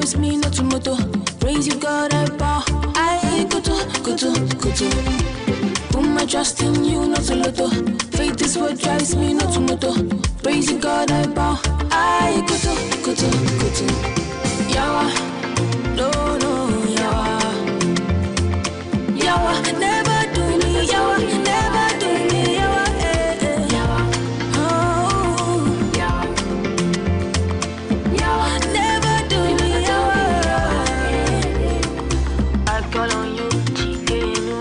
drives me not to moto. Praise you, God, I bow. I go to. Put my trust in you, not to lotto. Faith is what drives me not to moto. Praise you, God, I bow. I go to. Yawa, no, yawa. Yawa, never do me, yawa, never do me, yawa, yawa, oh, yawa, never do me, yawa. I call on you, Chikenu,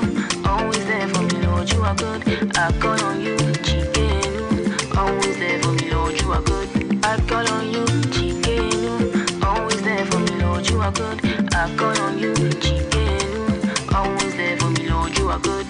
always there for me, Lord, you are good. I call on you, Chikenu, always there for me, Lord, you are good. I call on you, Chikenu, always there for me, Lord, you are good. I call on you, Chikenu, always there for me, Lord, you are good.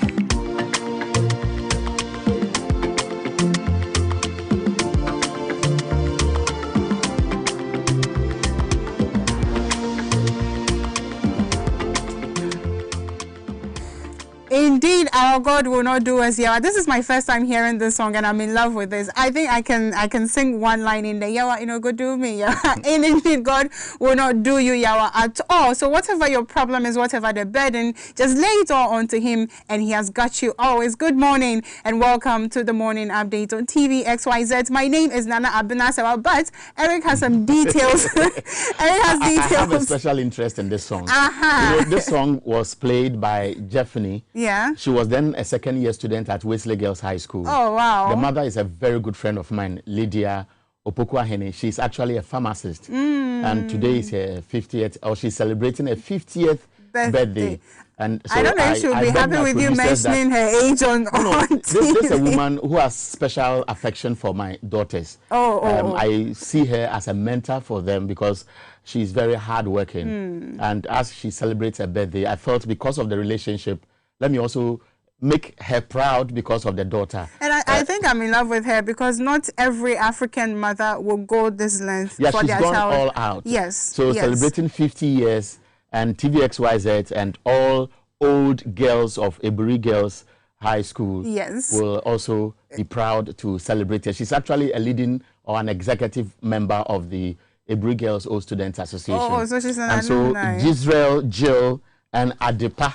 Indeed, our God will not do us, Yawa. This is my first time hearing this song, and I'm in love with this. I think I can sing one line in there. Yawa, you know, go do me, Yawa. And indeed, God will not do you, Yawa, at all. So whatever your problem is, whatever the burden, just lay it all onto Him, and He has got you always. Good morning, and welcome to the morning update on TV XYZ. My name is Nana Abenasewa, but Eric has some details. Eric has details. I have a special interest in this song. You know, this song was played by Jeffney. Yeah. She was then a second-year student at Wesley Girls High School. Oh, wow. The mother is a very good friend of mine, Lydia Opoku-Ahene. She's actually a pharmacist. And today is her 50th, or she's celebrating her 50th birthday. And so I don't know if she'll be happy with you mentioning her age on TV. This is a woman who has special affection for my daughters. I see her as a mentor for them because she's very hardworking. And as she celebrates her birthday, I felt because of the relationship, let me also make her proud because of the daughter. And I think I'm in love with her because not every African mother will go this length for their child. Yeah, she's gone all out. Yes. So celebrating 50 years, and TVXYZ and all old girls of Eburi Girls High School will also be proud to celebrate her. She's actually a leading or an executive member of the Eburi Girls Old Students Association. Oh, so she's an alumni. So Gisrael, Jill, and Adepa,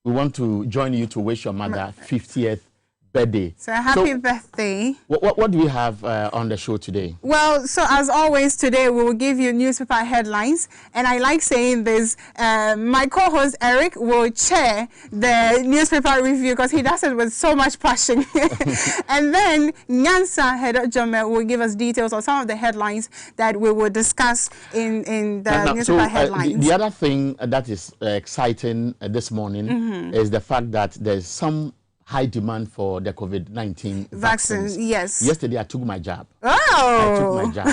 we want to join you to wish your mother 50th birthday. So happy birthday. What do we have on the show today? Well, so as always, today we will give you newspaper headlines. And I like saying this, my co-host Eric will chair the newspaper review because he does it with so much passion. And then Nyansa Hedojome will give us details on some of the headlines that we will discuss in the newspaper headlines. The other thing that is exciting this morning is the fact that there's some high demand for the COVID-19 vaccines. Yes. Yesterday I took my jab. Oh. I took my jab.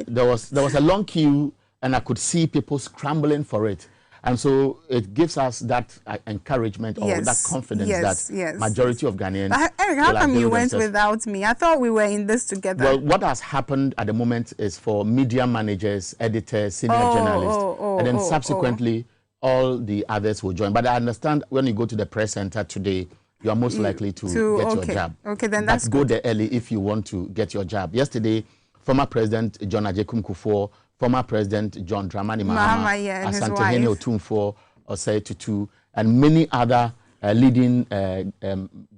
And, there was a long queue, and I could see people scrambling for it. And so it gives us that encouragement or that confidence that majority of Ghanaians. But Eric, how come you went without me? I thought we were in this together. Well, what has happened at the moment is for media managers, editors, senior journalists, and then subsequently all the others will join. But I understand when you go to the press center today, you are most likely to get your jab. Okay, then that's go there early if you want to get your jab. Yesterday, former President John Ajekum Kufuor, former President John Dramani Mahama, Asante Hene Otumfuo, Osei Tutu, and many other leading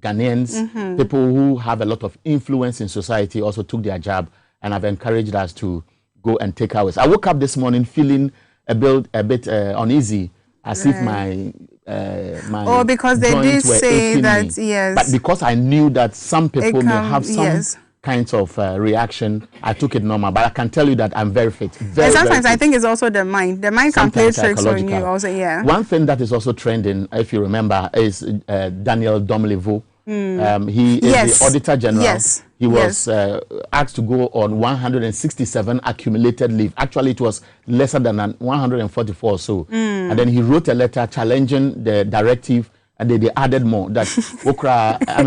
Ghanaians, people who have a lot of influence in society, also took their jab and have encouraged us to go and take ours. I woke up this morning feeling a bit uneasy, as if my because they did say that but because I knew that some people may have some kinds of reaction, I took it normal. But I can tell you that I'm very fit. Sometimes I think it's also the mind. The mind can play tricks on you also. One thing that is also trending, if you remember, is Daniel Domlevo. He is the Auditor General. He was asked to go on 167 accumulated leave. Actually, it was lesser than 144 or so. And then he wrote a letter challenging the directive, and they added more. That Okra, But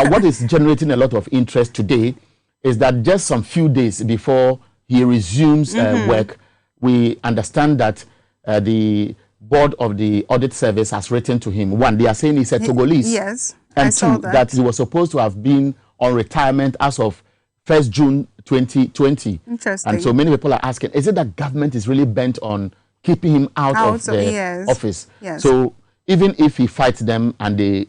what is generating a lot of interest today is that just some few days before he resumes work, we understand that the board of the audit service has written to him. One, they are saying he's a Togolese. Yes. And two, that he was supposed to have been on retirement as of 1st June 2020. Interesting. And so many people are asking, is it that government is really bent on keeping him out of the office? Yes. So even if he fights them and they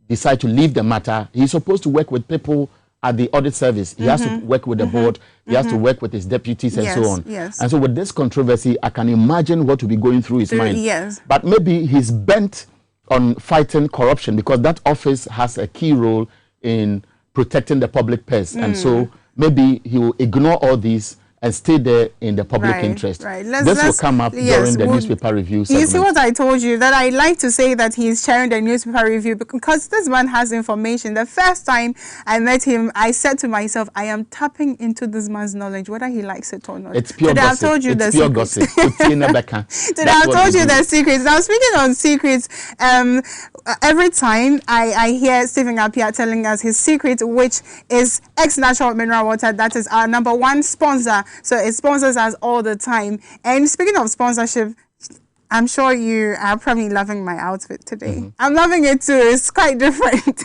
decide to leave the matter, he's supposed to work with people at the audit service. He has to work with the board. He has to work with his deputies and so on. Yes. And so with this controversy, I can imagine what will be going through his mind. Yes. But maybe he's bent on fighting corruption because that office has a key role in protecting the public purse. And so maybe he will ignore all these and stay there in the public interest. Right. This will come up during the newspaper review segment. You see what I told you? That I like to say that he's sharing the newspaper review because this man has information. The first time I met him, I said to myself, I am tapping into this man's knowledge, whether he likes it or not. It's pure gossip. I've told you it's the pure secrets. gossip. Today I've told you the secrets. Now, speaking on secrets, every time I hear Stephen Appiah telling us his secret, which is X Natural Mineral Water, that is our #1 sponsor. So it sponsors us all the time. And speaking of sponsorship, I'm sure you are probably loving my outfit today. I'm loving it too. It's quite different.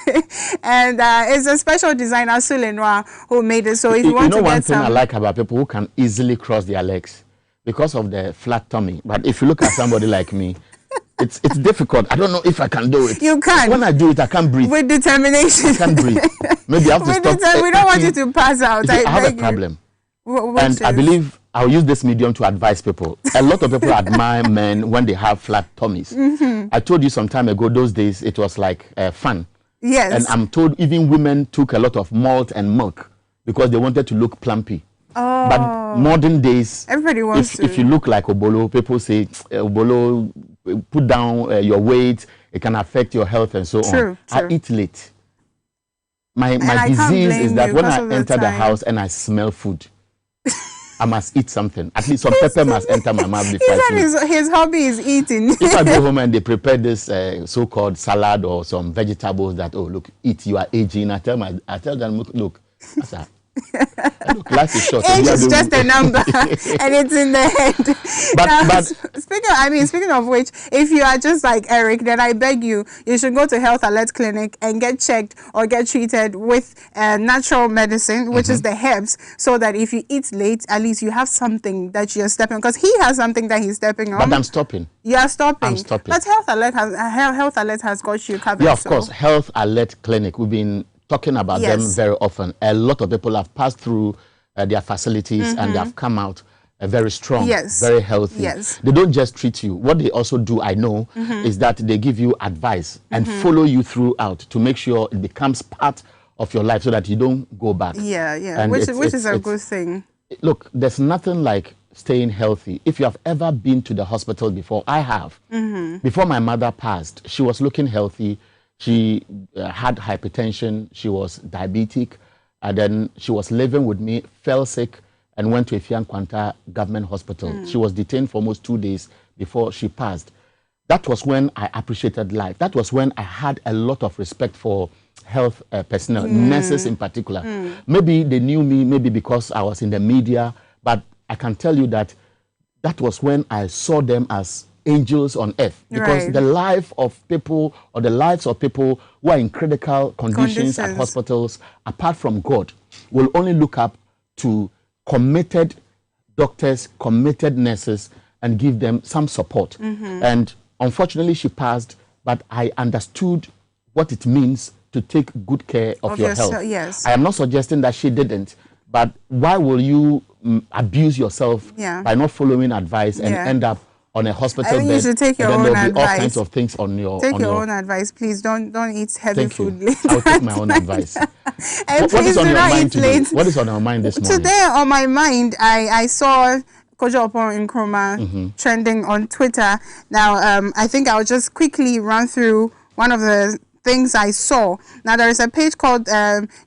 And it's a special designer, Soulenoir, who made it. So if you want to get one thing I like about people who can easily cross their legs because of the flat tummy. But if you look at somebody like me, it's difficult. I don't know if I can do it. You can. When I do it, I can't breathe. With determination. I can't breathe. Maybe I have to stop. We don't want you to pass out. I have a problem. And I believe I'll use this medium to advise people. A lot of people admire men when they have flat tummies. I told you some time ago, those days, it was like fun. Yes. And I'm told even women took a lot of malt and milk because they wanted to look plumpy. Oh. But modern days, everybody wants if you look like Obolo, people say, Obolo, put down your weight, it can affect your health and so on. I eat late. My disease is that when I enter the house and I smell food, I must eat something. At least some pepper must enter my mouth before I sleep. His hobby is eating. If I go home and they prepare this so-called salad or some vegetables that, oh, look, eat, you are aging. I tell them, look, look, life is short. Age is just a number, and it's in the head. But speaking of which, if you are just like Eric, then I beg you should go to Health Alert Clinic and get checked or get treated with natural medicine, which is the herbs, so that if you eat late, at least you have something that you're stepping on. Because he has something that he's stepping on. But I'm stopping. You are stopping. I'm stopping. But Health Alert has got you covered. Yeah, of course. Health Alert Clinic. We've been talking about them very often. A lot of people have passed through their facilities and they have come out very strong, very healthy. They don't just treat you. What they also do, I know, is that they give you advice and follow you throughout to make sure it becomes part of your life so that you don't go back. And which is a good thing. Look, there's nothing like staying healthy. If you have ever been to the hospital before, I have. Before my mother passed, she was looking healthy. She had hypertension, she was diabetic, and then she was living with me, fell sick, and went to Efian Kwanta Government Hospital. She was detained for almost 2 days before she passed. That was when I appreciated life. That was when I had a lot of respect for health personnel, nurses in particular. Maybe they knew me, maybe because I was in the media, but I can tell you that that was when I saw them as angels on earth, because the life of people or the lives of people who are in critical conditions at hospitals, apart from God, will only look up to committed doctors, committed nurses, and give them some support. And unfortunately, she passed, but I understood what it means to take good care of your health. I am not suggesting that she didn't, but why will you abuse yourself by not following advice and end up on a hospital bed? You should take your own advice. All kinds of things on your own advice, please. Don't eat heavy food late. I'll take my own advice. And what is on your mind today? What is on our mind this morning? Today on my mind, I saw Kojo Oppong Nkrumah trending on Twitter. Now, I think I'll just quickly run through one of the things I saw. Now, there is a page called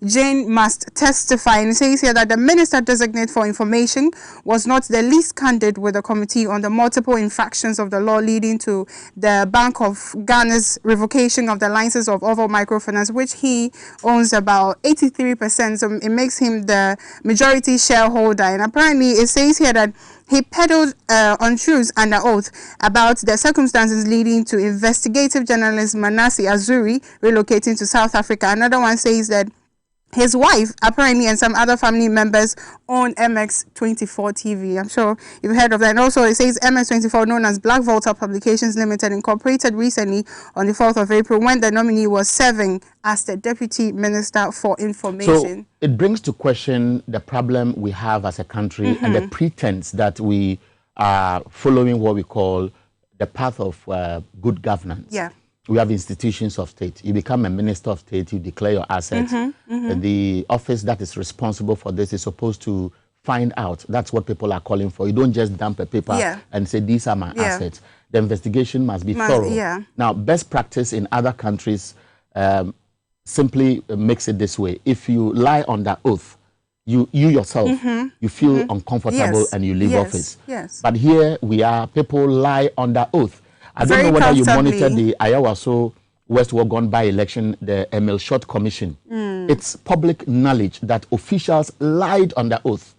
Jane Must Testify, and it says here that the Minister Designate for Information was not the least candid with the committee on the multiple infractions of the law leading to the Bank of Ghana's revocation of the license of OVO Microfinance, which he owns about 83%. So it makes him the majority shareholder. And apparently it says here that he peddled untruths under oath about the circumstances leading to investigative journalist Manasseh Azuri relocating to South Africa. Another one says that His wife, apparently, and some other family members own MX24 TV. I'm sure you've heard of that. And also, it says MX24, known as Black Volta Publications Limited, incorporated recently on the 4th of April when the nominee was serving as the Deputy Minister for Information. So it brings to question the problem we have as a country and the pretense that we are following what we call the path of good governance. Yeah. We have institutions of state. You become a minister of state, you declare your assets. The office that is responsible for this is supposed to find out. That's what people are calling for. You don't just dump a paper and say, these are my assets. The investigation must be thorough. Now, best practice in other countries simply makes it this way. If you lie under oath, you yourself, you feel uncomfortable and you leave office. But here we are, people lie under oath. I don't know whether you monitored the Ayawaso West Wuogon by-election, the Emil Short Commission. It's public knowledge that officials lied under oath.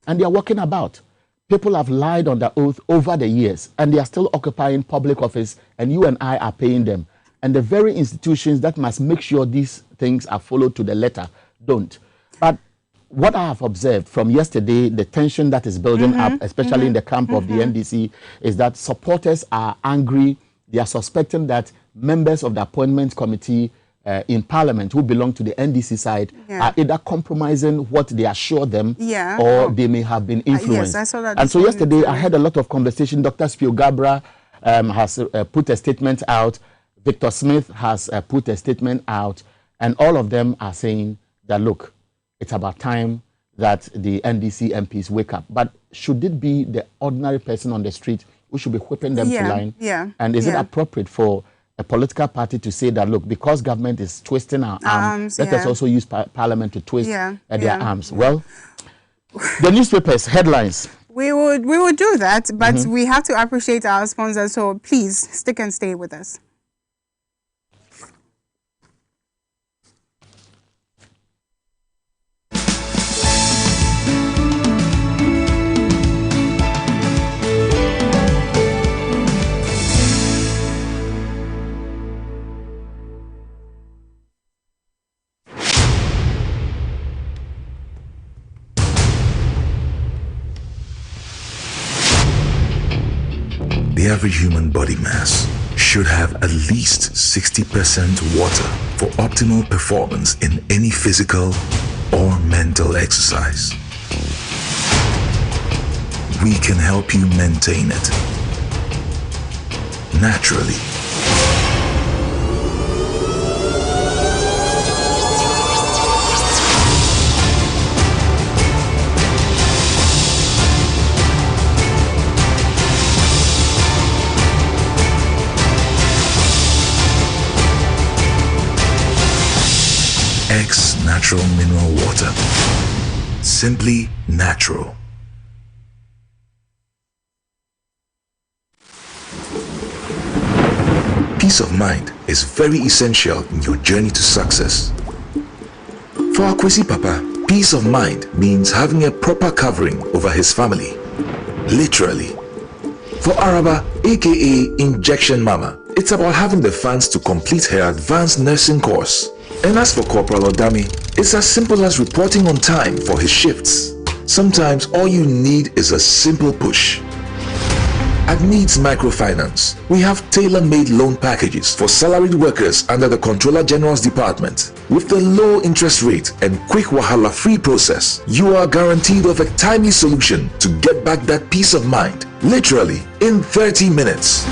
And they are walking about. People have lied under oath over the years, and they are still occupying public office, and you and I are paying them. And the very institutions that must make sure these things are followed to the letter don't. But what I have observed from yesterday, the tension that is building up, especially in the camp of the NDC, is that supporters are angry. They are suspecting that members of the appointments committee in Parliament who belong to the NDC side are either compromising what they assure them or they may have been influenced. Yes, I saw that. And so yesterday, I had a lot of conversation. Dr. Spio Gabra has put a statement out. Victor Smith has put a statement out. And all of them are saying that, look, it's about time that the NDC MPs wake up. But should it be the ordinary person on the street who should be whipping them to line? And is it appropriate for a political party to say that, look, because government is twisting our arms, let us also use Parliament to twist their arms? Well, the newspapers, headlines. We would do that, but we have to appreciate our sponsors. So please stick and stay with us. The average human body mass should have at least 60% water for optimal performance in any physical or mental exercise. We can help you maintain it naturally. X Natural Mineral Water. Simply natural. Peace of mind is very essential in your journey to success. For Akwesi Papa, peace of mind means having a proper covering over his family. Literally. For Araba, aka Injection Mama, it's about having the funds to complete her advanced nursing course. And as for Corporal Odami, it's as simple as reporting on time for his shifts. Sometimes all you need is a simple push. At Needs Microfinance, we have tailor-made loan packages for salaried workers under the Controller General's Department. With the low interest rate and quick wahala-free process, you are guaranteed of a timely solution to get back that peace of mind, literally in 30 minutes.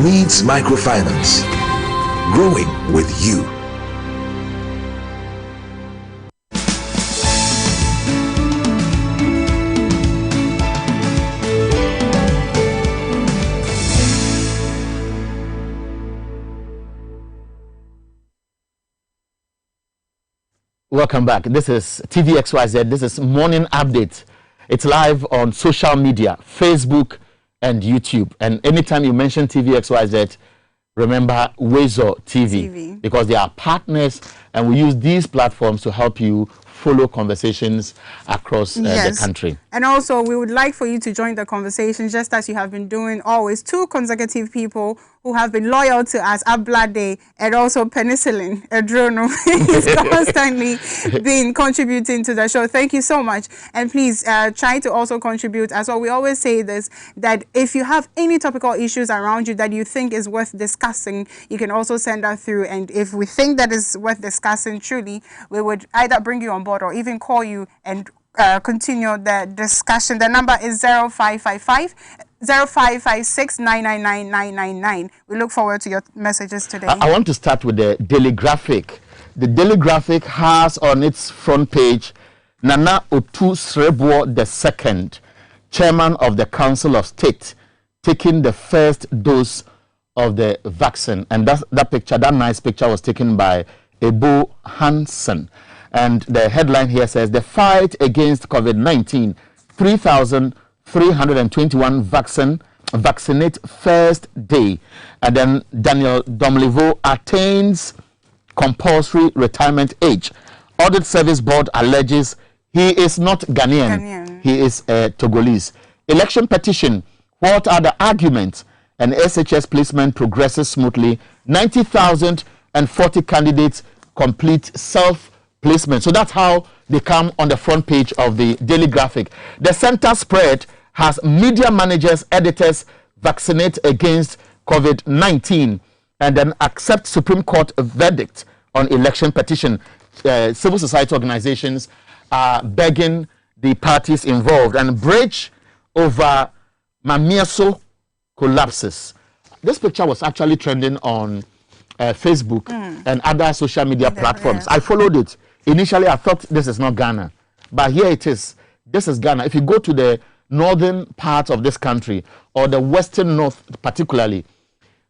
Needs Microfinance. Growing with you. Welcome back. This is TVXYZ. This is Morning Update. It's live on social media, Facebook and YouTube. And anytime you mention TVXYZ, remember Wezo TV, because they are partners and we use these platforms to help you follow conversations across the country. And also, we would like for you to join the conversation, just as you have been doing always. 2 consecutive people who have been loyal to us, Ablade and also Penicillin, Adrono, is constantly been contributing to the show. Thank you so much. And please try to also contribute as well. We always say this, that if you have any topical issues around you that you think is worth discussing, you can also send that through. And if we think that is worth discussing, truly, we would either bring you on board or even call you and continue the discussion. The number is 0555 0556 999 999. We look forward to your messages today. I want to start with the Daily Graphic. The Daily Graphic has on its front page Nana Otu Srebwo II, Chairman of the Council of State, taking the first dose of the vaccine. And that picture, that nice picture, was taken by Ebo Hansen. And the headline here says, the fight against COVID-19, 3,321 vaccinate first day. And then Daniel Domlevo attains compulsory retirement age. Audit Service Board alleges he is not Ghanaian. He is Togolese. Election petition, what are the arguments? And SHS placement progresses smoothly. 90,040 candidates complete self-placement. So that's how they come on the front page of the Daily Graphic. The center spread has media managers, editors vaccinate against COVID-19 and then accept Supreme Court verdict on election petition. Civil society organizations are begging the parties involved, and bridge over Mamieso collapses. This picture was actually trending on Facebook and other social media platforms. I followed it. Initially, I thought this is not Ghana, but here it is. This is Ghana. If you go to the northern part of this country, or the western north particularly,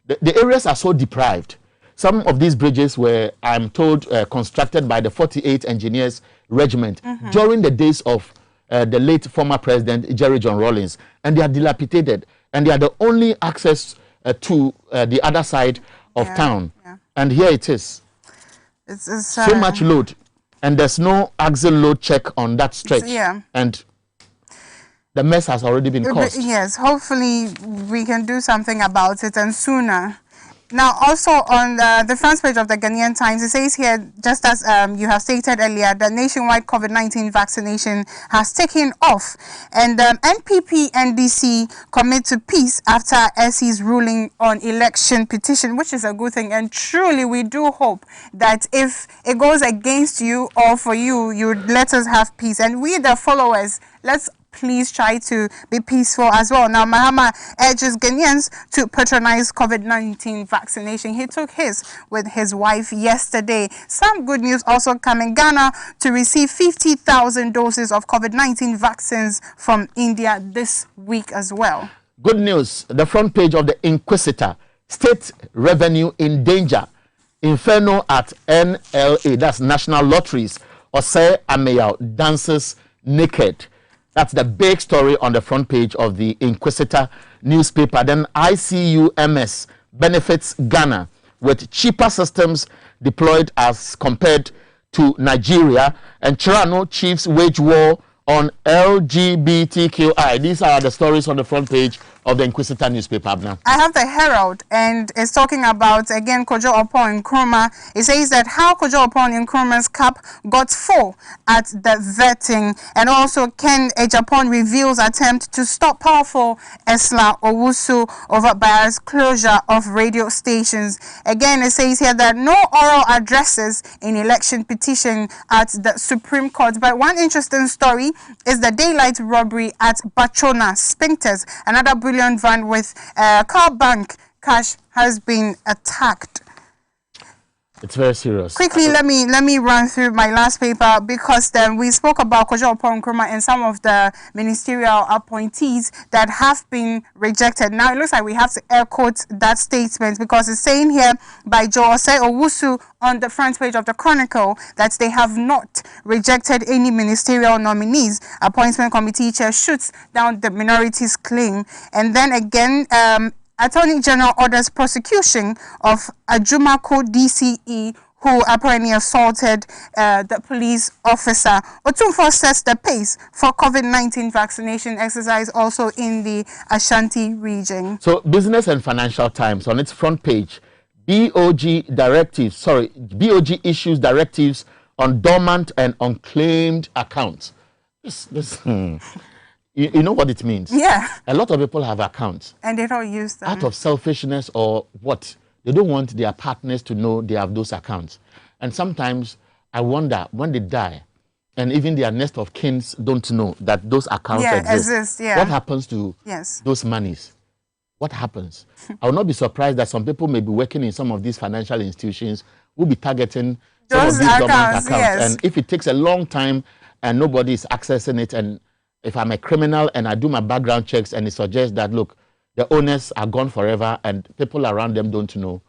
the areas are so deprived. Some of these bridges were, I'm told, constructed by the 48th Engineers Regiment during the days of the late former President Jerry John Rawlings, and they are dilapidated, and they are the only access to the other side of town. And here it is. It's so much load, and there's no axle load check on that stretch. And the mess has already been caused. Yes, hopefully we can do something about it, and sooner. Now, also on the front page of the Ghanaian Times, it says here, just as you have stated earlier, the nationwide COVID-19 vaccination has taken off. And NPP NDC commit to peace after SC's ruling on election petition, which is a good thing. And truly, we do hope that if it goes against you or for you, you would let us have peace. And we, the followers, let's please try to be peaceful as well. Now, Mahama urges Ghanaians to patronize COVID-19 vaccination. He took his with his wife yesterday. Some good news also coming. Ghana to receive 50,000 doses of COVID-19 vaccines from India this week as well. Good news. The front page of the Inquisitor. State revenue in danger. Inferno at NLA. That's National Lotteries. Osei Ameyao dances naked. That's the big story on the front page of the Inquisitor newspaper. Then ICUMS benefits Ghana with cheaper systems deployed as compared to Nigeria. And Chirano chiefs wage war on LGBTQI. These are the stories on the front page of the Inquisitor newspaper, Abna. I have the Herald, and it's talking about, again, Kojo Oppong Nkrumah. It says that how Kojo Oppong Nkrumah's cup got full at the vetting. And also, Ken Ejapon reveals attempt to stop powerful Esla Owusu over bias closure of radio stations. Again, it says here that no oral addresses in election petition at the Supreme Court. But one interesting story is the daylight robbery at Bachona Spinkters. Another bullion van with car bank cash has been attacked. It's very serious. Quickly, let me run through my last paper, because we spoke about Kojo Oppong Nkrumah and some of the ministerial appointees that have been rejected. Now it looks like we have to air quote that statement, because it's saying here by Joe Osei Owusu on the front page of the Chronicle that they have not rejected any ministerial nominees. Appointment committee chair shoots down the minorities' claim. And then again, Attorney General orders prosecution of Ajumako DCE who apparently assaulted the police officer. Otumfuo sets the pace for COVID-19 vaccination exercise also in the Ashanti region. So, Business and Financial Times on its front page, BOG issues directives on dormant and unclaimed accounts. You know what it means? Yeah. A lot of people have accounts. And they don't use them. Out of selfishness or what? They don't want their partners to know they have those accounts. And sometimes I wonder when they die and even their next of kins don't know that those accounts exist. What happens to those monies? What happens? I will not be surprised that some people may be working in some of these financial institutions who will be targeting some of these dormant accounts. And if it takes a long time and nobody is accessing it, and if I'm a criminal and I do my background checks and it suggests that, look, the owners are gone forever and people around them don't know,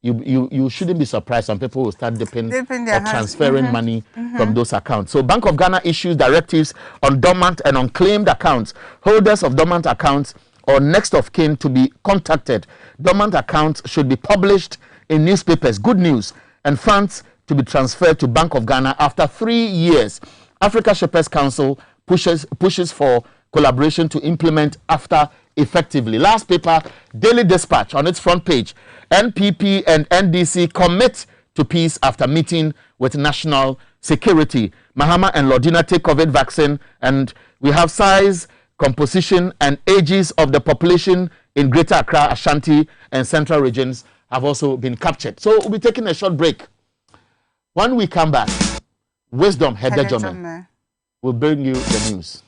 you shouldn't be surprised. Some people will start dipping or transferring money from those accounts. So Bank of Ghana issues directives on dormant and unclaimed accounts. Holders of dormant accounts or next of kin to be contacted. Dormant accounts should be published in newspapers. Good news. And funds to be transferred to Bank of Ghana after 3 years. Africa Shepherds Council pushes for collaboration to implement AFTA effectively. Last paper, Daily Dispatch on its front page. NPP and NDC commit to peace after meeting with national security. Mahama and Lordina take COVID vaccine, and we have size, composition, and ages of the population in Greater Accra, Ashanti, and Central regions have also been captured. So we'll be taking a short break. When we come back, Wisdom Hedejome will bring you the news.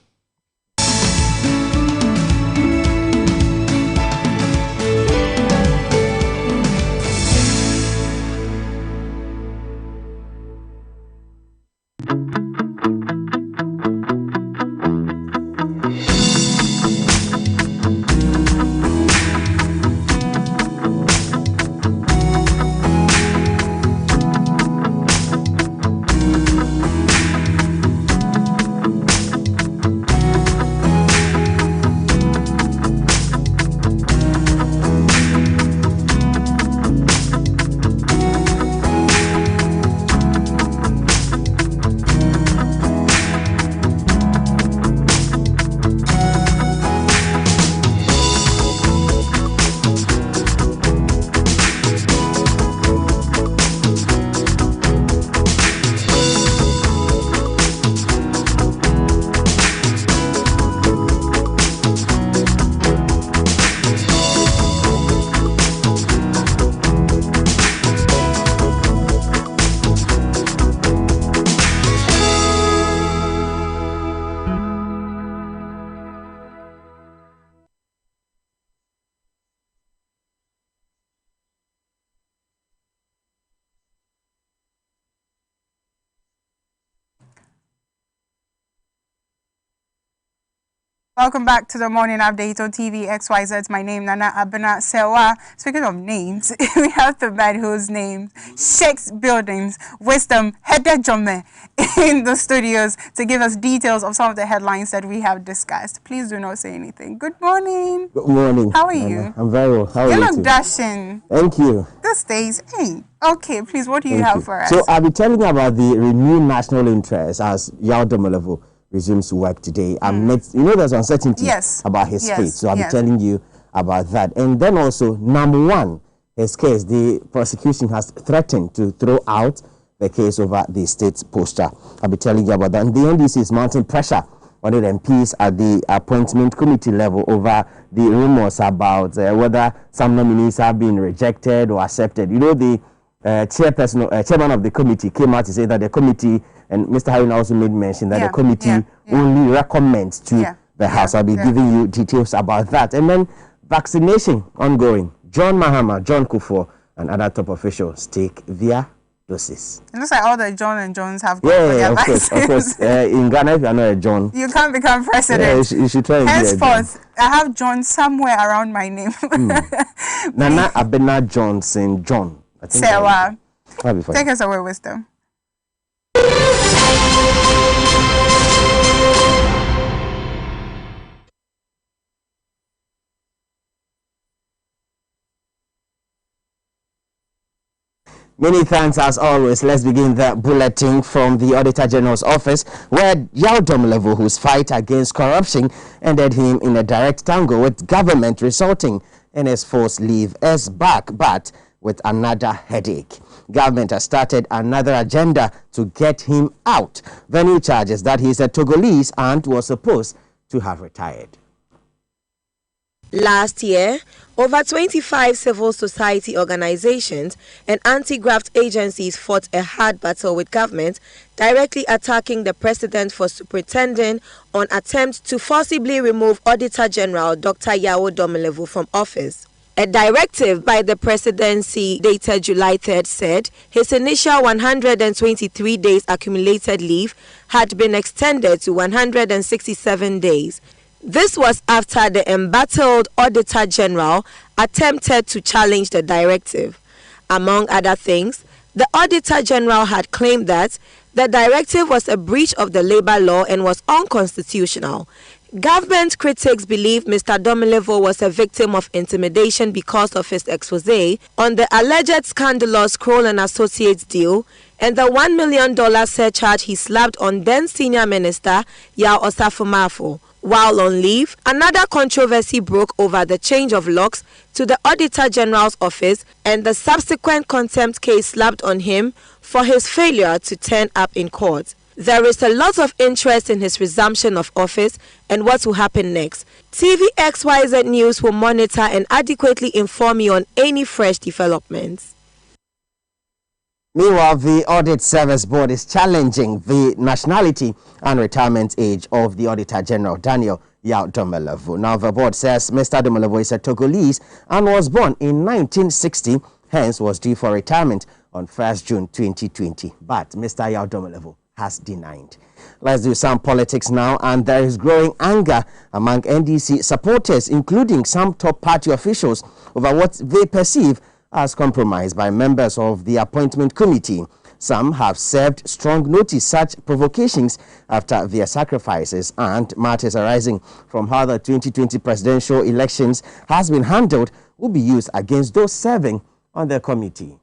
Welcome back to the morning update on TV XYZ. My name Nana Abena Sewa. Speaking of names, we have the man whose name shakes buildings, Wisdom Hedejome, in the studios to give us details of some of the headlines that we have discussed. Please do not say anything. Good morning. Good morning. How are you? I'm very well. How are you? You look dashing. Thank you. These days, hey. Okay, please, what do you have for us? So I'll be telling you about the renewed national interest as Yao Domelevo resumes work today. There's uncertainty about his fate, so I'll be telling you about that. And then also, number one, his case, the prosecution has threatened to throw out the case over the state's poster. I'll be telling you about that. And the NDC is mounting pressure on the MPs at the appointment committee level over the rumors about whether some nominees have been rejected or accepted. You know, the chairman of the committee came out to say that the committee, and Mr. Haruna also made mention that the committee only recommends to the House. I'll be giving you details about that. And then vaccination ongoing. John Mahama, John Kufuor, and other top officials take their doses. It looks like all the John and Johns have got their vaccines. Of course. In Ghana, if you're not a John, you can't become president. You should try and henceforth, I have John somewhere around my name. Nana Abena Johnson John. Sewa. Take us away, Wisdom. Many thanks as always. Let's begin the bulletin from the Auditor General's office, where Yao Domelevo, whose fight against corruption ended him in a direct tangle with government, resulting in his forced leave, is back, but with another headache. Government has started another agenda to get him out. Venue charges that he is a Togolese and was supposed to have retired. Last year, over 25 civil society organizations and anti-graft agencies fought a hard battle with government, directly attacking the president for superintending on attempts to forcibly remove Auditor General Dr. Yao Domelevo from office. A directive by the presidency dated July 3rd said his initial 123 days accumulated leave had been extended to 167 days. This was after the embattled Auditor General attempted to challenge the directive. Among other things, the Auditor General had claimed that the directive was a breach of the labor law and was unconstitutional. Government critics believe Mr. Domelevo was a victim of intimidation because of his exposé on the alleged scandalous Kroll and Associates deal and the $1 million surcharge he slapped on then Senior Minister Yao Osafo-Maafo. While on leave, another controversy broke over the change of locks to the Auditor General's office and the subsequent contempt case slapped on him for his failure to turn up in court. There is a lot of interest in his resumption of office and what will happen next. TVXYZ News will monitor and adequately inform you on any fresh developments. Meanwhile, the Audit Service Board is challenging the nationality and retirement age of the Auditor General, Daniel Yao Domelevo. Now, the board says Mr. Domelevo is a Togolese and was born in 1960, hence was due for retirement on 1st June 2020. But Mr. Yao Domelevo has denied. Let's do some politics now, and there is growing anger among NDC supporters, including some top party officials, over what they perceive as compromise by members of the appointment committee. Some have served strong notice such provocations after their sacrifices, and matters arising from how the 2020 presidential elections has been handled will be used against those serving on the committee.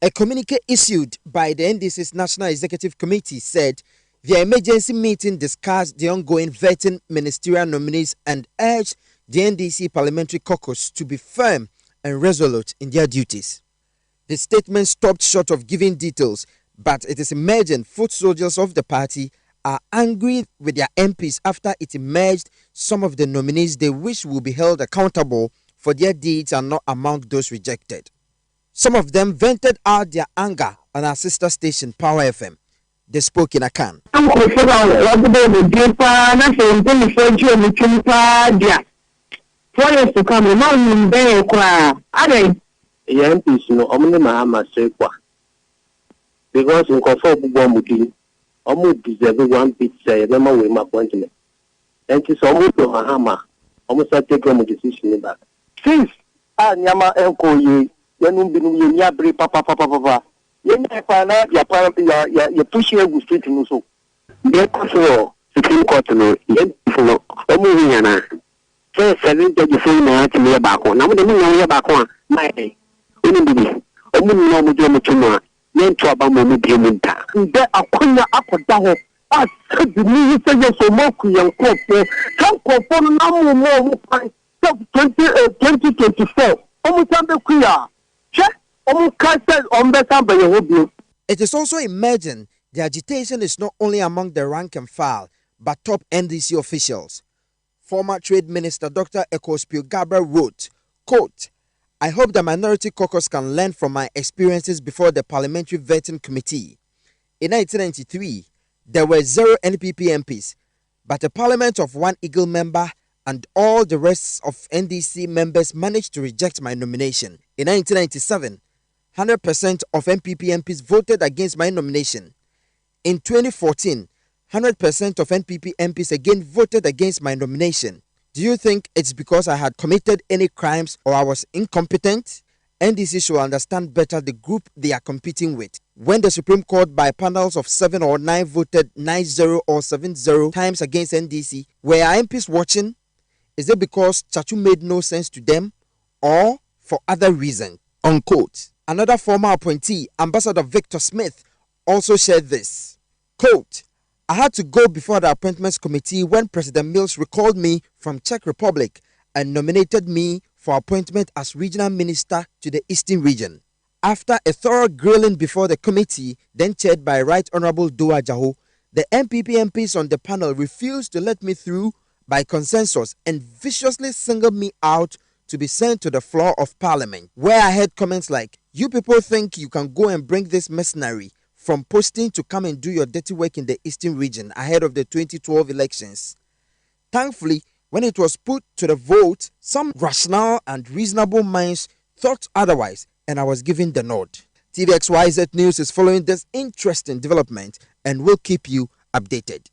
A communique issued by the NDC's National Executive Committee said their emergency meeting discussed the ongoing vetting ministerial nominees and urged the NDC Parliamentary Caucus to be firm and resolute in their duties. The statement stopped short of giving details, but it is emerging foot soldiers of the party are angry with their MPs after it emerged some of the nominees they wish will be held accountable for their deeds are not among those rejected. Some of them vented out their anger on our sister station, Power FM. They spoke in Akan. 4 years to come, no be kwa. Ade. MPs no omni mahama sekwa. Because in conform bubo mudi, omu deserve one bit say na we ma appointment. And so omu to mahama, omu sa take one decision back. Since nyama enko ye, yanu binu ye nya bre papa. Ye nya pa na ya push you go straight no so. Dey so Supreme Court no, ye no omu nya na. 7 judges say na ati me back on. Na mo de me nya back on. My oni bibi. Omu no mo je mo tuno. Yen to aba mo bi mu nta. Nde akonya akoda ho. As the me say yes so mo ku yan kopo. Kan kopo na mo pan 2024. Omu sambe ku ya. Che omu ka say ombe sambe ye hobi. It is also emerging the agitation is not only among the rank and file, but top NDC officials. Former Trade Minister Dr. Ekospio Gabriel wrote, quote, I hope the Minority Caucus can learn from my experiences before the Parliamentary Vetting Committee. In 1993, there were 0 NPP MPs, but a parliament of 1 Eagle member and all the rest of NDC members managed to reject my nomination. In 1997, 100% of NPP MPs voted against my nomination. In 2014, 100% of NPP MPs again voted against my nomination. Do you think it's because I had committed any crimes or I was incompetent? NDC should understand better the group they are competing with. When the Supreme Court by panels of 7 or 9 voted 9-0 or 7-0 times against NDC, were our MPs watching? Is it because Chachu made no sense to them or for other reasons? unquote. Another former appointee, Ambassador Victor Smith, also shared this. Quote, I had to go before the appointments committee when President Mills recalled me from Czech Republic and nominated me for appointment as regional minister to the Eastern region. After a thorough grilling before the committee, then chaired by Right Honorable Dua Jaho, the NPP MPs on the panel refused to let me through by consensus and viciously singled me out to be sent to the floor of Parliament, where I heard comments like, you people think you can go and bring this mercenary from posting to come and do your dirty work in the Eastern region ahead of the 2012 elections. Thankfully, when it was put to the vote, some rational and reasonable minds thought otherwise, and I was given the nod. TVXYZ News is following this interesting development and will keep you updated.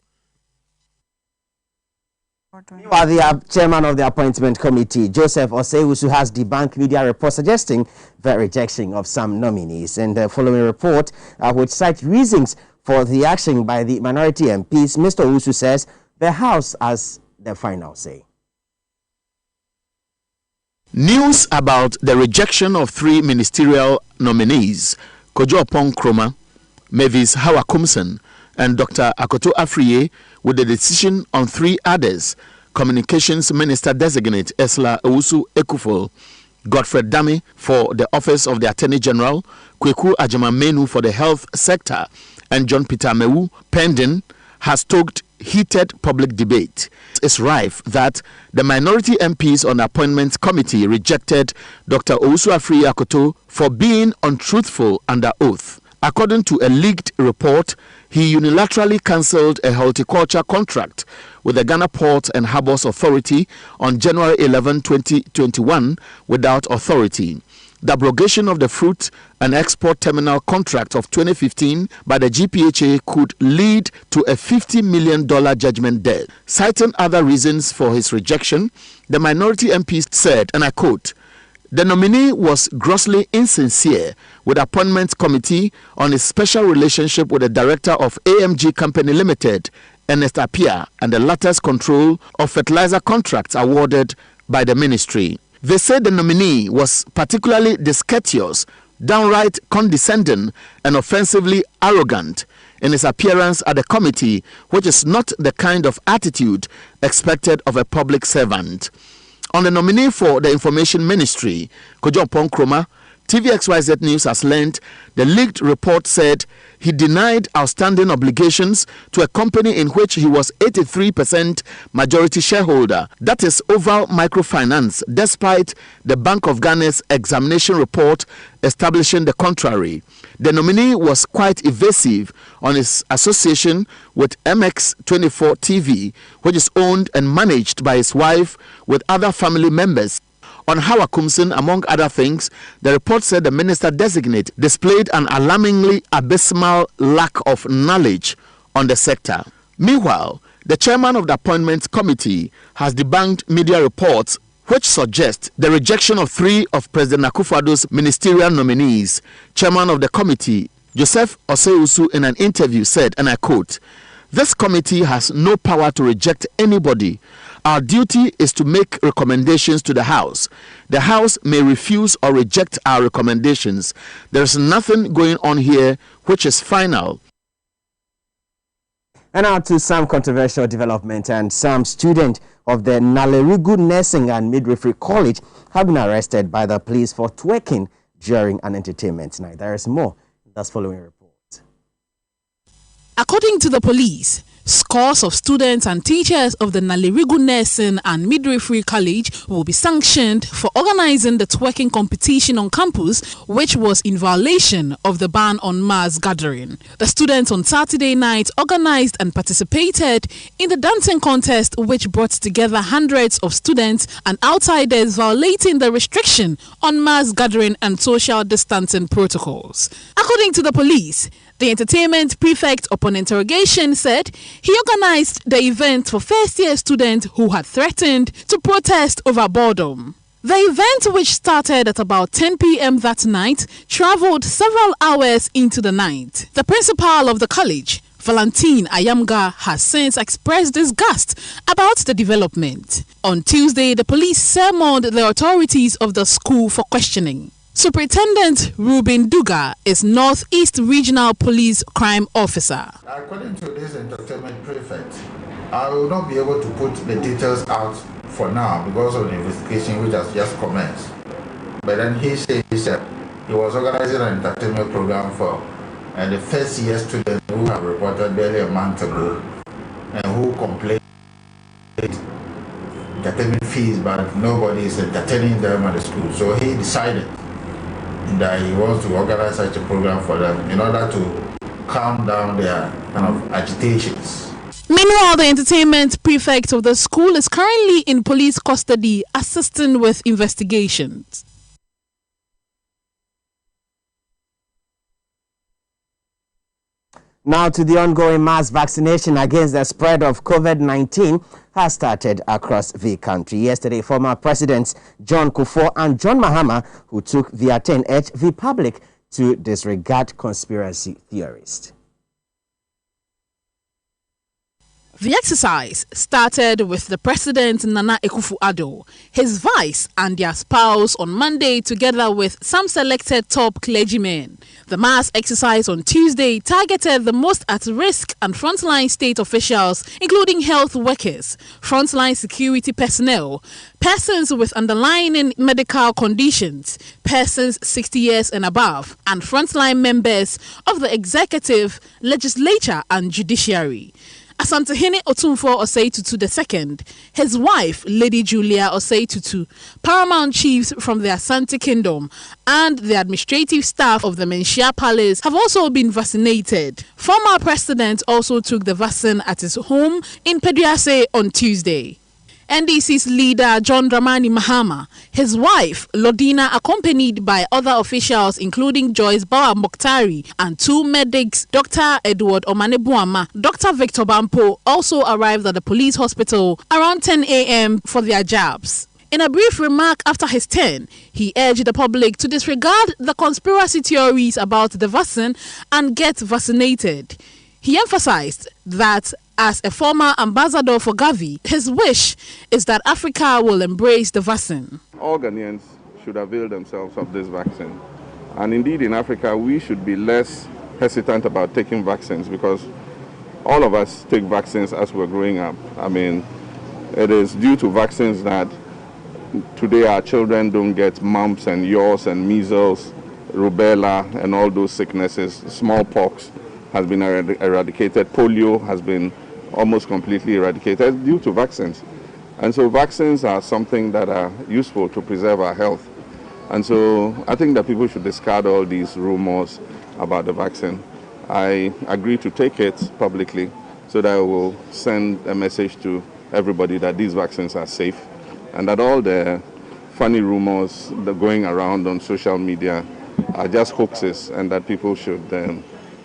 Meanwhile, the chairman of the appointment committee, Joseph Osei-Usu, has debunked media reports suggesting the rejection of some nominees. In the following report, which cites reasons for the action by the minority MPs, Mr. Usu says the House has the final say. News about the rejection of 3 ministerial nominees, Kojo Oppong Nkrumah, Mavis Hawa-Kumson, and Dr. Akoto Afriye, with the decision on 3 others, Communications Minister Designate Esla Owusu Ekufo, Godfred Dame for the Office of the Attorney General, Kweku Ajama-Menu for the Health Sector, and John Peter Amewu pending, has stoked heated public debate. It's rife that the minority MPs on the Appointments Committee rejected Dr. Owusu Afriye Akoto for being untruthful under oath. According to a leaked report, he unilaterally cancelled a horticulture contract with the Ghana Ports and Harbours Authority on January 11, 2021 without authority. The abrogation of the Fruit and Export Terminal contract of 2015 by the GPHA could lead to a $50 million judgment debt. Citing other reasons for his rejection, the minority MPs said, and I quote, the nominee was grossly insincere with the Appointments Committee on his special relationship with the director of AMG Company Limited, Ernest Appiah, and the latter's control of fertilizer contracts awarded by the ministry. They said the nominee was particularly discourteous, downright condescending, and offensively arrogant in his appearance at the committee, which is not the kind of attitude expected of a public servant. On the nominee for the Information Ministry, Kojo Oppong Nkrumah, TVXYZ News has learned the leaked report said he denied outstanding obligations to a company in which he was 83% majority shareholder, that is Oval Microfinance, despite the Bank of Ghana's examination report establishing the contrary. The nominee was quite evasive on his association with MX24 TV, which is owned and managed by his wife with other family members. On Hawa-Kumson, among other things, the report said the minister-designate displayed an alarmingly abysmal lack of knowledge on the sector. Meanwhile, the chairman of the Appointments Committee has debunked media reports which suggest the rejection of 3 of President Akufo-Addo's ministerial nominees. Chairman of the committee, Joseph Osei-Usu, in an interview said, and I quote, this committee has no power to reject anybody. Our duty is to make recommendations to the House. The House may refuse or reject our recommendations. There is nothing going on here which is final. And now to some controversial development, and some student of the Nalerigu Nursing and Midwifery College have been arrested by the police for twerking during an entertainment night. There is more. That's following a report. According to the police, scores of students and teachers of the Nalerigu Nursing and Midwifery College will be sanctioned for organizing the twerking competition on campus, which was in violation of the ban on mass gathering. The students on Saturday night organized and participated in the dancing contest, which brought together hundreds of students and outsiders, violating the restriction on mass gathering and social distancing protocols. According to the police, the entertainment prefect, upon interrogation, said he organized the event for first-year students who had threatened to protest over boredom. The event, which started at about 10 p.m. that night, traveled several hours into the night. The principal of the college, Valentine Ayamga, has since expressed disgust about the development. On Tuesday, the police summoned the authorities of the school for questioning. Superintendent Ruben Duga is Northeast Regional Police Crime Officer. According to this entertainment prefect, I will not be able to put the details out for now because of the investigation which has just commenced. But then he said he was organizing an entertainment program for the first year students who have reported barely a month ago and who complained entertainment fees, but nobody is entertaining them at the school. So he decided that he wants to organize such a program for them in order to calm down their kind of agitations. Meanwhile, the entertainment prefect of the school is currently in police custody, assisting with investigations. Now to the ongoing mass vaccination against the spread of COVID-19 has started across the country. Yesterday, former Presidents John Kufuor and John Mahama, who took the turn, urged the public to disregard conspiracy theorists. The exercise started with the President Nana Akufo-Addo, his vice and their spouse on Monday together with some selected top clergymen. The mass exercise on Tuesday targeted the most at risk and frontline state officials, including health workers, frontline security personnel, persons with underlying medical conditions, persons 60 years and above, and frontline members of the executive, legislature and judiciary. Asantehene Otumfuo Osei Tutu II, his wife, Lady Julia Osei Tutu, paramount chiefs from the Asante Kingdom, and the administrative staff of the Menchia Palace have also been vaccinated. Former president also took the vaccine at his home in Peduase on Tuesday. NDC's leader John Dramani Mahama, his wife Lodina, accompanied by other officials including Joyce Bawa Mokhtari and two medics, Dr. Edward Omanebuama, Dr. Victor Bampo, also arrived at the police hospital around 10 a.m. for their jabs. In a brief remark after his turn, he urged the public to disregard the conspiracy theories about the vaccine and get vaccinated. He emphasized that as a former ambassador for Gavi, his wish is that Africa will embrace the vaccine. All Ghanaians should avail themselves of this vaccine. And indeed in Africa, we should be less hesitant about taking vaccines because all of us take vaccines as we're growing up. I mean, it is due to vaccines that today our children don't get mumps and yaws and measles, rubella and all those sicknesses. Smallpox has been eradicated. Polio has been almost completely eradicated due to vaccines. And so vaccines are something that are useful to preserve our health. And so I think that people should discard all these rumors about the vaccine. I agree to take it publicly so that I will send a message to everybody that these vaccines are safe and that all the funny rumors that are going around on social media are just hoaxes and that people should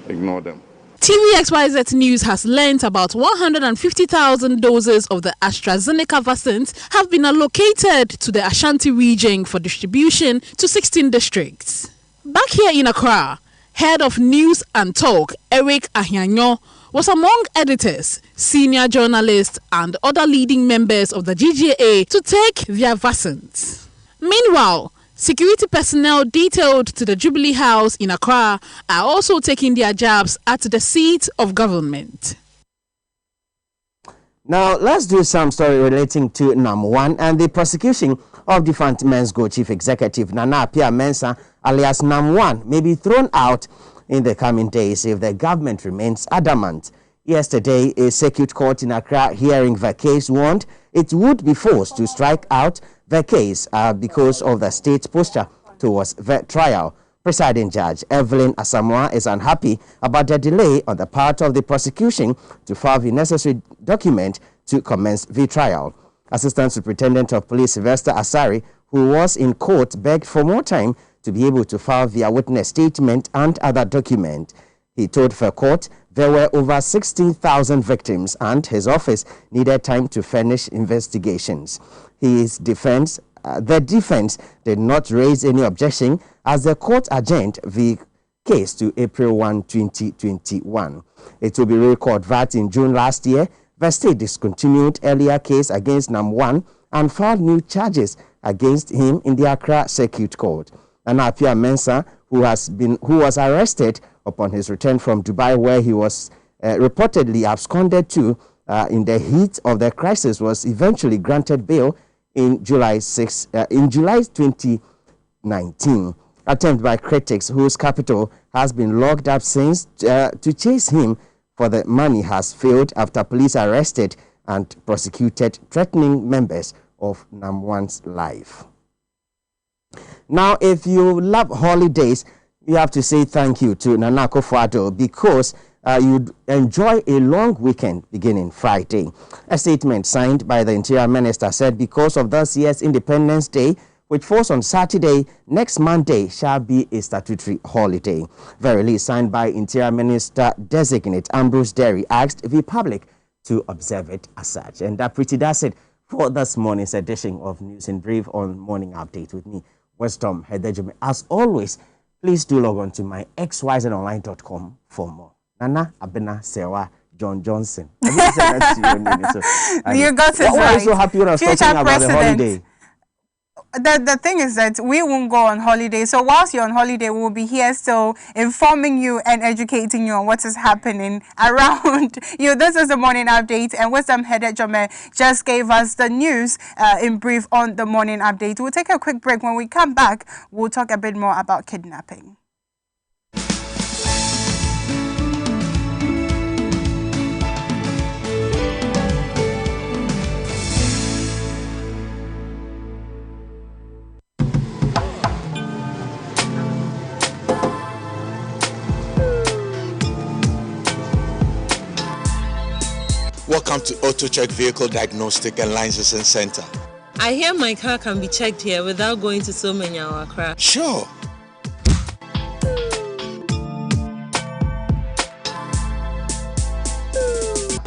ignore them. TVXYZ News has learnt about 150,000 doses of the AstraZeneca vaccines have been allocated to the Ashanti region for distribution to 16 districts. Back here in Accra, head of News and Talk, Eric Ahianyo, was among editors, senior journalists and other leading members of the GGA to take their vaccines. Meanwhile, security personnel detailed to the Jubilee House in Accra are also taking their jabs at the seat of government. Now, let's do some story relating to NAM1 and the prosecution of defunct Mensgo Chief Executive Nana Appiah-Mensah, alias NAM1, may be thrown out in the coming days if the government remains adamant. Yesterday, a circuit court in Accra hearing the case warned it would be forced to strike out the case because of the state's posture towards the trial. Presiding Judge Evelyn Asamoah is unhappy about the delay on the part of the prosecution to file the necessary document to commence the trial. Assistant Superintendent of Police Sylvester Asari, who was in court, begged for more time to be able to file their witness statement and other document. He told the court there were over 16,000 victims and his office needed time to finish investigations. The defense did not raise any objection as the court adjourned the case to April 1, 2021. It will be recalled that in June last year, the state discontinued earlier case against NAM1 and filed new charges against him in the Accra Circuit Court. Nana Appiah Mensah, who was arrested upon his return from Dubai, where he was reportedly absconded to in the heat of the crisis, was eventually granted bail in July 2019. Attempt by critics whose capital has been locked up since to chase him for the money has failed after police arrested and prosecuted, threatening members of NAM1's life. Now, if you love holidays, you have to say thank you to Nana Akufo-Addo because you'd enjoy a long weekend beginning Friday. A statement signed by the Interior Minister said because of this year's Independence Day, which falls on Saturday, next Monday shall be a statutory holiday. Verily signed by Interior Minister Designate Ambrose Derry asked the public to observe it as such. And that pretty does it for this morning's edition of News in Brief on Morning Update with me, Wisdom Hedejime. As always, please do log on to my xyzonline.com for more. Nana Abena Sewa John Johnson. You got it right. Why are you so happy when I was talking about the holiday? The thing is that we won't go on holiday. So whilst you're on holiday, we'll be here still informing you and educating you on what is happening around you. This is the morning update, and Wisdom Hedejime just gave us the news in brief on the morning update. We'll take a quick break. When we come back, we'll talk a bit more about kidnapping. Welcome to AutoCheck Vehicle Diagnostic and Licensing Center. I hear my car can be checked here without going to so many Accra. Sure.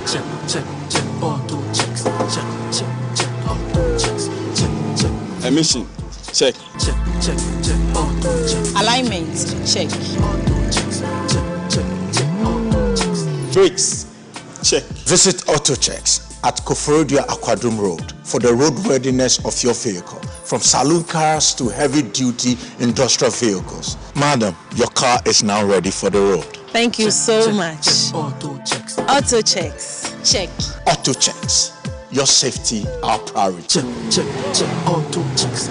Check, auto checks, check, auto checks, check. Emission, check. Check, auto checks. Alignment, check. Auto checks, check, auto checks. Brakes, check. Visit AutoChecks at Koforidua Aquadum Road for the roadworthiness of your vehicle, from saloon cars to heavy-duty industrial vehicles. Madam, your car is now ready for the road. Thank you so much. AutoChecks. AutoChecks, check. AutoChecks, your safety, our priority. Check, AutoChecks.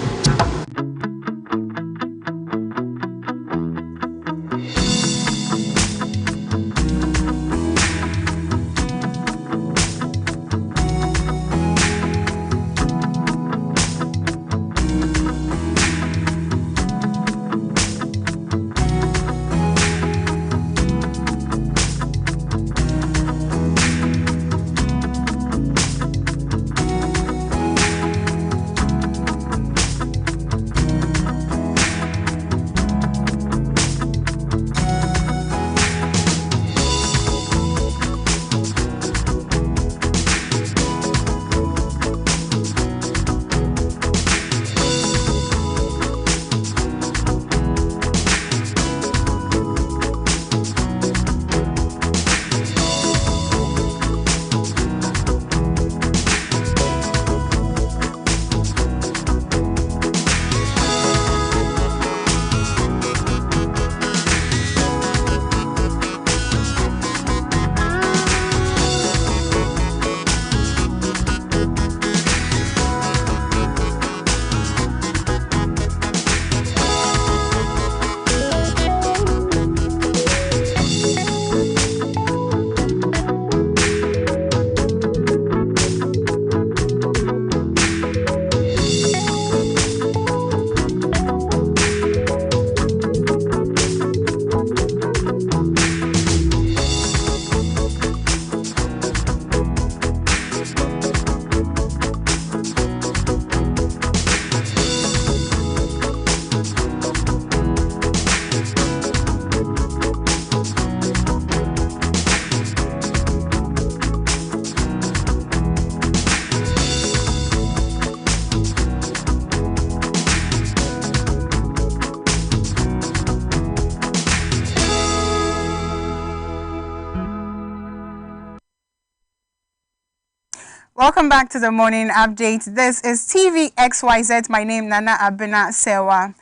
Welcome back to the morning update. This is TV XYZ. My name Nana Abena Sewa.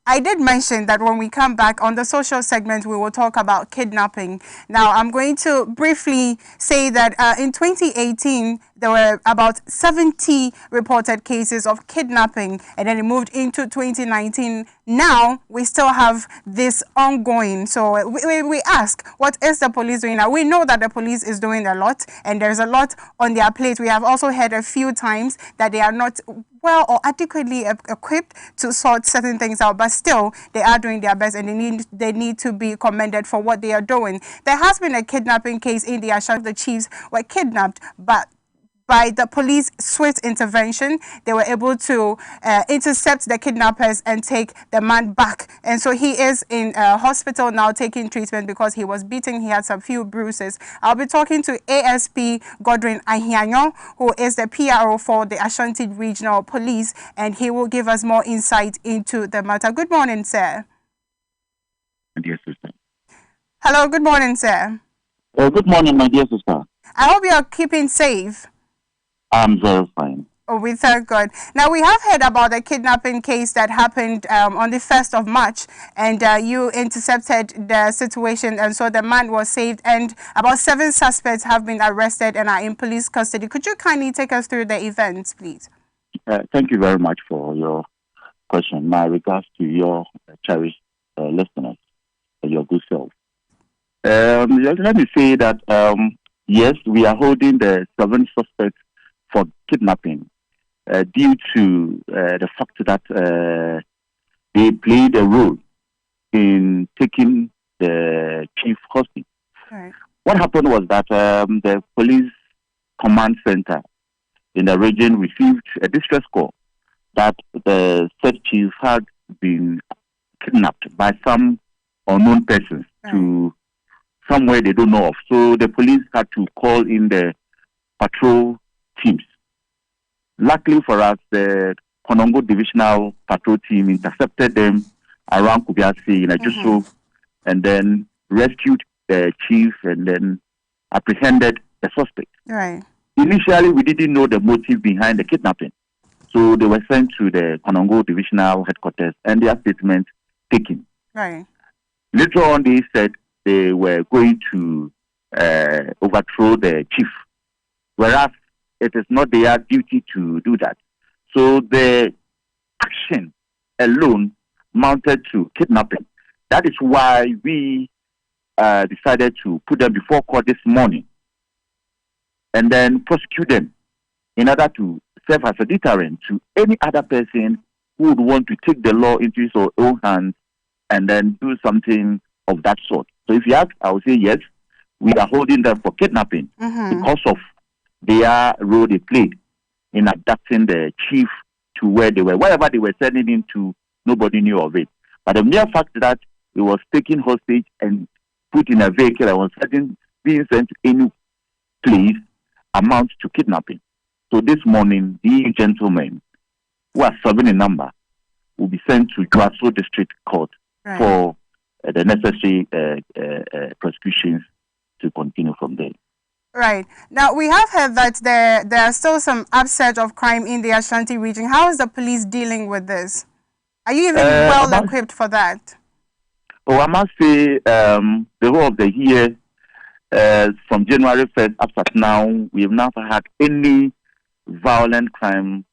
I did mention that when we come back on the social segment, we will talk about kidnapping. Now, I'm going to briefly say that in 2018, there were about 70 reported cases of kidnapping, and then it moved into 2019. Now, we still have this ongoing. So we ask, what is the police doing now? We know that the police is doing a lot, and there's a lot on their plate. We have also heard a few times that they are not well or adequately equipped to sort certain things out, but still they are doing their best, and they need to be commended for what they are doing. There has been a kidnapping case in the Ashanti. The chiefs were kidnapped, but by the police swift intervention, they were able to intercept the kidnappers and take the man back. And so he is in a hospital now taking treatment because he was beaten. He had some few bruises. I'll be talking to ASP Godwin Ahianyo, who is the PRO for the Ashanti Regional Police, and he will give us more insight into the matter. Good morning, sir. My dear sister. Hello, good morning, sir. Good morning, my dear sister. I hope you are keeping safe. I'm very fine. Oh, we thank God. Now, we have heard about a kidnapping case that happened on the 1st of March, and you intercepted the situation, and so the man was saved, and about 7 suspects have been arrested and are in police custody. Could you kindly take us through the events, please? Thank you very much for your question. My regards to your cherished listeners, your good self. Let me say that, yes, we are holding the 7 suspects for kidnapping due to the fact that they played a role in taking the chief hostage. Right. What happened was that the police command center in the region received a distress call that the said chief had been kidnapped by some unknown persons to somewhere they don't know of. So the police had to call in the patrol teams. Luckily for us, the Konongo Divisional Patrol Team intercepted them around Kubiasi in Ajuso, and then rescued the chief and then apprehended the suspect. Right. Initially, we didn't know the motive behind the kidnapping. So they were sent to the Konongo Divisional Headquarters and their statement taken. Right. Later on, they said they were going to overthrow the chief, whereas it is not their duty to do that. So the action alone mounted to kidnapping. That is why we decided to put them before court this morning and then prosecute them in order to serve as a deterrent to any other person who would want to take the law into his own hands and then do something of that sort. So if you ask, I would say yes, we are holding them for kidnapping because of their role they played in abducting the chief to where they were. Wherever they were sending him to, nobody knew of it. But the mere fact that he was taken hostage and put in a vehicle and was being sent to any place amounts to kidnapping. So this morning, these gentlemen, who are 7 in number, will be sent to Juaso District Court for the necessary prosecutions to continue from there. Right. Now, we have heard that there are still some upsurge of crime in the Ashanti region. How is the police dealing with this? Are you even well equipped for that? Oh, I must say, the whole of the year, from January 1st up to now, we have not had any violent crime,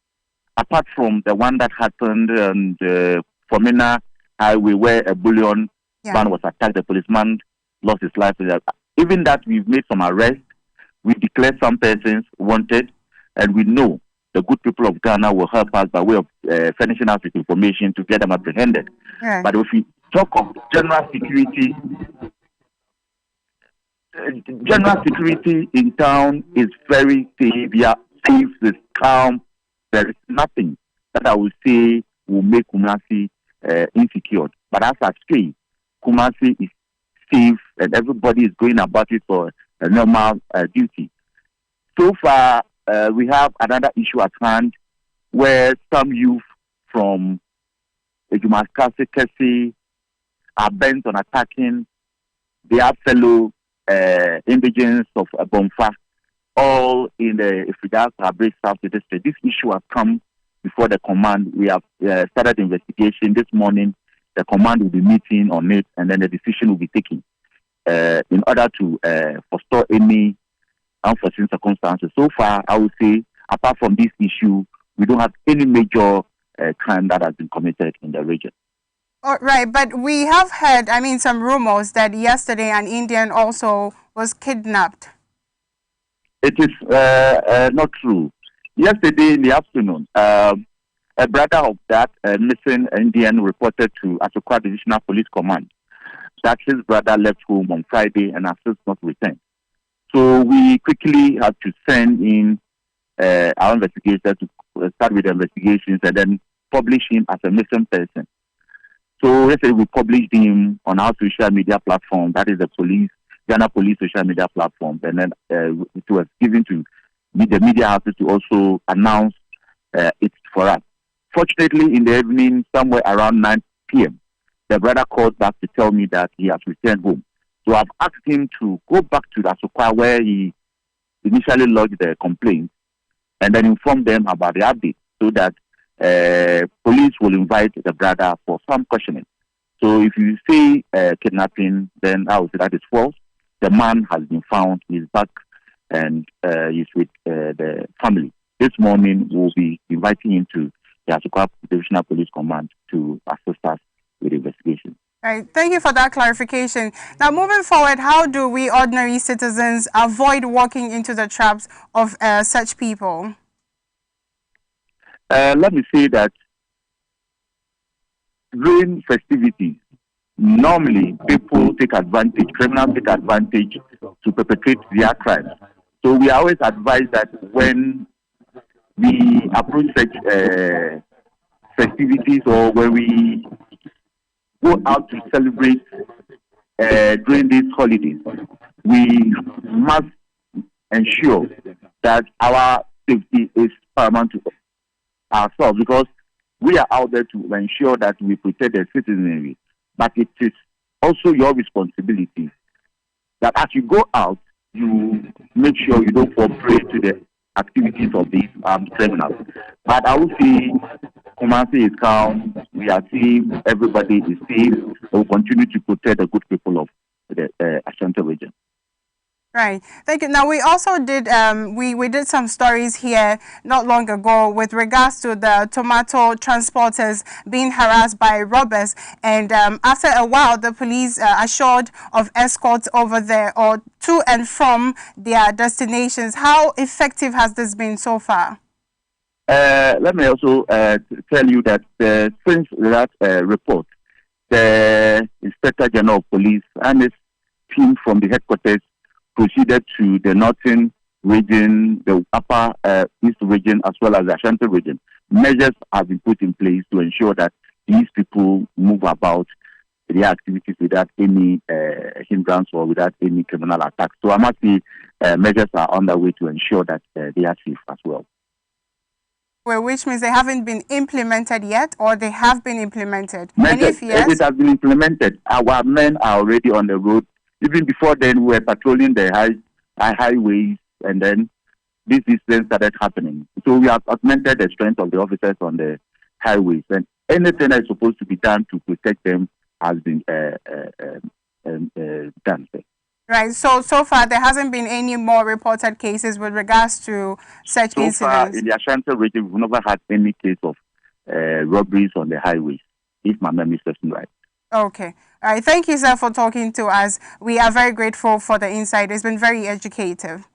apart from the one that happened on the Fomena Highway where a bullion man was attacked. The policeman lost his life. Even that, we've made some arrests. We declared some persons wanted, and we know the good people of Ghana will help us by way of furnishing us with information to get them apprehended. Yeah. But if we talk of general security in town is very safe. We are safe, it's calm. There is nothing that I would say will make Kumasi insecure. But as I say, Kumasi is safe, and everybody is going about it for a normal duty. So far, we have another issue at hand where some youth from Ejumaskasi are bent on attacking their fellow indigents of Bomfa, all in the Ifridas Abre South District. This issue has come before the command. We have started investigation this morning, the command will be meeting on it, and then the decision will be taken in order to forestall any unforeseen circumstances. So far, I would say, apart from this issue, we don't have any major crime that has been committed in the region. Oh, right, but we have heard, some rumors that yesterday an Indian also was kidnapped. It is not true. Yesterday in the afternoon, a brother of that missing Indian reported to Asokwa Divisional Police Command that his brother left home on Friday and has still not returned. So we quickly had to send in our investigators to start with the investigations and then publish him as a missing person. So yesterday we published him on our social media platform, that is the Ghana Police social media platform, and then it was given to the media houses to also announce it for us. Fortunately, in the evening, somewhere around 9 p.m., the brother called back to tell me that he has returned home. So I've asked him to go back to Asokwa where he initially lodged the complaint and then inform them about the update so that police will invite the brother for some questioning. So if you say kidnapping, then I would say that is false. The man has been found, he's back, and he's with the family. This morning, we'll be inviting him to the Asokwa Divisional Police Command to assist us with the investigation. Right. Thank you for that clarification. Now, moving forward, how do we ordinary citizens avoid walking into the traps of such people? Let me say that during festivities, normally people take advantage, criminals take advantage to perpetrate their crimes. So we always advise that when we approach such festivities or when we go out to celebrate during these holidays, we must ensure that our safety is paramount to ourselves, because we are out there to ensure that we protect the citizenry. But it is also your responsibility that as you go out, you make sure you don't fall prey to the activities of these criminals. But I will say, Kumasi is calm. We are safe. Everybody is safe. We will continue to protect the good people of the Ashanti region. Right. Thank you. Now, we also did, we did some stories here not long ago with regards to the tomato transporters being harassed by robbers. And after a while, the police assured of escorts over there or to and from their destinations. How effective has this been so far? Let me also tell you that since that report, the Inspector General of Police and his team from the headquarters proceeded to the northern region, the upper east region, as well as the Ashanti region. Measures have been put in place to ensure that these people move about their activities without any hindrance or without any criminal attack. So I must say measures are on the way to ensure that they are safe as well. Well, which means they haven't been implemented yet, or they have been implemented? And if yes, it has been implemented. Our men are already on the road. Even before then, we were patrolling the highways, and then this incident started happening. So we have augmented the strength of the officers on the highways, and anything that is supposed to be done to protect them has been done. Right. So far, there hasn't been any more reported cases with regards to such incidents. So far, in the Ashanti region, we've never had any case of robberies on the highways, if my memory serves me right. Okay. All right. Thank you, sir, for talking to us. We are very grateful for the insight. It's been very educative.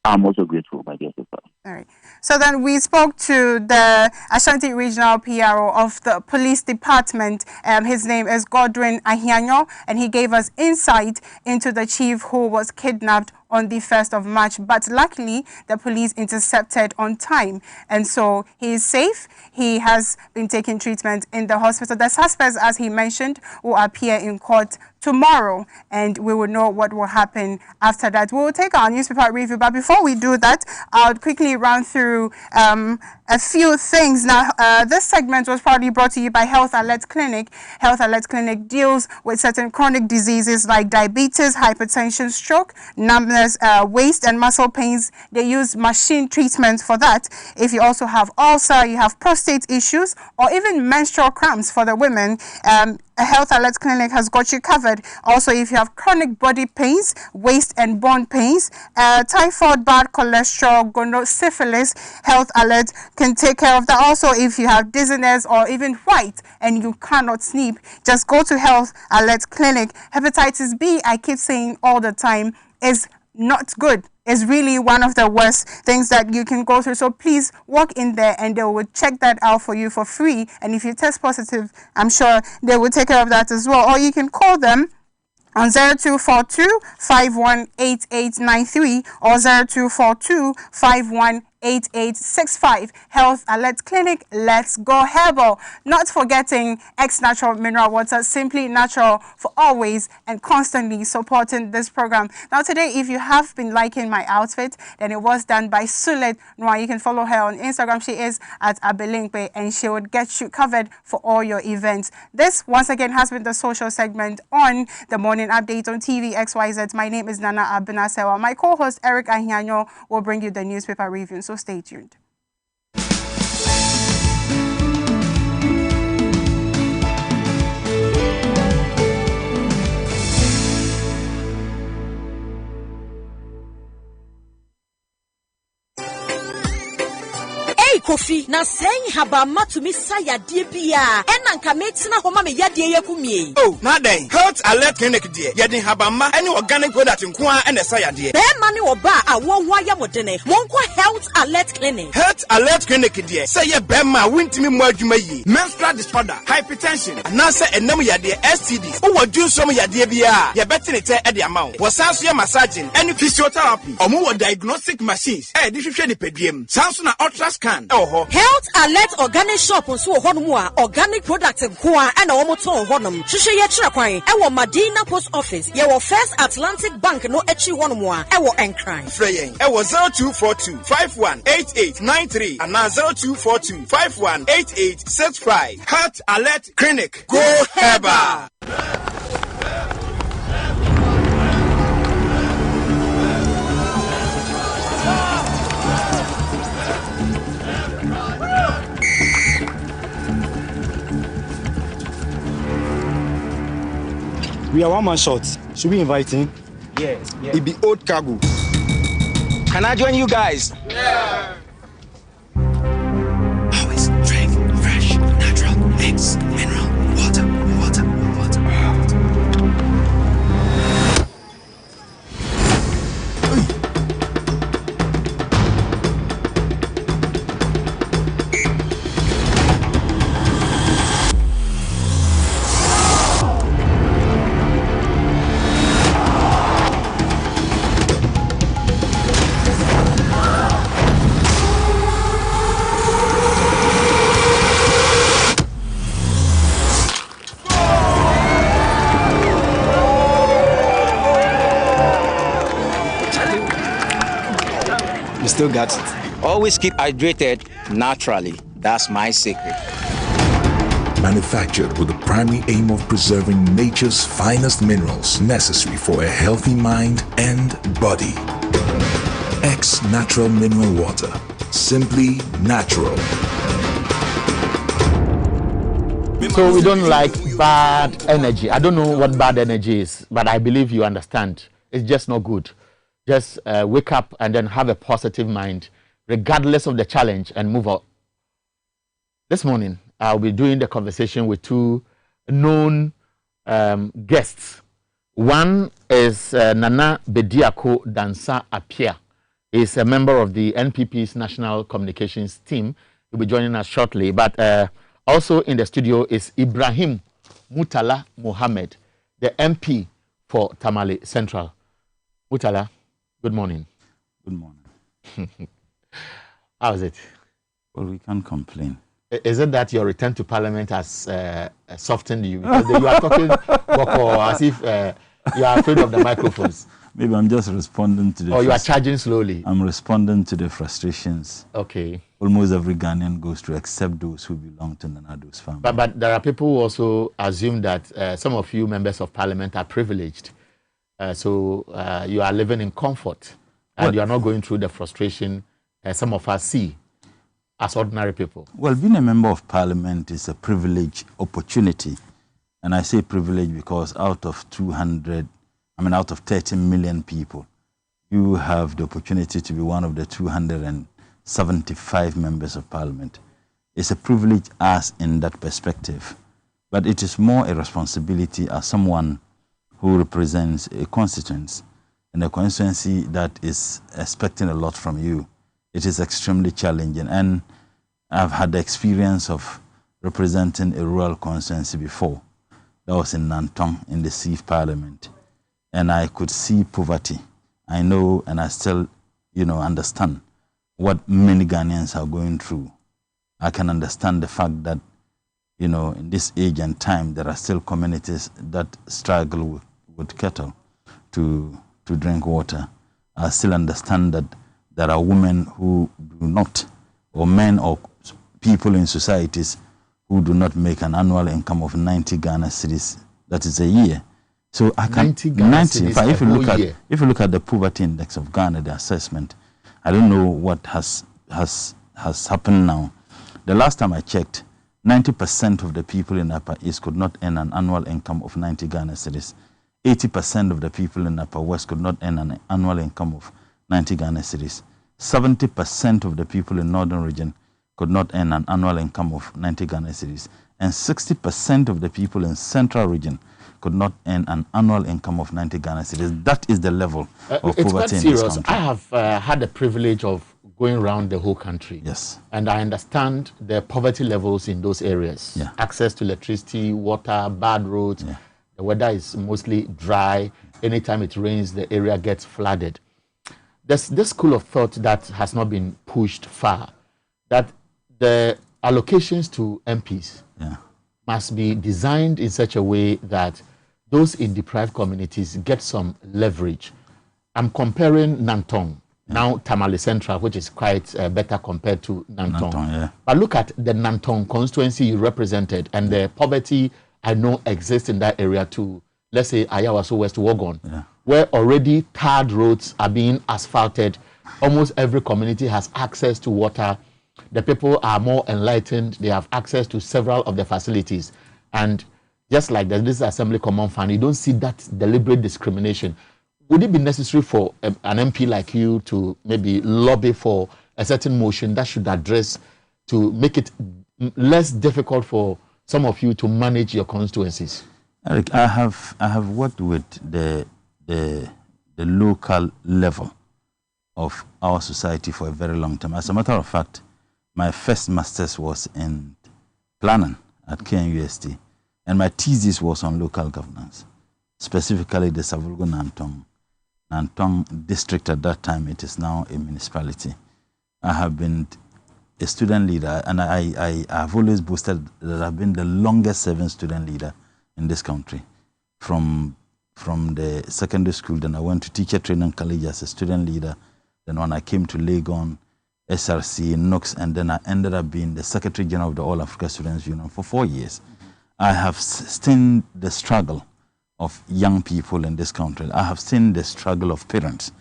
I'm also grateful, my dear sister. All right. So then we spoke to the Ashanti Regional PRO of the Police Department. His name is Godwin Ahianyo, and he gave us insight into the chief who was kidnapped on the 1st of March. But luckily, the police intercepted on time. And so he is safe. He has been taking treatment in the hospital. The suspects, as he mentioned, will appear in court tomorrow, and we will know what will happen after that. We will take our newspaper review, but before we do that, I'll quickly run through a few things. Now, this segment was proudly brought to you by Health Alert Clinic. Health Alert Clinic deals with certain chronic diseases like diabetes, hypertension, stroke, numbness, waist and muscle pains. They use machine treatment for that. If you also have ulcer, you have prostate issues, or even menstrual cramps for the women, a Health Alert Clinic has got you covered. Also, if you have chronic body pains, waist and bone pains, typhoid, bad cholesterol, gonorrhea, syphilis, Health Alert can take care of that. Also, if you have dizziness or even white and you cannot sleep, just go to Health Alert Clinic. Hepatitis B, I keep saying all the time, is not good. It's really one of the worst things that you can go through. So please walk in there and they will check that out for you for free. And if you test positive, I'm sure they will take care of that as well. Or you can call them on 0242 518893 or 0242 518865. Health Alert Clinic, let's go herbal. Not forgetting X Natural Mineral Water, simply natural for always and constantly supporting this program. Now today, if you have been liking my outfit, then it was done by Sulet Noir. You can follow her on Instagram. She is at Abelinkwe and she would get you covered for all your events. This once again has been the social segment on the morning update on TV XYZ. My name is Nana Abenasewa. My co-host Eric Ahianyo will bring you the newspaper review. So stay tuned. Kofi na saying haba matumi sayadie bia enanka metina homa me yadie yakumie oh na den Health Alert Clinic die yedin haba ma any organic product nkoa ene sayadie be ma ne oba a won ho ayamodene monko Health Alert Clinic. Health Alert Clinic die say ye be ma wintimi mu adwuma yi menstrual disorder, hypertension anase enam yadie STDs o wadu som yadie bia ye betinete e de amount wasanso ye massaging any physiotherapy omo wo diagnostic machines e di hwehwe ni pediem sanso na ultrasound. Health Alert Organic Shop nso honum a organic products nkoa na wo moto honum hwehwe ye kira kwan e wo Madina Post Office ye wo First Atlantic Bank no echi honum a e wo Enkran freyen e wo 0242 518893 and 0242 518865. Health Alert Clinic, go herbal. We are one man short. Should we invite him? Yes. It be old cargo. Can I join you guys? Yeah. Always drink fresh, natural, X, mineral, water. Still got it. Always keep hydrated naturally. That's my secret. Manufactured with the primary aim of preserving nature's finest minerals necessary for a healthy mind and body. X Natural Mineral Water. Simply natural. So we don't like bad energy. I don't know what bad energy is, but I believe you understand. It's just not good. Just wake up and then have a positive mind, regardless of the challenge, and move on. This morning, I'll be doing the conversation with two known guests. One is Nana Bediako Dansa Apia. He's a member of the NPP's National Communications team. He'll be joining us shortly. But also in the studio is Ibrahim Mutala Mohammed, the MP for Tamale Central. Mutala, good morning. Good morning. How is it? Well, we can't complain. Is it that your return to Parliament has softened you? Because you are talking Boko as if you are afraid of the microphones. Maybe I'm just responding to the... Or you are charging slowly? I'm responding to the frustrations. Okay. Almost every Ghanaian goes through, except those who belong to Nanado's family. But there are people who also assume that some of you members of parliament are privileged. So you are living in comfort and you are not going through the frustration some of us see as ordinary people. Well, being a member of parliament is a privilege opportunity. And I say privilege because out of 30 million people, you have the opportunity to be one of the 275 members of parliament. It's a privilege as in that perspective. But it is more a responsibility as someone who represents a constituency and a constituency that is expecting a lot from you. It is extremely challenging. And I've had the experience of representing a rural constituency before. That was in Nantong in the Chief Parliament. And I could see poverty. I know and I still, understand what many Ghanaians are going through. I can understand the fact that, in this age and time, there are still communities that struggle with cattle to drink water. I still understand that there are women who do not, or men or people in societies who do not make an annual income of 90 Ghana cedis. That is a year. So I can 90 Ghana cedis if you look at the poverty index of Ghana, the assessment, I don't know what has happened now. The last time I checked, 90% of the people in Upper East could not earn an annual income of 90 Ghana cedis. 80% of the people in Upper West could not earn an annual income of 90 Ghana cedis. 70% of the people in Northern Region could not earn an annual income of 90 Ghana cedis. And 60% of the people in Central Region could not earn an annual income of 90 Ghana cedis. That is the level of poverty in this country. I have had the privilege of going around the whole country. Yes. And I understand the poverty levels in those areas. Yeah. Access to electricity, water, bad roads. Yeah. The weather is mostly dry. Anytime it rains, the area gets flooded. There's this school of thought that has not been pushed far, that the allocations to MPs must be designed in such a way that those in deprived communities get some leverage. I'm comparing Nantong, now Tamale Central, which is quite better compared to Nantong. But look at the Nantong constituency you represented and the poverty I know exists in that area too. Let's say Ayawaso West Wogon, where already tarred roads are being asphalted. Almost every community has access to water. The people are more enlightened. They have access to several of the facilities. And just like this Assembly Common Fund, you don't see that deliberate discrimination. Would it be necessary for an MP like you to maybe lobby for a certain motion that should address, to make it less difficult for some of you to manage your constituencies? Eric, I have worked with the local level of our society for a very long time. As a matter of fact, my first master's was in planning at KNUST, and my thesis was on local governance, specifically the Savulgo Nantong district. At that time, it is now a municipality. I have been a student leader, and I have always boasted that I've been the longest serving student leader in this country. From the secondary school, then I went to teacher training college as a student leader. Then when I came to Legon, SRC, NOX, and then I ended up being the Secretary General of the All Africa Students Union for 4 years. I have seen the struggle of young people in this country. I have seen the struggle of parents.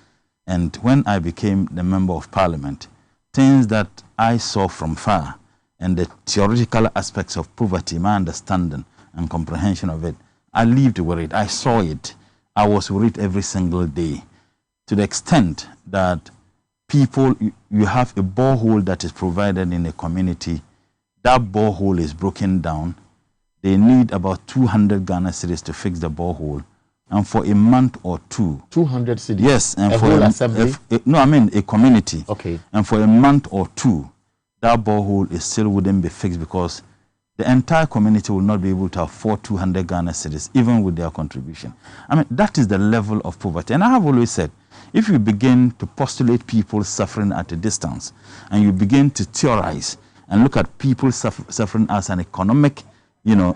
And when I became the Member of Parliament, things that I saw from far and the theoretical aspects of poverty, my understanding and comprehension of it, I lived with it. I saw it. I was with it every single day, to the extent that people, you have a borehole that is provided in a community. That borehole is broken down. They need about 200 Ghana cedis to fix the borehole. And for a month or two. 200 cedis? Yes. And a for whole assembly? No, I mean a community. Okay. And for a month or two, that borehole is still wouldn't be fixed because the entire community will not be able to afford 200 Ghana cedis, even with their contribution. I mean, that is the level of poverty. And I have always said, if you begin to postulate people suffering at a distance, and you begin to theorize and look at people suffering as an economic,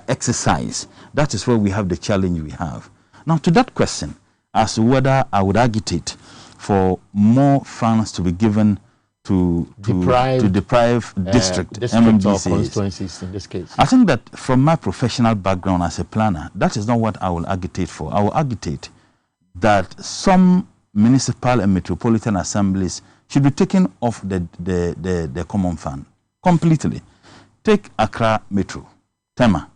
exercise, that is where we have the challenge we have. Now, to that question, as to whether I would agitate for more funds to be given to deprive district MMDCs. Or constituencies in this case. I think that from my professional background as a planner, that is not what I will agitate for. I will agitate that some municipal and metropolitan assemblies should be taken off the common fund completely. Take Accra Metro, Tema,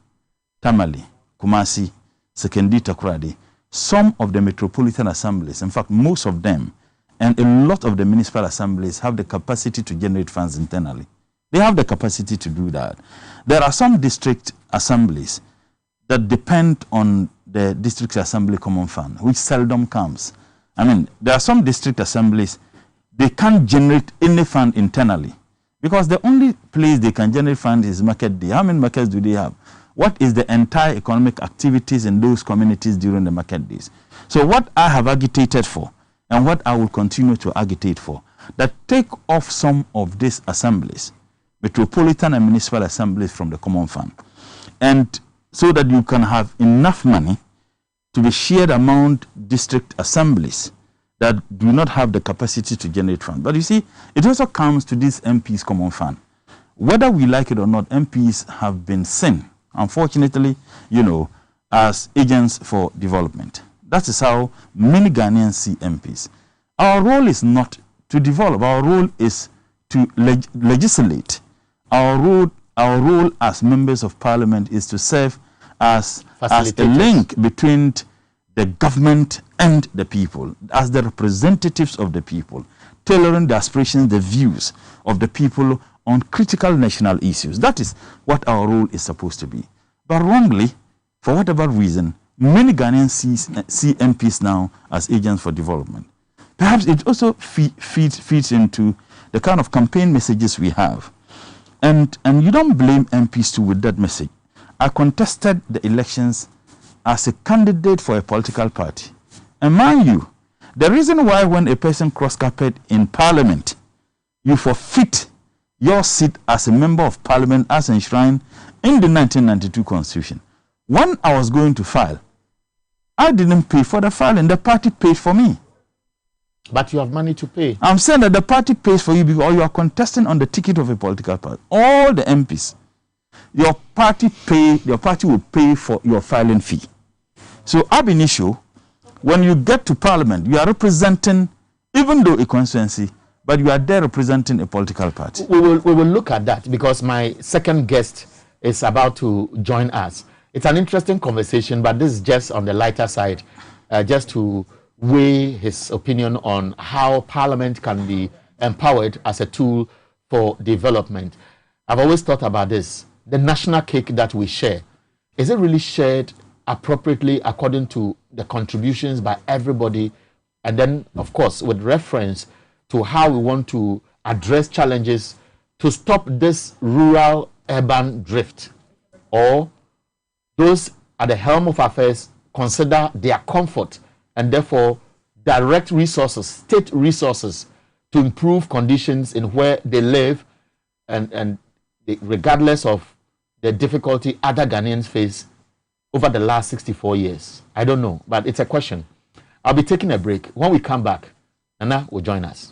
Tamale, Kumasi, Sekondi Takoradi. Some of the metropolitan assemblies, in fact, most of them, and a lot of the municipal assemblies have the capacity to generate funds internally. They have the capacity to do that. There are some district assemblies that depend on the district assembly common fund, which seldom comes. I mean, there are some district assemblies, they can't generate any fund internally because the only place they can generate funds is market day. How many markets do they have? What is the entire economic activities in those communities during the market days? So what I have agitated for, and what I will continue to agitate for, that take off some of these assemblies, metropolitan and municipal assemblies, from the common fund, and so that you can have enough money to be shared among district assemblies that do not have the capacity to generate funds. But you see, it also comes to this MPs common fund. Whether we like it or not, MPs have been seen, unfortunately, as agents for development. That is how many Ghanaians see MPs. Our role is not to develop. Our role is to legislate. Our role as members of parliament is to serve as a link between the government and the people, as the representatives of the people, tailoring the aspirations, the views of the people on critical national issues. That is what our role is supposed to be. But wrongly, for whatever reason, many Ghanaians see MPs now as agents for development. Perhaps it also feeds into the kind of campaign messages we have. And you don't blame MPs too with that message. I contested the elections as a candidate for a political party. And mind you, the reason why when a person cross carpet in parliament, you forfeit your seat as a member of parliament as enshrined in the 1992 constitution. When I was going to file, I didn't pay for the filing. The party paid for me. But you have money to pay. I'm saying that the party pays for you because you are contesting on the ticket of a political party. All the MPs, your party will pay for your filing fee. So ab initio, when you get to parliament, you are representing, even though a constituency, but you are there representing a political party. We will look at that because my second guest is about to join us. It's an interesting conversation, but this is just on the lighter side, just to weigh his opinion on how Parliament can be empowered as a tool for development. I've always thought about this. The national cake that we share, is it really shared appropriately according to the contributions by everybody? And then, of course, with reference to how we want to address challenges to stop this rural-urban drift, or those at the helm of affairs consider their comfort and therefore direct resources, state resources, to improve conditions in where they live, and regardless of the difficulty other Ghanaians face over the last 64 years. I don't know, but it's a question. I'll be taking a break. When we come back, Nana will join us.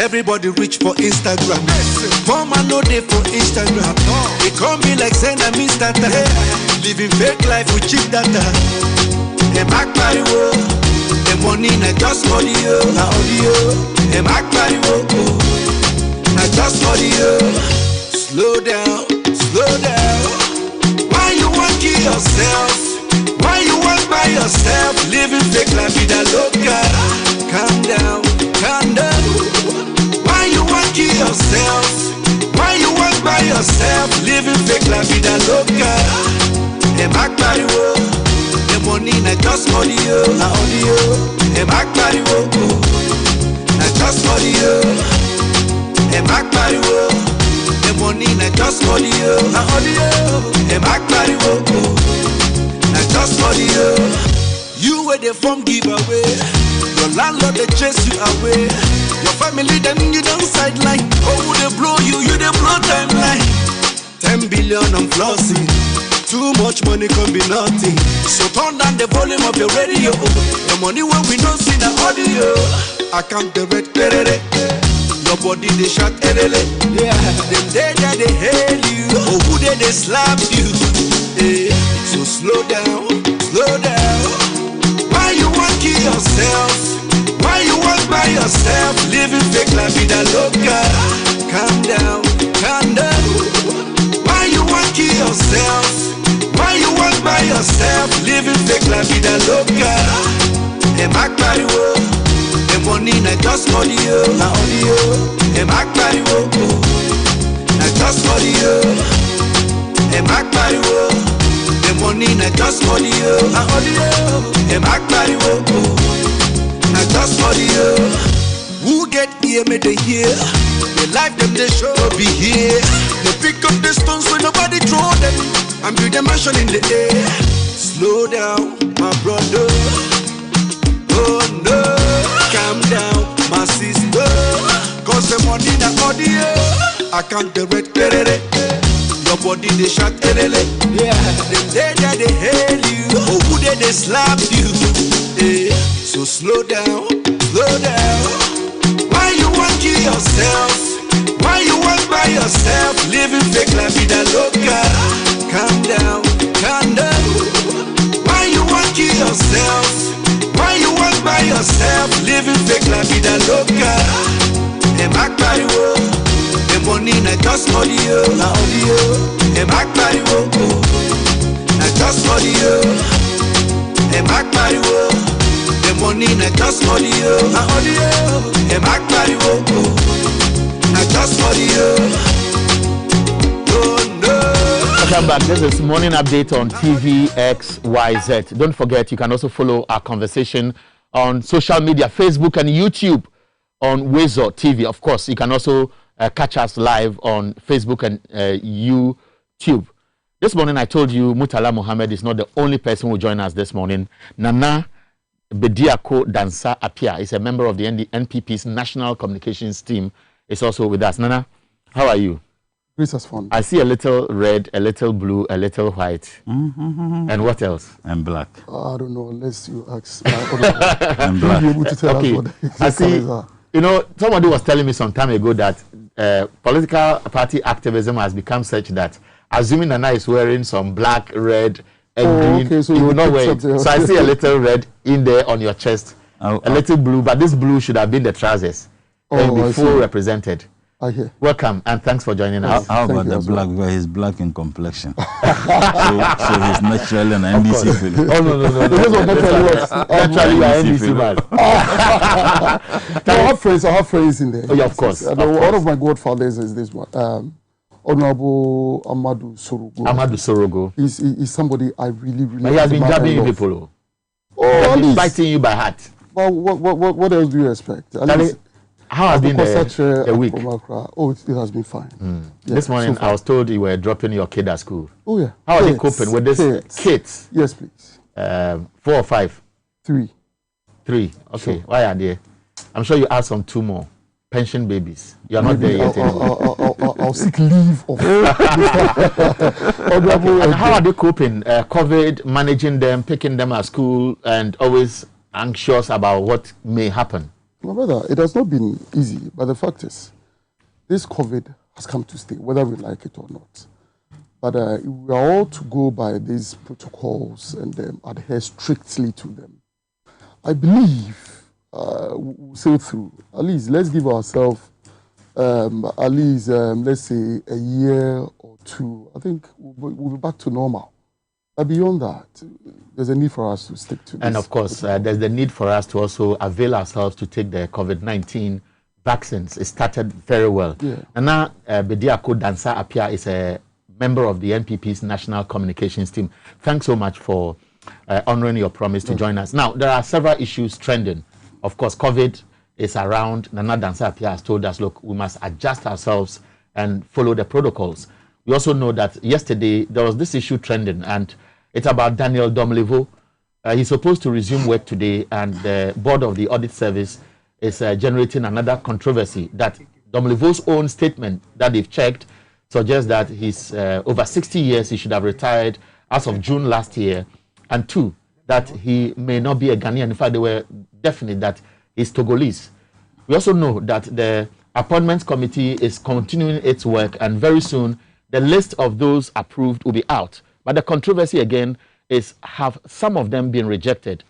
Everybody reach for Instagram. For man no day for Instagram. They call me like saying I'm Mr. Living fake life with cheap data. A back party wo. The money na just audio. Na audio. A back party wo. Na just audio. Slow down, slow down. Why you want kill yourself? Why you want by yourself? Living fake life with a loca. Calm down, calm down. Why you want kill yourself? Why you want by by yourself, living fake la vida loca. A Mac Pariwo, the money na just money, na audio. A Mac Pariwo, na just money, a Mac Pariwo, the money na just money, na audio. A Mac Pariwo, na just money. You were the form giveaway. Your landlord they chase you away. Your family them you don't sideline. Oh, they blow you, you they blow timeline. 10 billion I'm flossing. Too much money can be nothing. So turn down the volume of your radio. The money when we don't see the audio. I count the red terere. Your body they shot terere. Yeah. Them they hail you. Oh, who they slap you. Hey. So slow down, slow down. Why you want kill yourself? Why you want by yourself? Living fake la vida loca. Calm down, calm down. Why you want kill yourself? Why you want by yourself? Living fake la vida loca. A Mac Pariwo, the money na just money, na audio. A Mac Pariwo, na just money, a Mac Pariwo. The money na just money, na audio. A Mac Pariwo, na just money. Who get here made they hear? The life them they show be here. They pick up the stones when nobody throw them. And build a mansion in the air. Slow down, my brother. Oh no, calm down, my sister. Cause the money na audio. I can't the red terere. Your body they shot terere. Yeah, them they hail you. Oh, who they slap you. Hey. So slow down, slow down. Why you want kill yourself? Why you want by yourself? Living fake la vida loca. Calm down, calm down. Why you want kill yourself? Why you want by yourself? Living fake la vida loca. A Mac Pariwo, the money na just money, na audio. A Mac Pariwo, na just money, a Mac Pariwo. The money na just money, na audio. A Mac Pariwo, na just money. Welcome back. This is Morning Update on TVXYZ. Don't forget, you can also follow our conversation on social media, Facebook and YouTube on Wezo TV. Of course, you can also catch us live on Facebook and YouTube. This morning, I told you Murtala Mohammed is not the only person who will join us this morning. Nana Bediako Dansa Apia is a member of the NPP's National Communications team. Is also with us. Nana, how are you? Fun. I see a little red, a little blue, a little white. And what else? I'm black. I don't know, unless you ask. I'm black. Be able to tell us what I see. You know, somebody was telling me some time ago that political party activism has become such that, assuming Nana is wearing some black, red, and green, okay, so you will not wear it. So I see a little red in there on your chest, a little blue, but this blue should have been the trousers and be full represented. Welcome and thanks for joining us. How about the black guy? He's black in complexion. so he's naturally an NDC fellow. Oh, no. Naturally, you are NDC man. I have friends in there. Oh, yeah, of course. One of my godfathers is this one. Honorable Amadou Sorogo. Amadou Sorogo. He's somebody I really But he has been jabbing you people. Oh, he's fighting you by heart. Well, what else do you expect? How has been the week? Oh, it has been fine. Yeah, this morning, I was told you were dropping your kid at school. Oh, yeah. How are they coping with this? Kids? Yes, please. 4 or 5? 3. 3. Okay. Sure. Why are they? I'm sure you asked some 2 more. Pension babies. You are not there yet. I'll seek leave of. And how are they coping? COVID, managing them, picking them at school, and always anxious about what may happen. My brother, it has not been easy, but the fact is, this COVID has come to stay, whether we like it or not. But we are all to go by these protocols and adhere strictly to them. I believe we'll sail through. At least let's give ourselves at least, let's say, a year or 2. I think we'll be back to normal. But beyond that, there's a need for us to stick to this. And of course, there's the need for us to also avail ourselves to take the COVID-19 vaccines, it started very well. Yeah. And now Bediako Dansa Apia is a member of the NPP's National Communications team. Thanks so much for honoring your promise to join us. Now, there are several issues trending. Of course, COVID is around. Nana Dansa Apia has told us, look, we must adjust ourselves and follow the protocols. We also know that yesterday there was this issue trending, and it's about Daniel Domlevo. He's supposed to resume work today, and the board of the audit service is generating another controversy that Domlevo's own statement that they've checked suggests that he's over 60 years, he should have retired as of June last year, and 2, that he may not be a Ghanaian. In fact, they were definite that he's Togolese. We also know that the Appointments Committee is continuing its work, and very soon the list of those approved will be out. But the controversy again is, have some of them been rejected?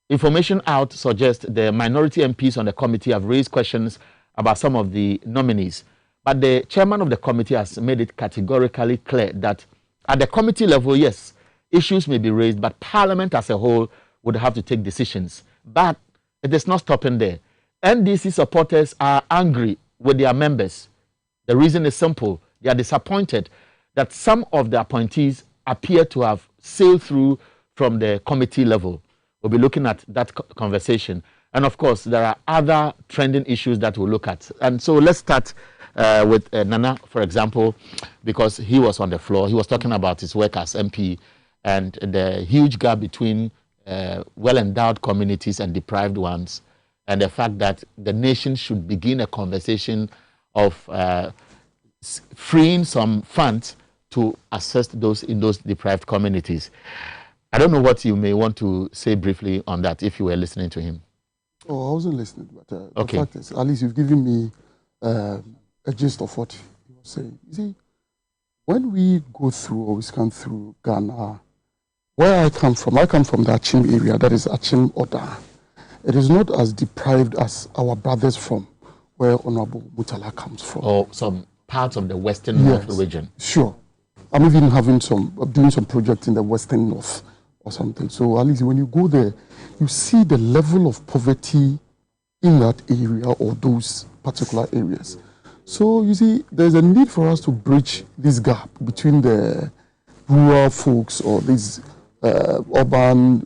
Information out suggests the minority MPs on the committee have raised questions about some of the nominees. But the chairman of the committee has made it categorically clear that at the committee level, yes, issues may be raised, but Parliament as a whole would have to take decisions. But it is not stopping there. NDC supporters are angry with their members. The reason is simple. They are disappointed that some of the appointees appear to have sailed through from the committee level. We'll be looking at that conversation. And of course, there are other trending issues that we'll look at. And so let's start with Nana, for example, because he was on the floor. He was talking about his work as MP and the huge gap between well-endowed communities and deprived ones, and the fact that the nation should begin a conversation of freeing some funds to assist those in those deprived communities. I don't know what you may want to say briefly on that if you were listening to him. Oh, I wasn't listening, but okay. The fact is, at least you've given me a gist of what he was saying. You see, when we go through or we scan through Ghana, where I come from the Achim area, that is Achim Oda. It is not as deprived as our brothers from where Honorable Mutala comes from. Or some parts of the Western North region. Sure. I'm even doing some project in the Western North or something. So at least when you go there, you see the level of poverty in that area or those particular areas. So you see, there's a need for us to bridge this gap between the rural folks or this rural-urban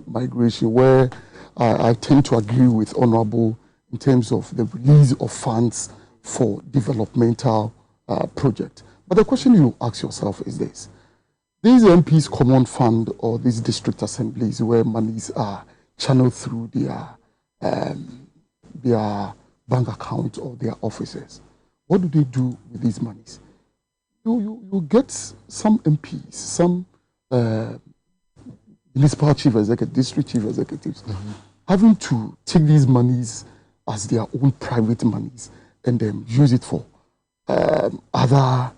migration, where I tend to agree with Honorable in terms of the release of funds for developmental projects. But the question you ask yourself is this. These MPs' common fund or these district assemblies where monies are channeled through their bank account or their offices, what do they do with these monies? You get some MPs, some municipal chief executives, district chief executives, having to take these monies as their own private monies and then use it for other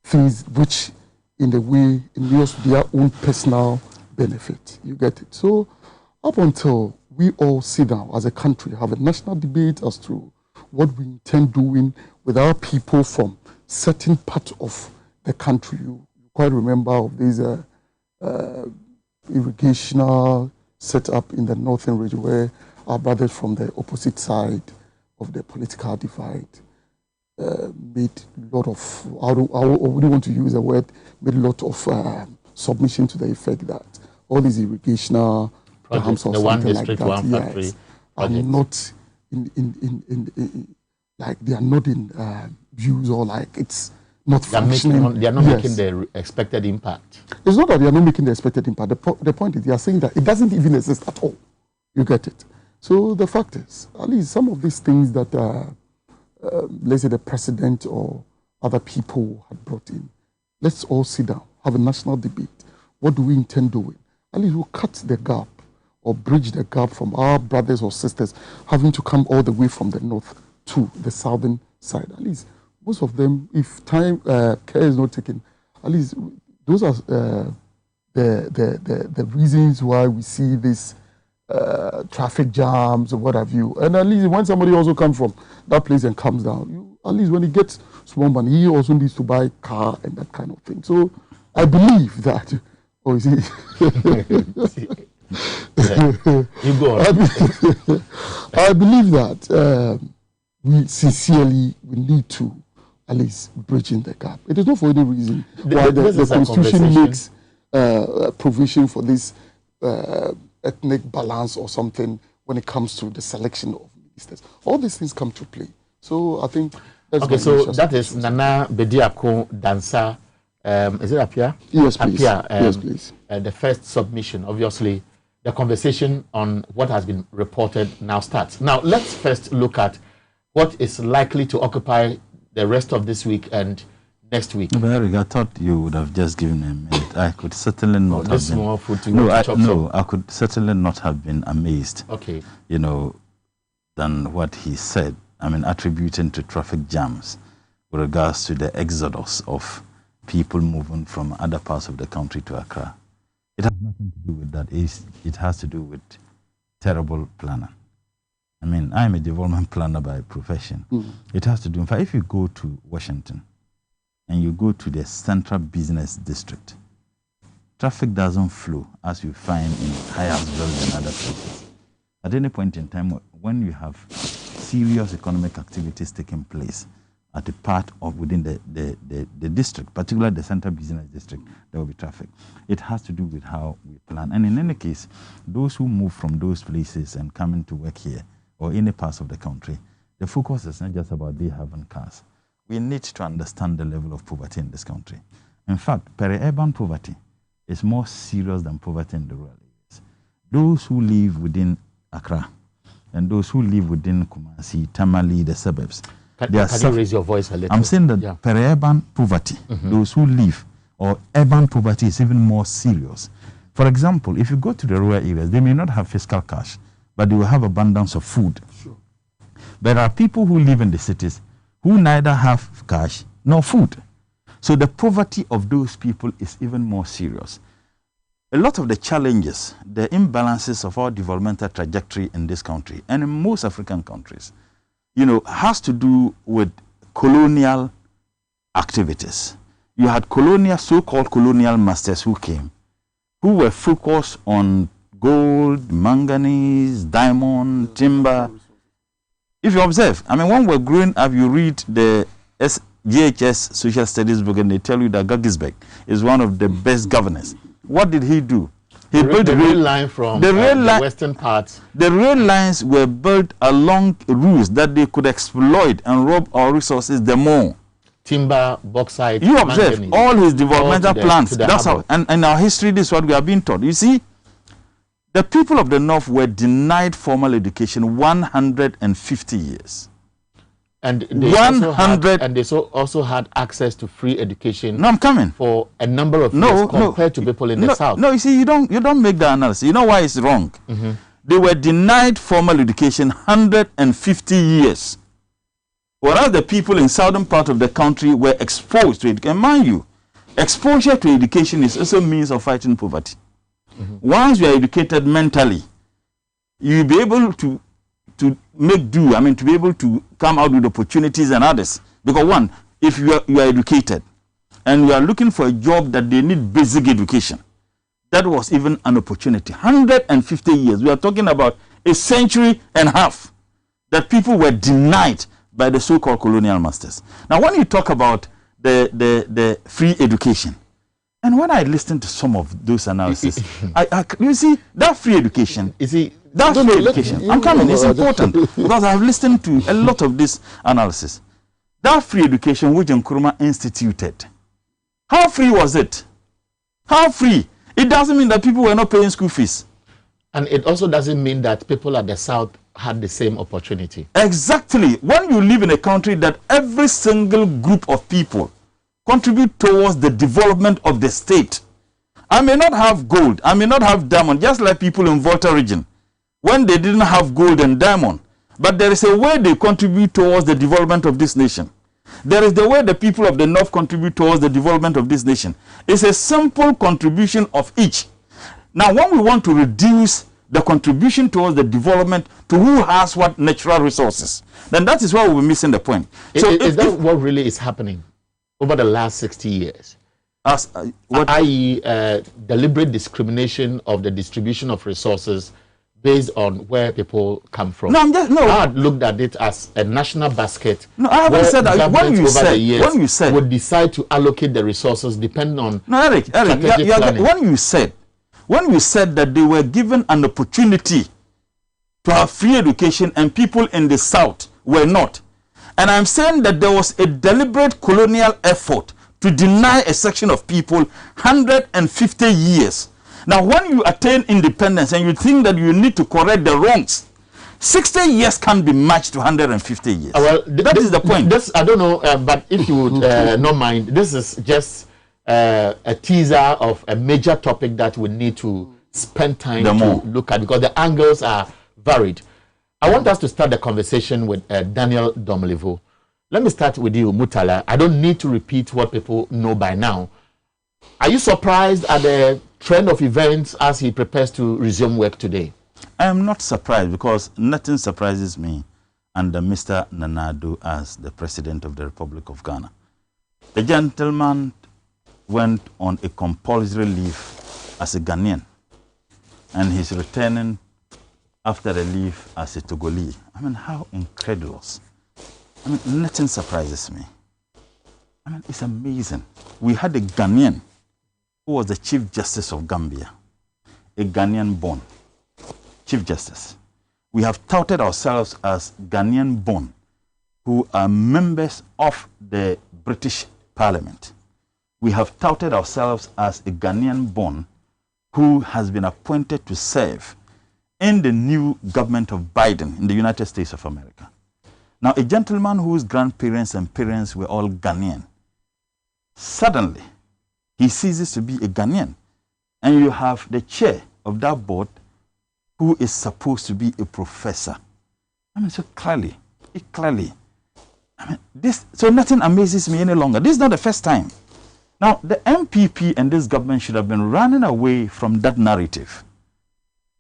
things which in the way use their own personal benefit. You get it? So up until we all sit down as a country, have a national debate as to what we intend doing with our people from certain part of the country. You quite remember of these irrigational setup in the northern region where our brothers from the opposite side of the political divide made a lot of, I wouldn't want to use the word, made a lot of submission to the effect that all these irrigational projects, the one district, like one factory, are not in like they are not in views or like it's not functioning. They are not making the expected impact. It's not that they are not making the expected impact. The point is they are saying that it doesn't even exist at all. You get it? So the fact is, at least some of these things that let's say the president or other people had brought in, let's all sit down, have a national debate. What do we intend doing? At least we'll cut the gap or bridge the gap from our brothers or sisters having to come all the way from the north to the southern side. At least most of them, if time care is not taken, at least those are the reasons why we see this traffic jams or what have you. And at least when somebody also comes from that place and comes down, at least when he gets small money, he also needs to buy a car and that kind of thing. So I believe that. Oh, you see. You go on. I believe that we sincerely need to at least bridging the gap. It is not for any reason why the Constitution makes provision for this ethnic balance or something when it comes to the selection of ministers. All these things come to play. So I think that's okay. So that is Nana Bediako Dansa. Is it Apia? Yes, please. Apia, yes, please. The first submission, obviously, the conversation on what has been reported now starts. Now, let's first look at what is likely to occupy the rest of this week and next week. But Eric, I thought you would have just given a minute. I could certainly not have been. More food to I could certainly not have been amazed. Okay. You know, than what he said. I mean, attributing to traffic jams with regards to the exodus of people moving from other parts of the country to Accra. It has nothing to do with that. It has to do with terrible planning. I mean, I'm a development planner by profession. It has to do, in fact, if you go to Washington and you go to the Central Business District, traffic doesn't flow as you find in Hyattsville and other places. At any point in time, when you have serious economic activities taking place at a part of within the district, particularly the Central Business District, there will be traffic. It has to do with how we plan. And in any case, those who move from those places and come into work here or any parts of the country, the focus is not just about they having cars. We need to understand the level of poverty in this country. In fact, peri-urban poverty is more serious than poverty in the rural areas. Those who live within Accra and those who live within Kumasi, Tamale, the suburbs, can you raise your voice a little? I'm saying that peri-urban poverty, those who live, or urban poverty is even more serious. For example, if you go to the rural areas, they may not have fiscal cash, but they will have abundance of food. Sure. There are people who live in the cities who neither have cash nor food. So the poverty of those people is even more serious. A lot of the challenges, the imbalances of our developmental trajectory in this country and in most African countries, you know, has to do with colonial activities. You had so-called colonial masters who came, who were focused on gold, manganese, diamond, timber. If you observe, I mean, when we're growing up, you read the GHS Social Studies book and they tell you that Guggisberg is one of the best governors. What did he do? He built the rail line from the western parts. The rail lines were built along routes that they could exploit and rob our resources the more. Timber, bauxite. You observe all his developmental plans. That's how. And in our history, this is what we have been taught. You see, the people of the North were denied formal education 150 years. And they also had access to free education. No, I'm coming. For a number of years compared to people in the South. No, you see, you don't make the analysis. You know why it's wrong? They were denied formal education 150 years. Whereas the people in southern part of the country were exposed to it. And mind you, exposure to education is also a means of fighting poverty. Once you are educated mentally, you'll be able to make do, I mean, to be able to come out with opportunities and others. Because one, if you are educated and you are looking for a job that they need basic education, that was even an opportunity. 150 years, we are talking about a century and a half that people were denied by the so-called colonial masters. Now, when you talk about the free education, and when I listen to some of those analyses, you see, that free education, I'm coming, it's important, because I have listened to a lot of this analysis. That free education which Nkrumah instituted, how free was it? How free? It doesn't mean that people were not paying school fees. And it also doesn't mean that people at the South had the same opportunity. Exactly. When you live in a country that every single group of people contribute towards the development of the state. I may not have gold, I may not have diamond, just like people in Volta region, when they didn't have gold and diamond. But there is a way they contribute towards the development of this nation. There is the way the people of the North contribute towards the development of this nation. It's a simple contribution of each. Now, when we want to reduce the contribution towards the development to who has what natural resources, then that is why we're missing the point. So is that what really is happening over the last 60 years? i.e. deliberate discrimination of the distribution of resources based on where people come from. No, I'm just I had looked at it as a national basket. No, I haven't said that. When you said would decide to allocate the resources depending on. No, Eric, when you said that they were given an opportunity to have free education and people in the South were not, and I'm saying that there was a deliberate colonial effort to deny a section of people 150 years. Now, when you attain independence and you think that you need to correct the wrongs, 60 years can be matched to 150 years. Well, that is the point. This, I don't know, but if you would not mind, this is just a teaser of a major topic that we need to spend time to look at, because the angles are varied. I want us to start the conversation with Daniel Domelevo. Let me start with you, Murtala. I don't need to repeat what people know by now. Are you surprised at the trend of events as he prepares to resume work today? I am not surprised, because nothing surprises me under Mr. Nana Addo as the President of the Republic of Ghana. The gentleman went on a compulsory leave as a Ghanaian, and he's returning after a leave as a Togolese. I mean, how incredulous. I mean, nothing surprises me. I mean, it's amazing. We had a Ghanaian who was the Chief Justice of Gambia, a Ghanaian-born Chief Justice. We have touted ourselves as Ghanaian-born who are members of the British Parliament. We have touted ourselves as a Ghanaian-born who has been appointed to serve in the new government of Biden in the United States of America. Now, a gentleman whose grandparents and parents were all Ghanaian, suddenly he ceases to be a Ghanaian. And you have the chair of that board who is supposed to be a professor. I mean, so clearly. I mean, so nothing amazes me any longer. This is not the first time. Now, the MPP and this government should have been running away from that narrative.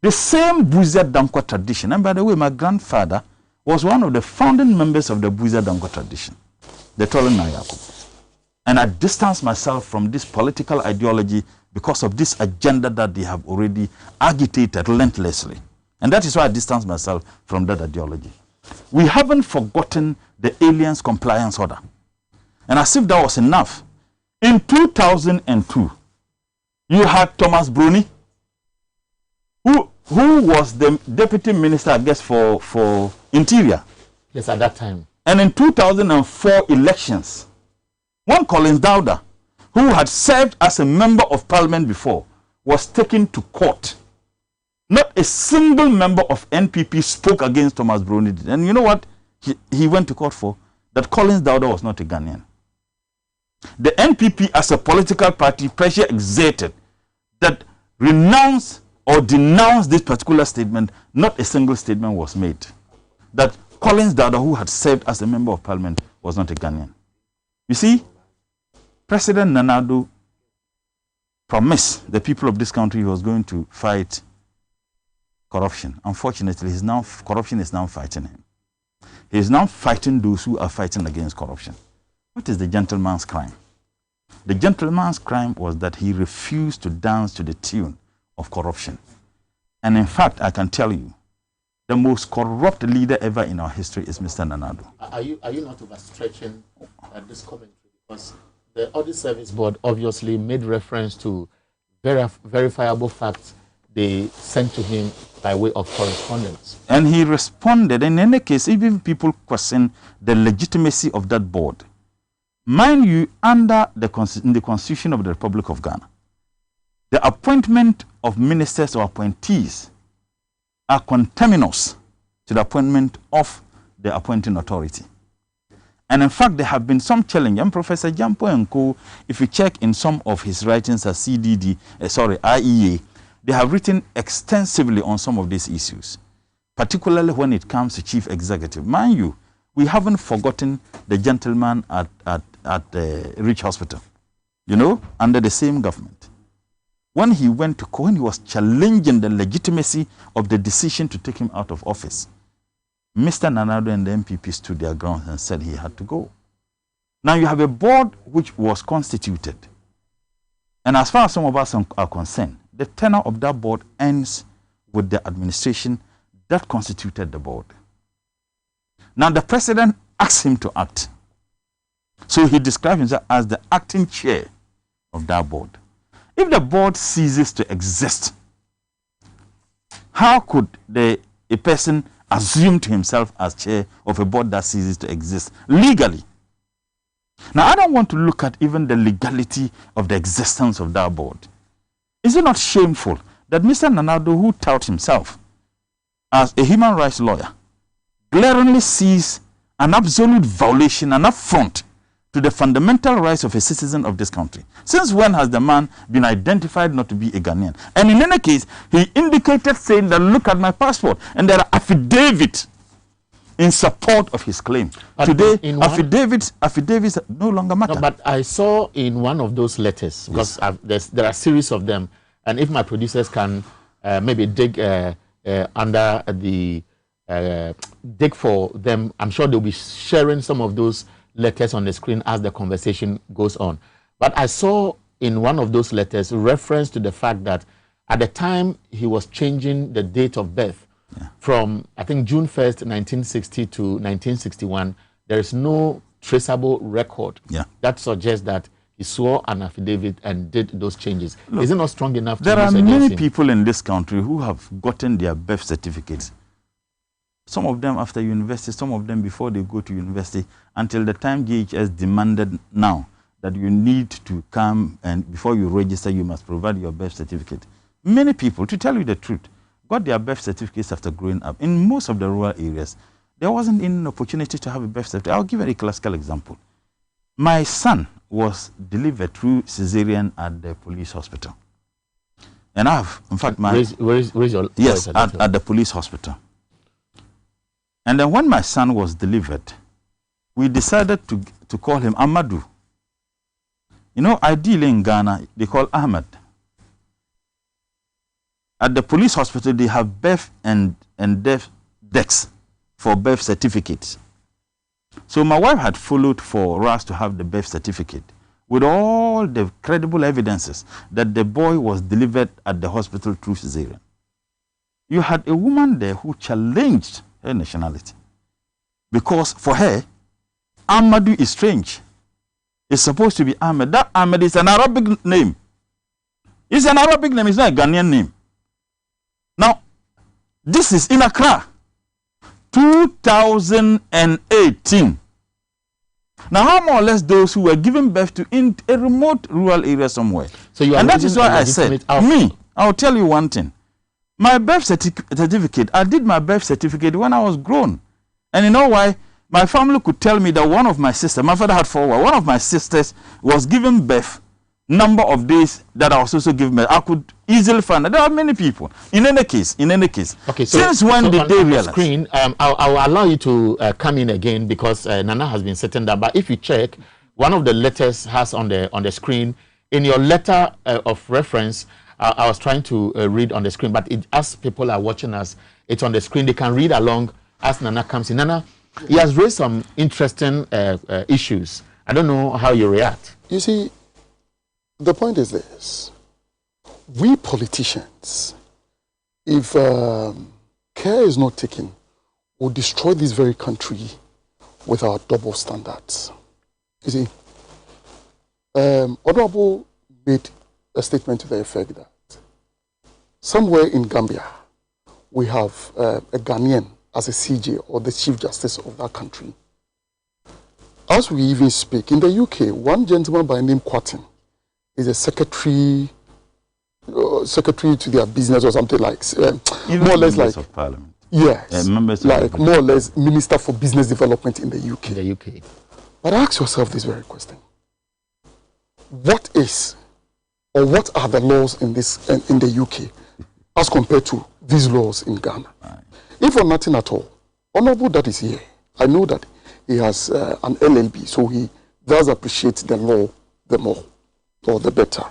The same Busia Dankwa tradition, and by the way, my grandfather was one of the founding members of the Busia Dankwa tradition, the Tolin Nayaku. And I distance myself from this political ideology because of this agenda that they have already agitated relentlessly. And that is why I distance myself from that ideology. We haven't forgotten the Aliens Compliance Order. And as if that was enough, in 2002, you had Thomas Bruni, who was the Deputy Minister, I guess, for Interior. Yes, at that time. And in 2004 elections, one Collins Dowda, who had served as a member of parliament before, was taken to court. Not a single member of NPP spoke against Thomas Bruni. And you know what he went to court for? That Collins Dowda was not a Ghanaian. The NPP as a political party, pressure exerted that renounce or denounce this particular statement. Not a single statement was made. That Collins Dowda, who had served as a member of parliament, was not a Ghanaian. You see, President Nana Addo promised the people of this country he was going to fight corruption. Unfortunately, corruption is now fighting him. He is now fighting those who are fighting against corruption. What is the gentleman's crime? The gentleman's crime was that he refused to dance to the tune of corruption. And in fact, I can tell you, the most corrupt leader ever in our history is Mr. Nana Addo. Are you not overstretching this commentary? Because the Audit Service Board obviously made reference to verifiable facts they sent to him by way of correspondence. And he responded. In any case, even people question the legitimacy of that board. Mind you, under in the Constitution of the Republic of Ghana, the appointment of ministers or appointees are conterminous to the appointment of the appointing authority. And in fact, there have been some challenge. And Professor Jampo and Co., if you check in some of his writings as IEA, they have written extensively on some of these issues, particularly when it comes to chief executive. Mind you, we haven't forgotten the gentleman at Rich Hospital, you know, under the same government. When he went to court, he was challenging the legitimacy of the decision to take him out of office. Mr. Nana Addo and the MPP stood their ground and said he had to go. Now you have a board which was constituted. And as far as some of us are concerned, the tenure of that board ends with the administration that constituted the board. Now the president asked him to act. So he described himself as the acting chair of that board. If the board ceases to exist, how could a person assume to himself as chair of a board that ceases to exist legally? Now, I don't want to look at even the legality of the existence of that board. Is it not shameful that Mr. Nana Addo, who touts himself as a human rights lawyer, glaringly sees an absolute violation, an affront to the fundamental rights of a citizen of this country? Since when has the man been identified not to be a Ghanaian? And in any case, he indicated saying that, look at my passport, and there are affidavits in support of his claim. But today, affidavits no longer matter. No, but I saw in one of those letters, because there are a series of them, and if my producers can maybe dig under the dig for them, I'm sure they'll be sharing some of those letters on the screen as the conversation goes on. But I saw in one of those letters reference to the fact that at the time he was changing the date of birth from, I think, June 1st, 1960 to 1961, there is no traceable record that suggests that he swore an affidavit and did those changes. Look, is it not strong enough to there are many people in this country who have gotten their birth certificates. Some of them after university, some of them before they go to university, until the time GHS demanded now that you need to come and before you register, you must provide your birth certificate. Many people, to tell you the truth, got their birth certificates after growing up. In most of the rural areas, there wasn't an opportunity to have a birth certificate. I'll give a classical example. My son was delivered through cesarean at the police hospital. And I've, in fact, where's your yes, at the police hospital. And then when my son was delivered, we decided to call him Amadou. You know, ideally in Ghana, they call Ahmed. At the police hospital, they have birth and death decks for birth certificates. So my wife had followed for us to have the birth certificate with all the credible evidences that the boy was delivered at the hospital through cesarean. You had a woman there who challenged her nationality because for her, Amadou is strange. It's supposed to be Ahmed. That Ahmed is an Arabic name. It's an Arabic name. It's not a Ghanaian name. Now, this is in Accra, 2018. Now, how more or less those who were giving birth to in a remote rural area somewhere? So you are, and that is why I said, I'll tell you one thing. My birth certificate, I did my birth certificate when I was grown. And you know why? My family could tell me that one of my sisters, my father had 4, one of my sisters was given birth, number of days that I was also given birth. I could easily find that there are many people. In any case. Okay, so, since when did they realize? Screen, I'll allow you to come in again because Nana has been sitting there. But if you check, one of the letters has on the screen. In your letter of reference, I was trying to read on the screen, but as people are watching us, it's on the screen. They can read along as Nana comes in. Nana, he has raised some interesting issues. I don't know how you react. You see, the point is this. We politicians, if care is not taken, will destroy this very country with our double standards. You see, Honorable made a statement to the effect that somewhere in Gambia, we have a Ghanaian as a CJ or the Chief Justice of that country. As we even speak, in the UK, one gentleman by the name Quatin is a secretary to their business or something like, more or less like of Parliament. Yes, like more or less Minister for Business Development in the UK. But ask yourself this very question: what is, or what are the laws in the UK as compared to these laws in Ghana? If for nothing at all, Honorable that is here, I know that he has an LLB, so he does appreciate the law the more or the better.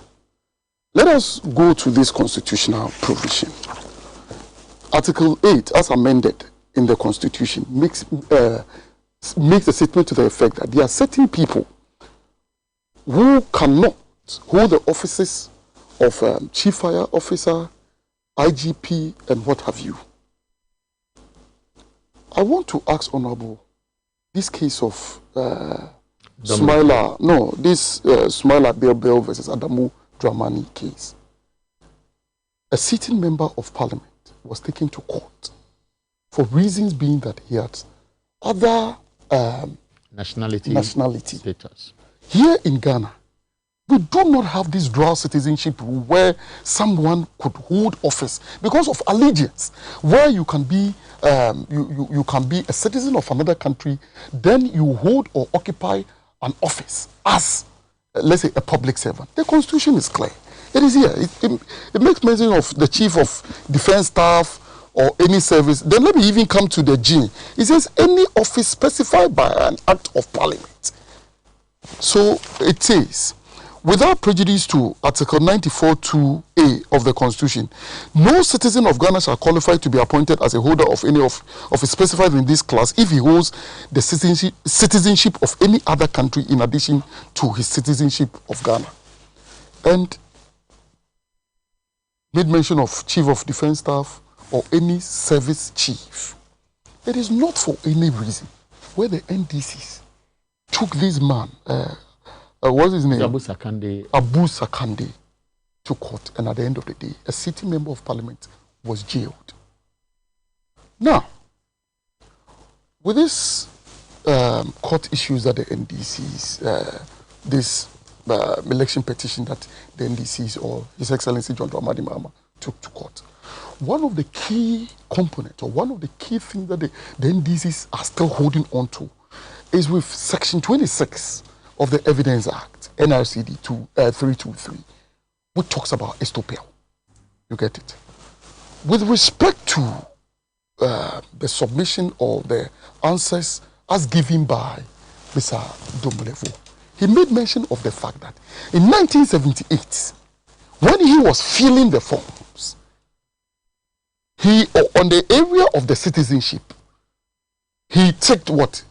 Let us go to this constitutional provision. Article 8, as amended in the Constitution, makes a statement to the effect that there are certain people who cannot hold the offices of Chief Fire Officer, IGP, and what have you. I want to ask Honorable, this case of Smiler Bell versus Adamu Dramani case. A sitting member of parliament was taken to court for reasons being that he had other nationality status. Here in Ghana, we do not have this dual citizenship where someone could hold office because of allegiance, where you can be you can be a citizen of another country, then you hold or occupy an office as, let's say, a public servant. The Constitution is clear. It is here. It makes mention of the Chief of Defense Staff or any service. Then let me even come to the G. It says any office specified by an Act of Parliament. So it says, without prejudice to Article 94(2)(a) of the Constitution, no citizen of Ghana shall qualify to be appointed as a holder of any office specified in this class if he holds the citizenship of any other country in addition to his citizenship of Ghana. And made mention of Chief of Defense Staff or any service chief. It is not for any reason where the NDCs took this man, what's his name? Abu Sakande to court, and at the end of the day, a sitting member of parliament was jailed. Now, with this court issues that the NDCs, this election petition that the NDCs or His Excellency John Dramani Mahama took to court, one of the key components or one of the key things that the NDCs are still holding on to is with Section 26 of the Evidence Act, NRCD 323, which talks about estopel. You get it? With respect to the submission or the answers as given by Mr. Domolevo, he made mention of the fact that in 1978, when he was filling the forms, he, on the area of the citizenship, he ticked what?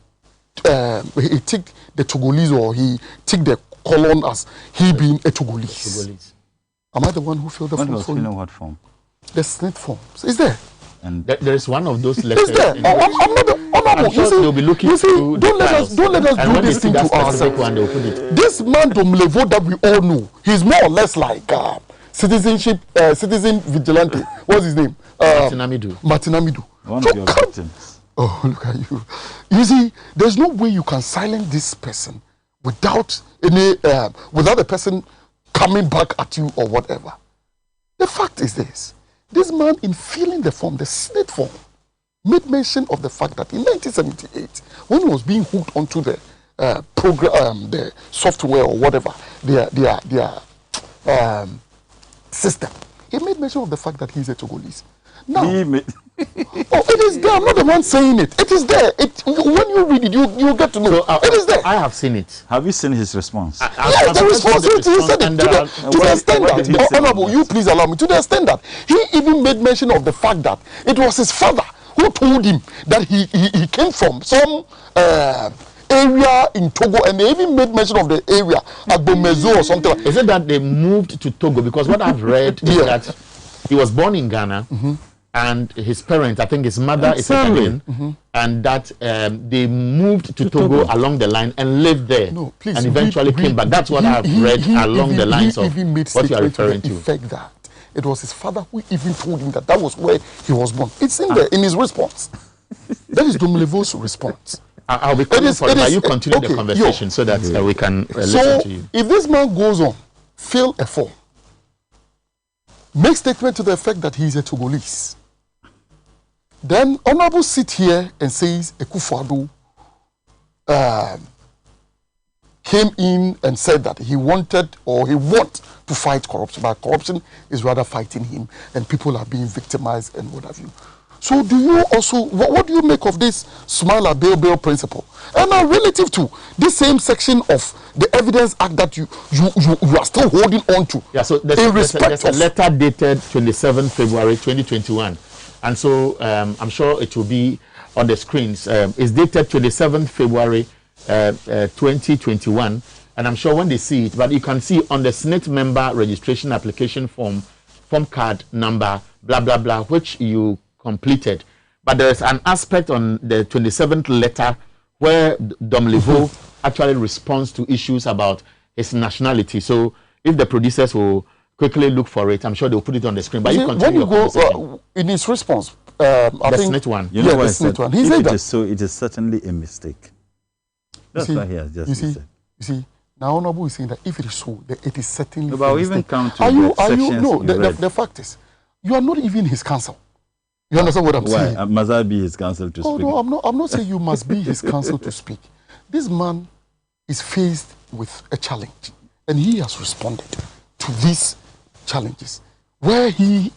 He ticked the Togolese, or he ticked the column as he being a Togolese. Am I the one who filled the form? When was filling what form? The Senate forms. Is there? And there is one of those letters. Is there? I'm not the honorable. Sure they'll be looking through don't let us do this thing to ourselves. This man Domolevo that we all know, he's more or less like citizen vigilante. What's his name? Martinamidu. One of your victims. Oh, look at you. You see, there's no way you can silence this person without without the person coming back at you or whatever. The fact is this man, in filling the form, the Senate form, made mention of the fact that in 1978, when he was being hooked onto the program, the software or whatever, their system, he made mention of the fact that he's a Togolese. Now, it is there. I'm not the one saying it. It is there. When you read it, you get to know. So, it is there. I have seen it. Have you seen his response? Yes, the responsibility. He said it to the extent that, Honorable, you please allow me, to the extent that he even made mention of the fact that it was his father who told him that he came from some area in Togo, and they even made mention of the area, Agbomezo or something like that. Is it that they moved to Togo? Because what I've read is that he was born in Ghana. And his parents, I think his mother is Italian, and that they moved to Togo along the line and lived there, and eventually came back. That's what I've read along the lines of what you are referring to. Effect that it was his father who even told him that was where he was born. It's in there in his response. That is Domolevo's response. I'll be calling for it, but you continue the conversation so that we can listen to you. If this man goes on, fill a form, make statement to the effect that he is a Togolese, then Honorable sit here and says Akufo-Addo came in and said that he wanted or he want to fight corruption, but corruption is rather fighting him, and people are being victimized and what have you. So do you also, what do you make of this Smiler Bail principle? And now relative to this same section of the Evidence Act that you are still holding on to. Yeah, so there's a letter dated 27 February 2021. And so I'm sure it will be on the screens. It's dated 27th February 2021. And I'm sure when they see it, but you can see on the Senate member registration application form card number blah, blah, blah, which you completed. But there's an aspect on the 27th letter where Domlevo actually responds to issues about his nationality. So if the producers will quickly look for it, I'm sure they'll put it on the screen. But you continue when you go in his response, I think SNIT one. You know what SNIT one. He said that. So it is certainly a mistake. That's what he has just said. You see, now Honorable is saying that if it is so, it is certainly no, but even come to the fact is, you are not even his counsel. You understand what I'm saying? Must I be his counsel to speak? No, I'm not saying you must be his counsel to speak. This man is faced with a challenge, and he has responded to these challenges, where he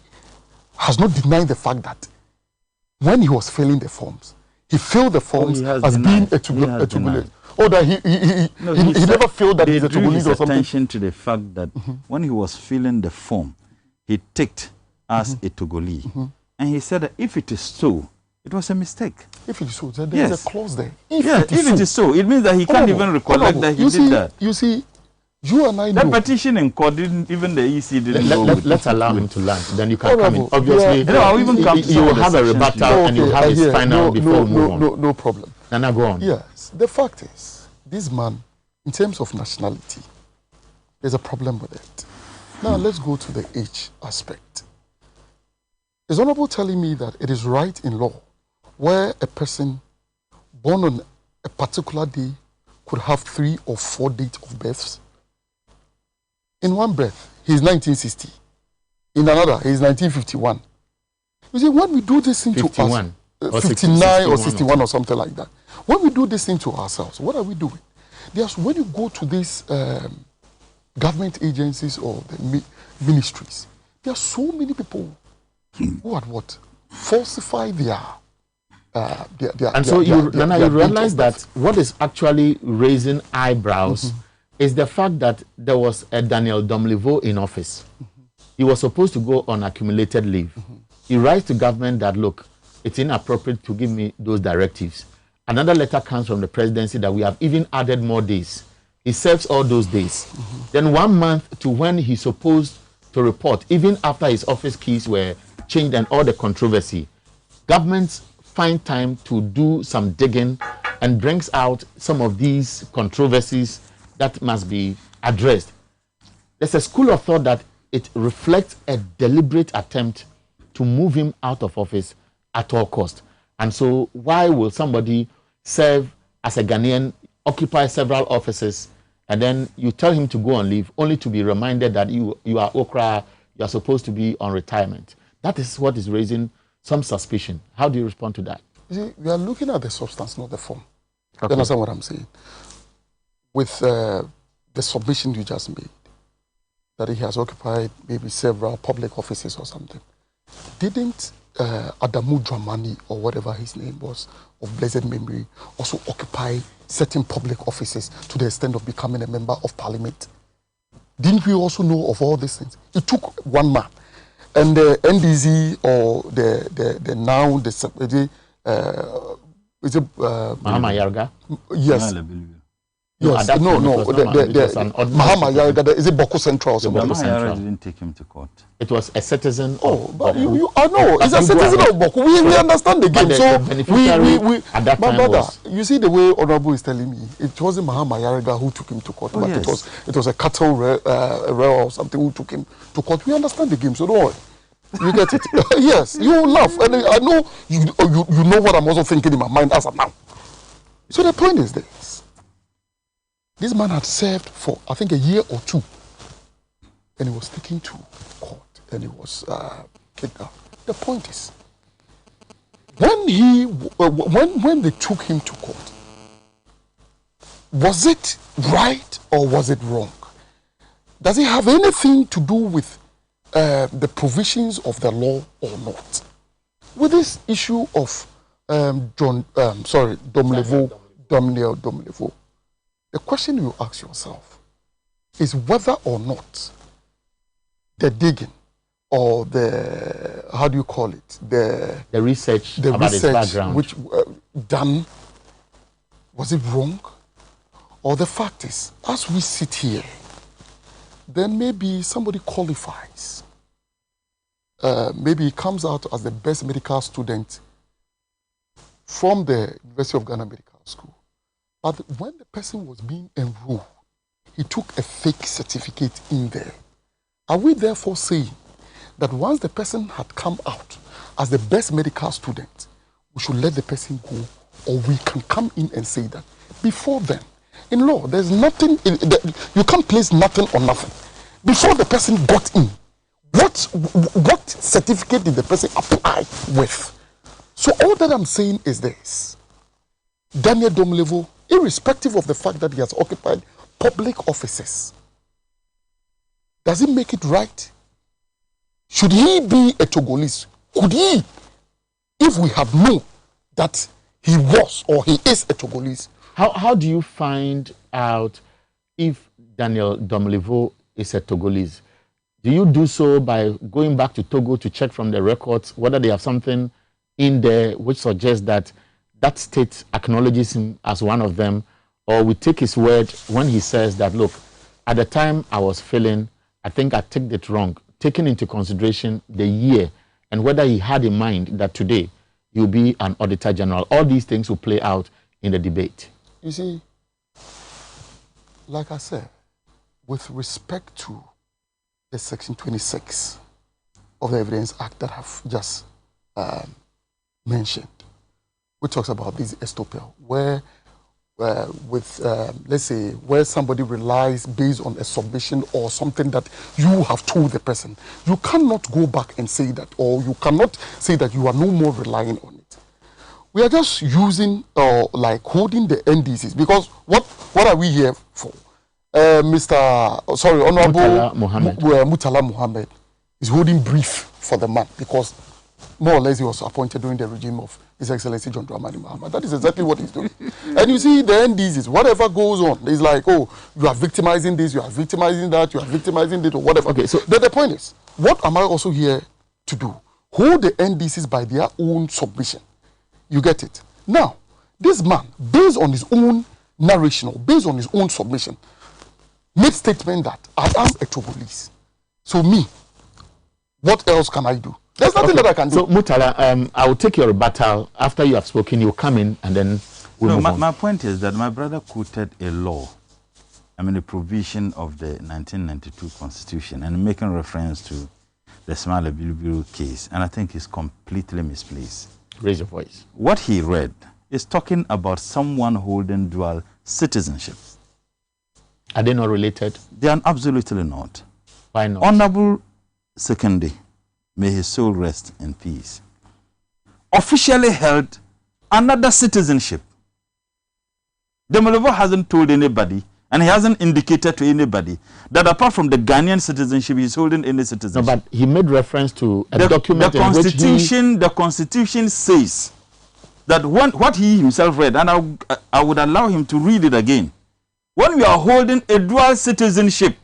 has not denied the fact that when he was filling the forms, he filled the forms as being a Togolese. Or that he never felt that he's a Togolese or something. Attention to the fact that when he was filling the form, he ticked as a Togolese. And he said that if it is so, it was a mistake. If it is so, then there is a clause there. If it is so, it means that he can't even recollect that he did that. You see, you and I know. That petition in court, even the EC didn't know. Let's allow him to land. Then you can come in. Obviously, I'll even come to you will have a rebuttal and you have his final before we move on. No problem. Nana, go on. Yes. The fact is, this man, in terms of nationality, there's a problem with it. Now, let's go to the age aspect. Is Honorable telling me that it is right in law where a person born on a particular day could have 3 or 4 dates of births? In one breath, he's 1960. In another, he's 1951. You see, when we do this thing 51, to us, 59 or 61 or something like that, when we do this thing to ourselves, what are we doing? When you go to these government agencies or the ministries, there are so many people who had what? Falsify their and so you realize that what is actually raising eyebrows is the fact that there was a Daniel Domlevo in office. He was supposed to go on accumulated leave. He writes to government that, look, it's inappropriate to give me those directives. Another letter comes from the presidency that we have even added more days. He serves all those days. Then 1 month to when he's supposed to report, even after his office keys were changed and all the controversy, governments find time to do some digging and brings out some of these controversies that must be addressed. There's a school of thought that it reflects a deliberate attempt to move him out of office at all cost. And so why will somebody serve as a Ghanaian, occupy several offices, and then you tell him to go on leave only to be reminded that you are Okra, you are supposed to be on retirement? That is what is raising some suspicion. How do you respond to that? You see, we are looking at the substance, not the form. Okay. You understand what I'm saying? With the submission you just made, that he has occupied maybe several public offices or something. Didn't Adamu Dramani, or whatever his name was, of blessed memory, also occupy certain public offices to the extent of becoming a member of parliament? Didn't we also know of all these things? It took one man. And the NDZ or the now Mahama Yarga? Yes. Yes, no. Mahama Yarga, is it Boko Central or something? Mahama Yarga didn't take him to court. It was a citizen. But I know, it's a citizen of Boko. We understand the game. So at that my time brother, was, you see the way Honorable is telling me, it wasn't Mahama Yarga who took him to court, but it was a cattle rail or something who took him to court. We understand the game, so don't worry. You get it? Yes, you laugh, and I know you know what I'm also thinking in my mind as of now. So the point is this. This man had served for, I think, a year or 2. And he was taken to court. And he was kidnapped. The point is, when they took him to court, was it right or was it wrong? Does it have anything to do with the provisions of the law or not? With this issue of Daniel Domlevo, the question you ask yourself is whether or not the digging or the, how do you call it, the research about his background, which done, was it wrong? Or the fact is, as we sit here, then maybe somebody qualifies maybe he comes out as the best medical student from the University of Ghana Medical School. But when the person was being enrolled, he took a fake certificate in there. Are we therefore saying that once the person had come out as the best medical student, we should let the person go, or we can come in and say that before then? In law, there's nothing, you can't place nothing on nothing. Before the person got in, what certificate did the person apply with? So all that I'm saying is this: Daniel Domelevo, irrespective of the fact that he has occupied public offices, does it make it right? Should he be a Togolese? Could he, if we have known that he was or he is a Togolese? How do you find out if Daniel Domelevo is a Togolese? Do you do so by going back to Togo to check from the records whether they have something in there which suggests that that state acknowledges him as one of them, or we take his word when he says that, look, at the time I was filling, I think I took it wrong, taking into consideration the year and whether he had in mind that today he'll be an Auditor General. All these things will play out in the debate. You see, like I said, with respect to the Section 26 of the Evidence Act that I've just mentioned, which talks about this estoppel, where let's say, where somebody relies based on a submission or something that you have told the person, you cannot go back and say that, or you cannot say that you are no more relying on it. We are just using, like, holding the NDCs, because what are we here for? Honorable Murtala Mohammed is holding brief for the man, because more or less he was appointed during the regime of His Excellency John Dramani Mahama. That is exactly what he's doing. And you see the NDCs, whatever goes on, it's like, oh, you are victimizing this, you are victimizing that, you are victimizing it, or whatever. Okay, so the point is, what am I also here to do? Hold the NDCs by their own submission. You get it? Now, this man, based on his own narration, or based on his own submission, made statement that I am a Togolese. So me, what else can I do? There's nothing that I can do. So Murtala, I will take your rebuttal. After you have spoken, you'll come in and then we'll move on. My point is that my brother quoted a law, a provision of the 1992 Constitution, and making reference to the Smale Bilibili case, and I think it's completely misplaced. Raise your voice. What he read is talking about someone holding dual citizenship. Are they not related? They are absolutely not. Why not? Honorable Sekondi, may his soul rest in peace, officially held another citizenship. Domelevo hasn't told anybody, and he hasn't indicated to anybody that apart from the Ghanaian citizenship, he's holding any citizenship. No, but he made reference to a document in which the Constitution says that what he himself read, and I would allow him to read it again. When we are holding a dual citizenship,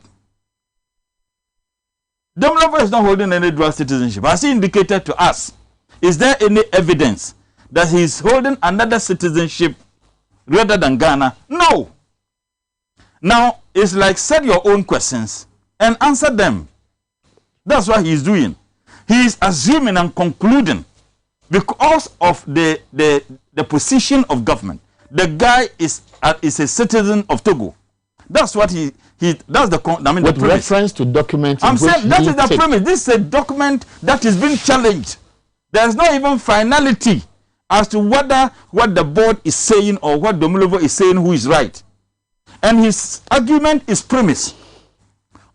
Domelevo is not holding any dual citizenship. As he indicated to us, is there any evidence that he is holding another citizenship rather than Ghana? No. Now, it's like set your own questions and answer them. That's what he's doing. He is assuming and concluding because of the position of government. The guy is a citizen of Togo. That's what that's the with premise. Reference to documents. I'm saying that is the premise. This is a document that is being challenged. There's not even finality as to whether what the board is saying or what Domelevo is saying who is right. And his argument is premise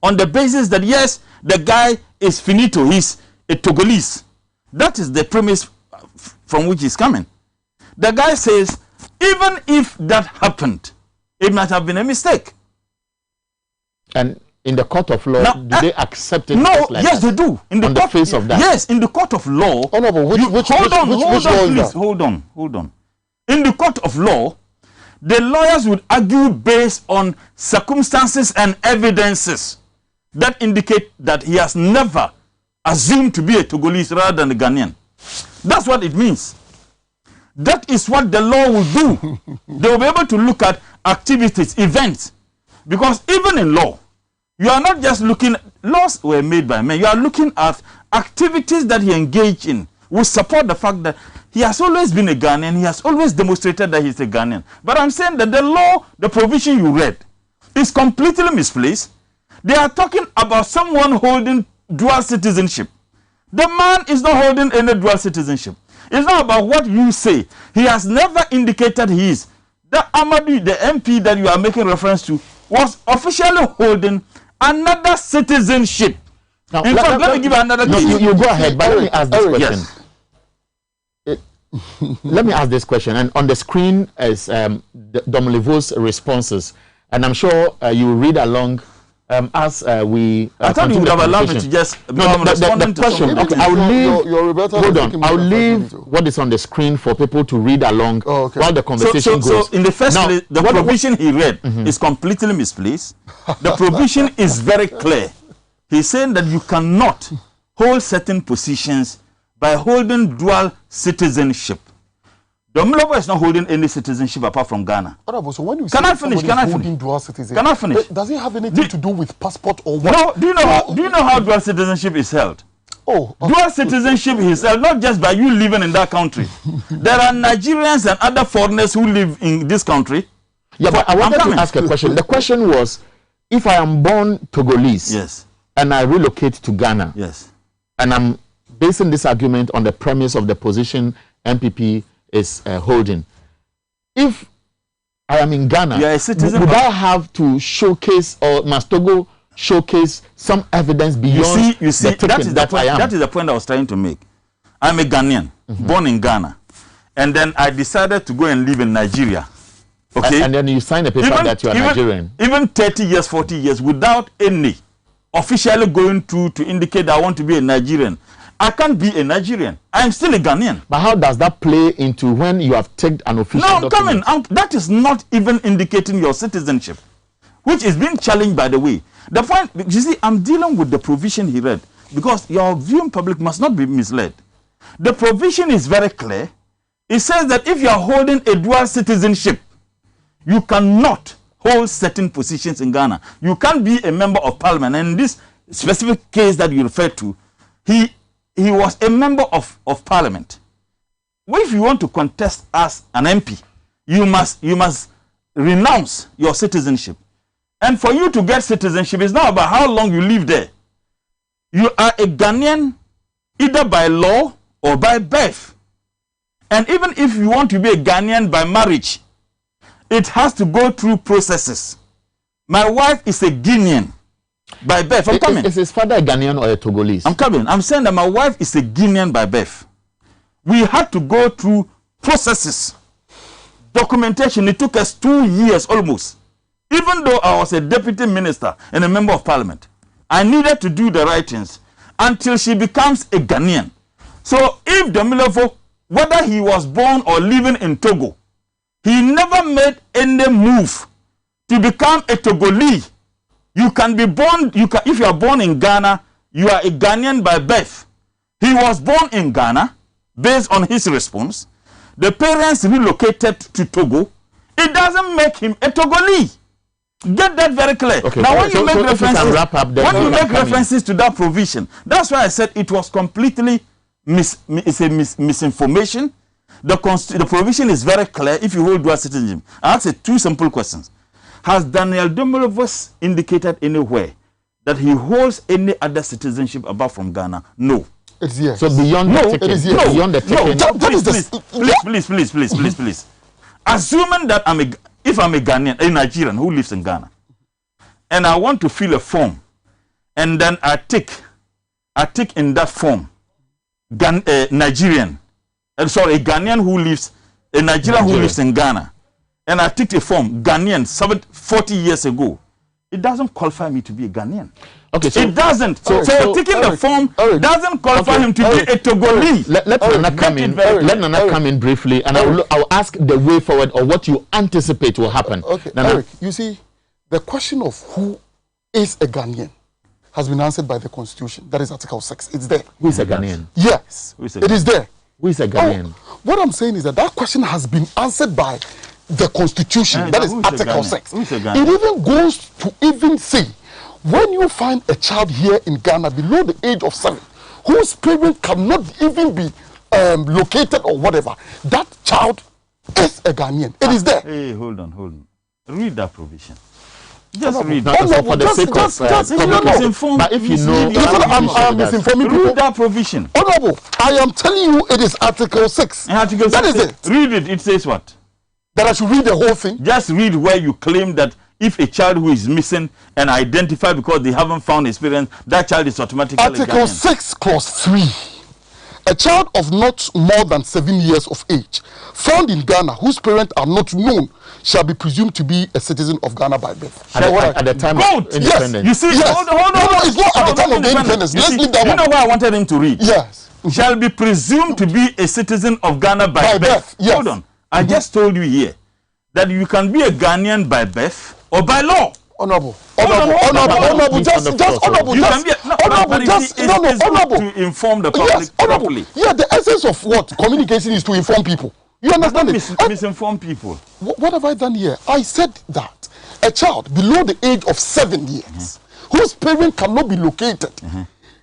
on the basis that yes, the guy is finito, he's a Togolese. That is the premise from which he's coming. The guy says, even if that happened, it might have been a mistake. And in the court of law, do they accept it? No, like yes, they do. In the face of that. Yes, in the court of law. Oh no, but hold on. In the court of law, the lawyers would argue based on circumstances and evidences that indicate that he has never assumed to be a Togolese rather than a Ghanaian. That's what it means. That is what the law will do. They will be able to look at activities, events. Because even in law, You are not just looking, laws were made by men. You are looking at activities that he engaged in, which support the fact that he has always been a Ghanaian. He has always demonstrated that he's a Ghanaian. But I'm saying that the law, the provision you read, is completely misplaced. They are talking about someone holding dual citizenship. The man is not holding any dual citizenship. It's not about what you say. He has never indicated he is. The Amadou, the MP that you are making reference to, was officially holding another citizenship. Now, in fact, let me give another case. You go ahead, but let me ask this question. Let me ask this question. And on the screen is Domelevo's responses. And I'm sure you will read along as we. I thought you would have allowed me to just. The question. Okay, I'll leave what is on the screen for people to read along while the conversation goes. So in the first place, the provision he read is completely misplaced. The provision is very clear. He's saying that you cannot hold certain positions by holding dual citizenship. Domelevo is not holding any citizenship apart from Ghana. So when you Can I finish? Can I finish? Dual citizenship, Can I finish? Does it have anything to do with passport or what? No. Do you know how dual citizenship is held? Dual citizenship is held not just by you living in that country. There are Nigerians and other foreigners who live in this country. Yeah, but I wanted to ask a question. The question was, if I am born Togolese, yes, and I relocate to Ghana, yes, and I'm basing this argument on the premise of the position MPP is holding. If I am in Ghana, would I have to showcase, or must Togo showcase some evidence beyond you see, the that is the point, that is the point I was trying to make. I'm a Ghanaian, born in Ghana, and then I decided to go and live in Nigeria. Okay, and then you sign a paper that you are Nigerian. Even 30 years, 40 years, without any officially going through to indicate that I want to be a Nigerian. I can't be a Nigerian. I'm still a Ghanaian. But how does that play into when you have taken an official document? No, that is not even indicating your citizenship, which is being challenged, by the way. The point, you see, I'm dealing with the provision he read, because your viewing public must not be misled. The provision is very clear. It says that if you are holding a dual citizenship, you cannot hold certain positions in Ghana. You can't be a member of parliament. And in this specific case that you referred to, he was a member of parliament. Well, if you want to contest as an MP, you must renounce your citizenship. And for you to get citizenship, it's not about how long you live there. You are a Ghanaian either by law or by birth. And even if you want to be a Ghanaian by marriage, it has to go through processes. My wife is a Guinean by birth. I'm coming. Is his father a Ghanaian or a Togolese? I'm coming. I'm saying that my wife is a Guinean by birth. We had to go through processes, documentation. It took us 2 years almost. Even though I was a deputy minister and a member of parliament, I needed to do the right things until she becomes a Ghanaian. So if Domelevo, whether he was born or living in Togo, he never made any move to become a Togolese. You can be born, if you are born in Ghana, you are a Ghanaian by birth. He was born in Ghana based on his response. The parents relocated to Togo. It doesn't make him a Togolese. Get that very clear. Okay. Now, when you make references to that provision, that's why I said it was completely misinformation. The provision is very clear if you hold dual citizenship. I ask two simple questions. Has Daniel Domelevo indicated anywhere that he holds any other citizenship apart from Ghana? No. It's here. So beyond the ticket, beyond the ticket. Please. Assuming that if I'm a Ghanaian, a Nigerian who lives in Ghana, and I want to fill a form, and then I tick in that form, Nigerian, a Ghanaian who lives, a Nigerian who lives in Ghana, and I ticked a form, Ghanaian, 40 years ago, it doesn't qualify me to be a Ghanaian. Okay, so it doesn't. So taking the form doesn't qualify him to be a Togolese. Let Nana come in. Let Nana come in briefly, and I'll ask the way forward or what you anticipate will happen. Okay, Nana. Eric, you see, the question of who is a Ghanaian has been answered by the Constitution. That is Article 6. It's there. Who is a Ghanaian? Yes, it is there. Who is a Ghanaian? What I'm saying is that question has been answered by the Constitution. That is Article 6. It even goes to even say When you find a child here in Ghana below the age of 7, whose parent cannot even be located or whatever, that child is a Ghanaian. It is there. Hey, hold on. Read that provision. Just read. But if you know, I'm misinforming people. Read that provision. Honorable, I am telling you, it is Article 6. Article 6. That is it. Read it. It says what? That I should read the whole thing. Just read where you claim that if a child who is missing and identified because they haven't found his parents, that child is automatically Article 6, Clause 3. A child of not more than 7 years of age found in Ghana whose parents are not known shall be presumed to be a citizen of Ghana by birth. At the time of independence. Yes. You see, yes. Hold on. No, it's not at the time of the independence. Let's leave that one. You know what I wanted him to read? Yes. Shall be presumed to be a citizen of Ghana by birth. Yes. Hold on. I just told you here that you can be a Ghanaian by birth or by law. Honorable, just to inform the public properly. Yeah, the essence of what communication is to inform people. You understand it? Misinform people. What have I done here? I said that a child below the age of 7 years, whose parent cannot be located,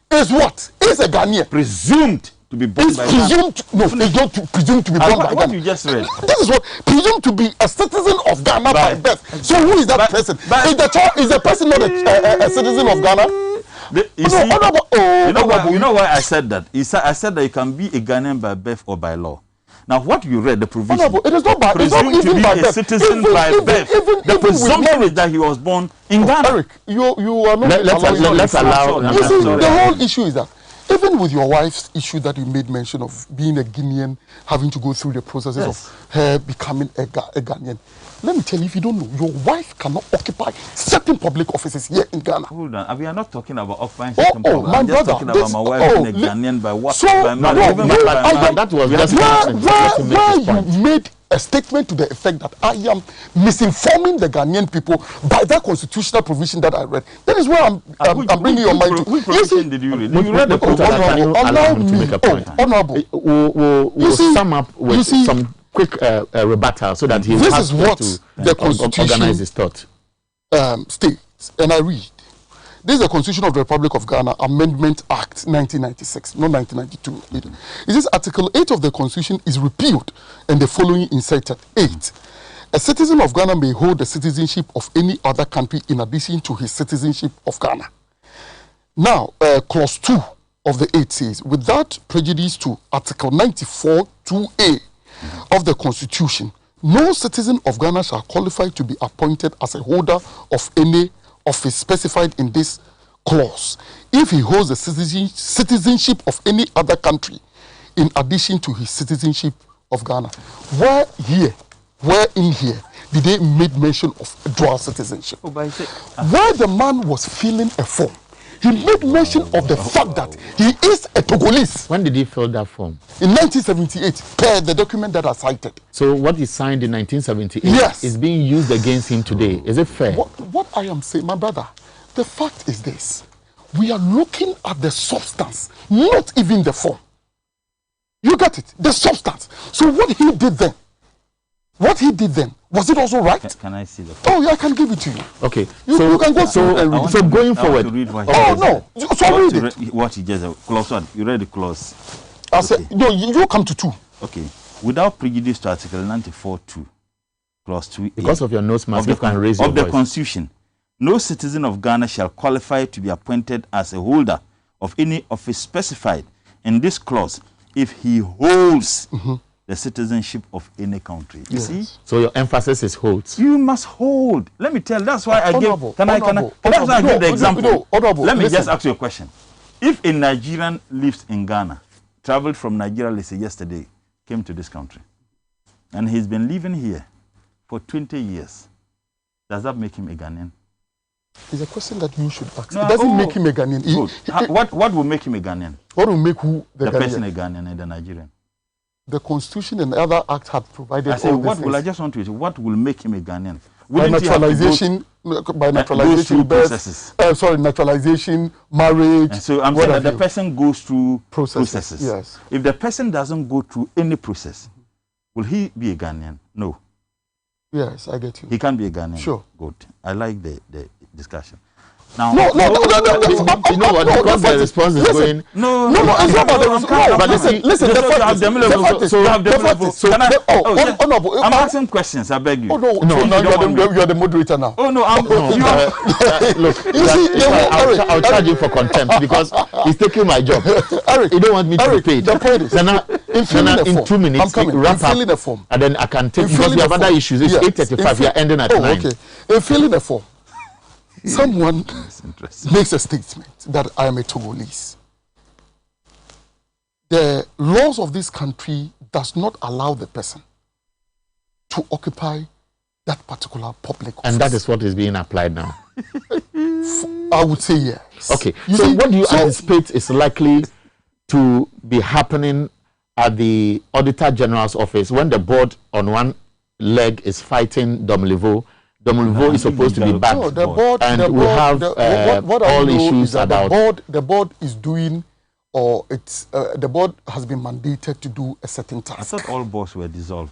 is what? Is a Ghanaian. Presumed to be born by presumed. No, it's not presumed to be born by Ghana. What you just read. This is what presumed to be a citizen of Ghana by birth. So who is that person? Is the person not a citizen of Ghana? You know why I said that? I said that you can be a Ghanaian by birth or by law. Now, what you read, the provision, it is not by presumed to be a citizen by birth. The presumption is that he was born in Ghana. Eric, you are not. Let's allow. You see, the whole issue is that even with your wife's issue that you made mention of being a Guinean, having to go through the processes of her becoming a Ghanaian. Let me tell you, if you don't know, your wife cannot occupy certain public offices here in Ghana. Hold on. We are not talking about occupying certain public. I'm just talking about my wife being a Ghanaian by what? So, that was just where you made a statement to the effect that I am misinforming the Ghanaian people by that constitutional provision that I read. That is where I'm bringing your mind to. Which provision did you read? You read the provision. Honorable. We'll sum up with some quick rebuttal so that he this is what the Constitution organize his thought. States, and I read. This is the Constitution of the Republic of Ghana, Amendment Act 1996, not 1992. It says Article 8 of the Constitution is repealed and the following inserted. 8. A citizen of Ghana may hold the citizenship of any other country in addition to his citizenship of Ghana. Now, Clause 2 of the 8 says, without prejudice to Article 94 2A of the Constitution, no citizen of Ghana shall qualify to be appointed as a holder of any office specified in this clause if he holds the citizenship of any other country in addition to his citizenship of Ghana. Where in here did they make mention of dual citizenship? Where the man was filling a form, he made mention of the fact that he is a Togolese. When did he fill that form? In 1978, per the document that I cited. So what he signed in 1978 is being used against him today. Is it fair? What I am saying, my brother, the fact is this. We are looking at the substance, not even the form. You get it? The substance. So what he did then, was it also right? Can I see the form? Oh, yeah, I can give it to you. Okay. You can go through and read. So going forward. Read it. What he just clause 1. You read the clause. I said, no, you come to 2. Okay. Without prejudice to Article 94(2), Clause 2. Because of your nose mask, you can raise your voice. Of the Constitution, no citizen of Ghana shall qualify to be appointed as a holder of any office specified in this clause if he holds the citizenship of any country. You see? So your emphasis is holds. You must hold. Let me tell. That's why I gave. Can I give the example? Let me just ask you a question. If a Nigerian lives in Ghana, traveled from Nigeria, let's say yesterday, came to this country, and he's been living here for 20 years, does that make him a Ghanaian? It's a question that you should ask. It doesn't make him a Ghanaian. What will make him a Ghanaian? What will make who the person a Ghanaian and the Nigerian? The Constitution and the other acts had provided. I say, I just want to say, what will make him a Ghanaian? By naturalization, naturalization, marriage. And so I'm saying that the person goes through processes. Yes. If the person doesn't go through any process, will he be a Ghanaian? No. Yes, I get you. He can be a Ghanaian. Sure. Good. I like the discussion. Now, you know what? Because the response is going. No, it's not about the response. But listen, I'm asking questions. I beg you. Oh no, you are the moderator now. Oh no, look. I'll charge you for contempt because he's taking my job. Eric, you don't want me to be paid. The point is, in 2 minutes, wrap up, and then I can take because we have other issues. It's 8:35. We are ending at 9. Okay. In filling the form, someone makes a statement that I am a Togolese. The laws of this country does not allow the person to occupy that particular public office. And that is what is being applied now. I would say yes. Okay. So what do you anticipate is likely to be happening at the Auditor General's office when the board on one leg is fighting Domelevo? Domelevo is supposed to be back, no, the board, and the we board, have what all issues about the board is doing, or it's the board has been mandated to do a certain task. I thought all boards were dissolved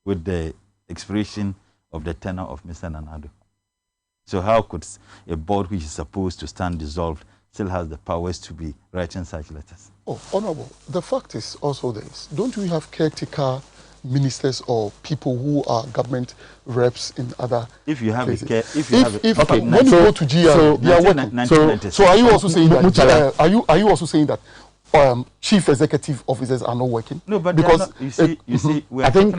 with the expiration of the tenure of Mr. Nana Addo. So how could a board which is supposed to stand dissolved still has the powers to be writing such letters? Oh, Honorable, the fact is also this. Don't we have caretaker ministers or people who are government reps in other if you have places? When you go to GR, they are working. So are you also saying that are you also saying that chief executive officers are not working? No, but because you see, I think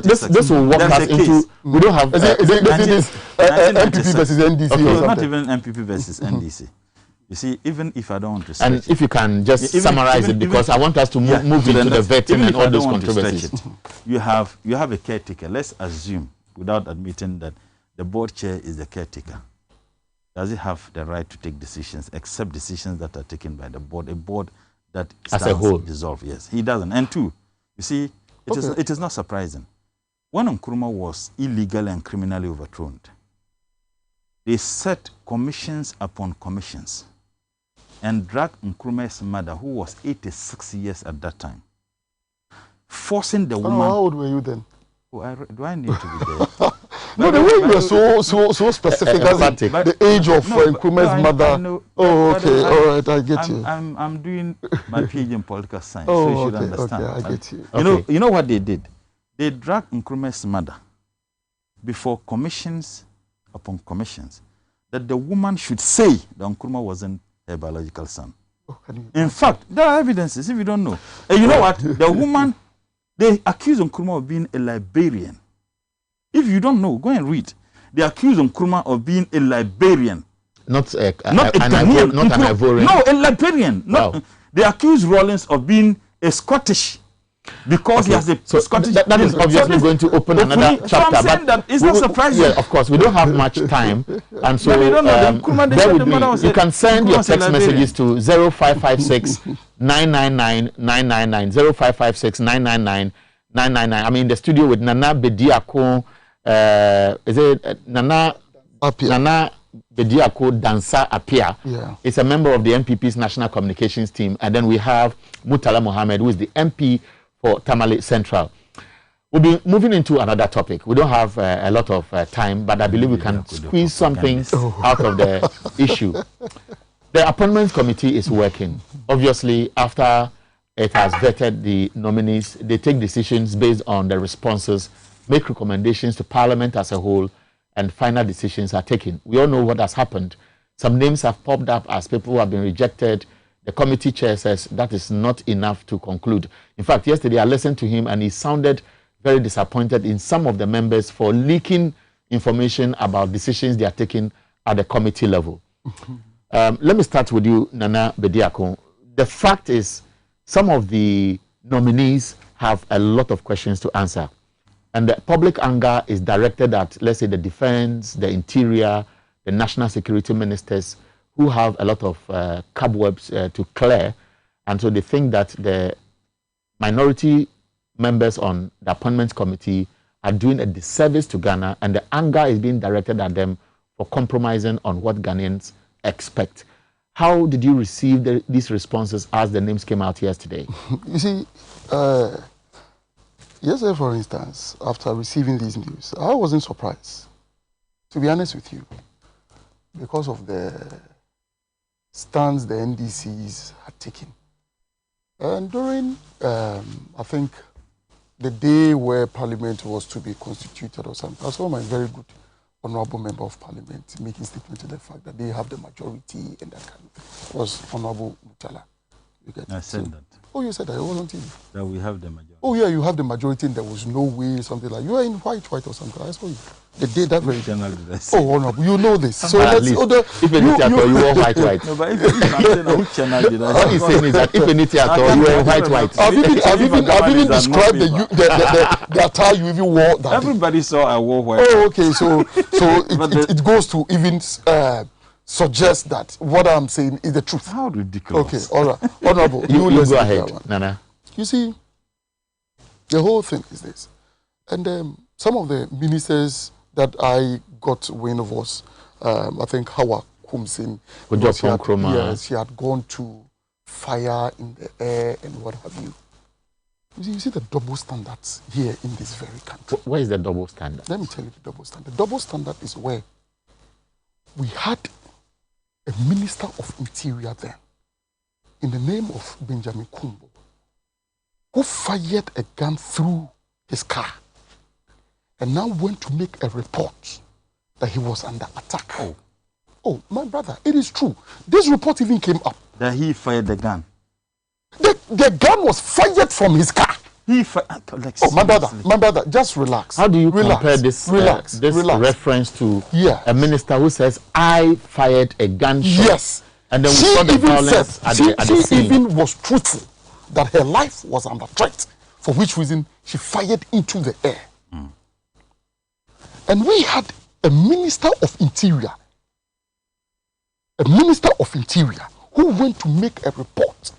this will work us into. We don't have MPP versus NDC. Okay, it's not even MPP versus NDC. You see, even if I don't want to stretch and if you can just summarize it, because I want us to move into the vetting and all those controversies. You have a caretaker. Let's assume, without admitting that the board chair is the caretaker. Does he have the right to take decisions, except decisions that are taken by the board? A board that stands as a whole dissolved. Yes, he doesn't. And two, you see, it is not surprising. When Nkrumah was illegally and criminally overthrown, they set commissions upon commissions and dragged Nkrumah's mother, who was 86 years at that time, forcing the woman. How old were you then? Oh, do I need to be there? No, the way you were so specific, the age of Nkrumah's mother. Okay, all right, I get you. I'm doing my PhD in political science, so you should understand. Okay, I get you. You know what they did? They dragged Nkrumah's mother before commissions upon commissions that the woman should say that Nkrumah wasn't her biological son. In fact, there are evidences if you don't know. And you know what? The woman, they accuse Nkrumah of being a Liberian. If you don't know, go and read. They accuse Nkrumah of being a Liberian. Not an Ivorian. No, a Liberian. Wow. They accuse Rawlings of being a Scottish. Because he has a Scottish. That is obviously going to open another chapter. But that it's not surprising. Yeah, of course, we don't have much time, and so you can send your text messages to 0556 999 999 0556 999 999. I'm in the studio with Nana Bediako. Is it Nana Bediako Dansa Apia? Yeah. It's a member of the MPP's national communications team, and then we have Murtala Mohammed, who is the MP for Tamale Central. We'll be moving into another topic. We don't have a lot of time, but I believe we can squeeze something out of the issue. The appointments committee is working. Obviously, after it has vetted the nominees, they take decisions based on the responses, make recommendations to Parliament as a whole, and final decisions are taken. We all know what has happened. Some names have popped up as people who have been rejected. The committee chair says that is not enough to conclude. In fact, yesterday I listened to him and he sounded very disappointed in some of the members for leaking information about decisions they are taking at the committee level. Let me start with you, Nana Bediako. The fact is, some of the nominees have a lot of questions to answer. And the public anger is directed at, let's say, the defense, the interior, the national security ministers, who have a lot of cobwebs to clear. And so they think that the minority members on the appointments committee are doing a disservice to Ghana, and the anger is being directed at them for compromising on what Ghanaians expect. How did you receive these responses as the names came out yesterday? You see, yesterday, for instance, after receiving these news, I wasn't surprised, to be honest with you. because of the stance the NDCs had taken. And during, I think, the day where Parliament was to be constituted or something, I saw my very good Honourable Member of Parliament making statement to the fact that they have the majority and that kind of thing. It was Honourable Mutala. I said that. Oh, you said that. It was on TV. That we have the majority. Oh, yeah, you have the majority and there was no way, something like, you were in white or something. I saw you. The day that very channel did I say? Oh, Honourable, you know this. So at least, if anything you were white. No, but if I'm saying which channel did I say? What he's saying is that if anything at all, you were white. I've even described the attire you even wore. That everybody saw I wore white. Oh, okay. So it goes to even suggest that what I'm saying is the truth. How ridiculous. Okay, all right. Honourable, you go ahead, Nana. You see, the whole thing is this. And some of the ministers that I got wind of was, I think, Hawa Kumsin. Yes, she had gone to fire in the air and what have you. You see the double standards here in this very country. Where is the double standard? Let me tell you the double standard. The double standard is where we had a Minister of Interior then, in the name of Benjamin Kumbo, who fired a gun through his car and now went to make a report that he was under attack. Oh, my brother, it is true. This report even came up. That he fired the gun. The gun was fired from his car. He fired. My brother, just relax. How do you compare this reference to a minister who says, I fired a gunshot? Yes. And then we saw the violence at the scene. She even was truthful that her life was under threat, for which reason she fired into the air. And we had a Minister of Interior, who went to make a report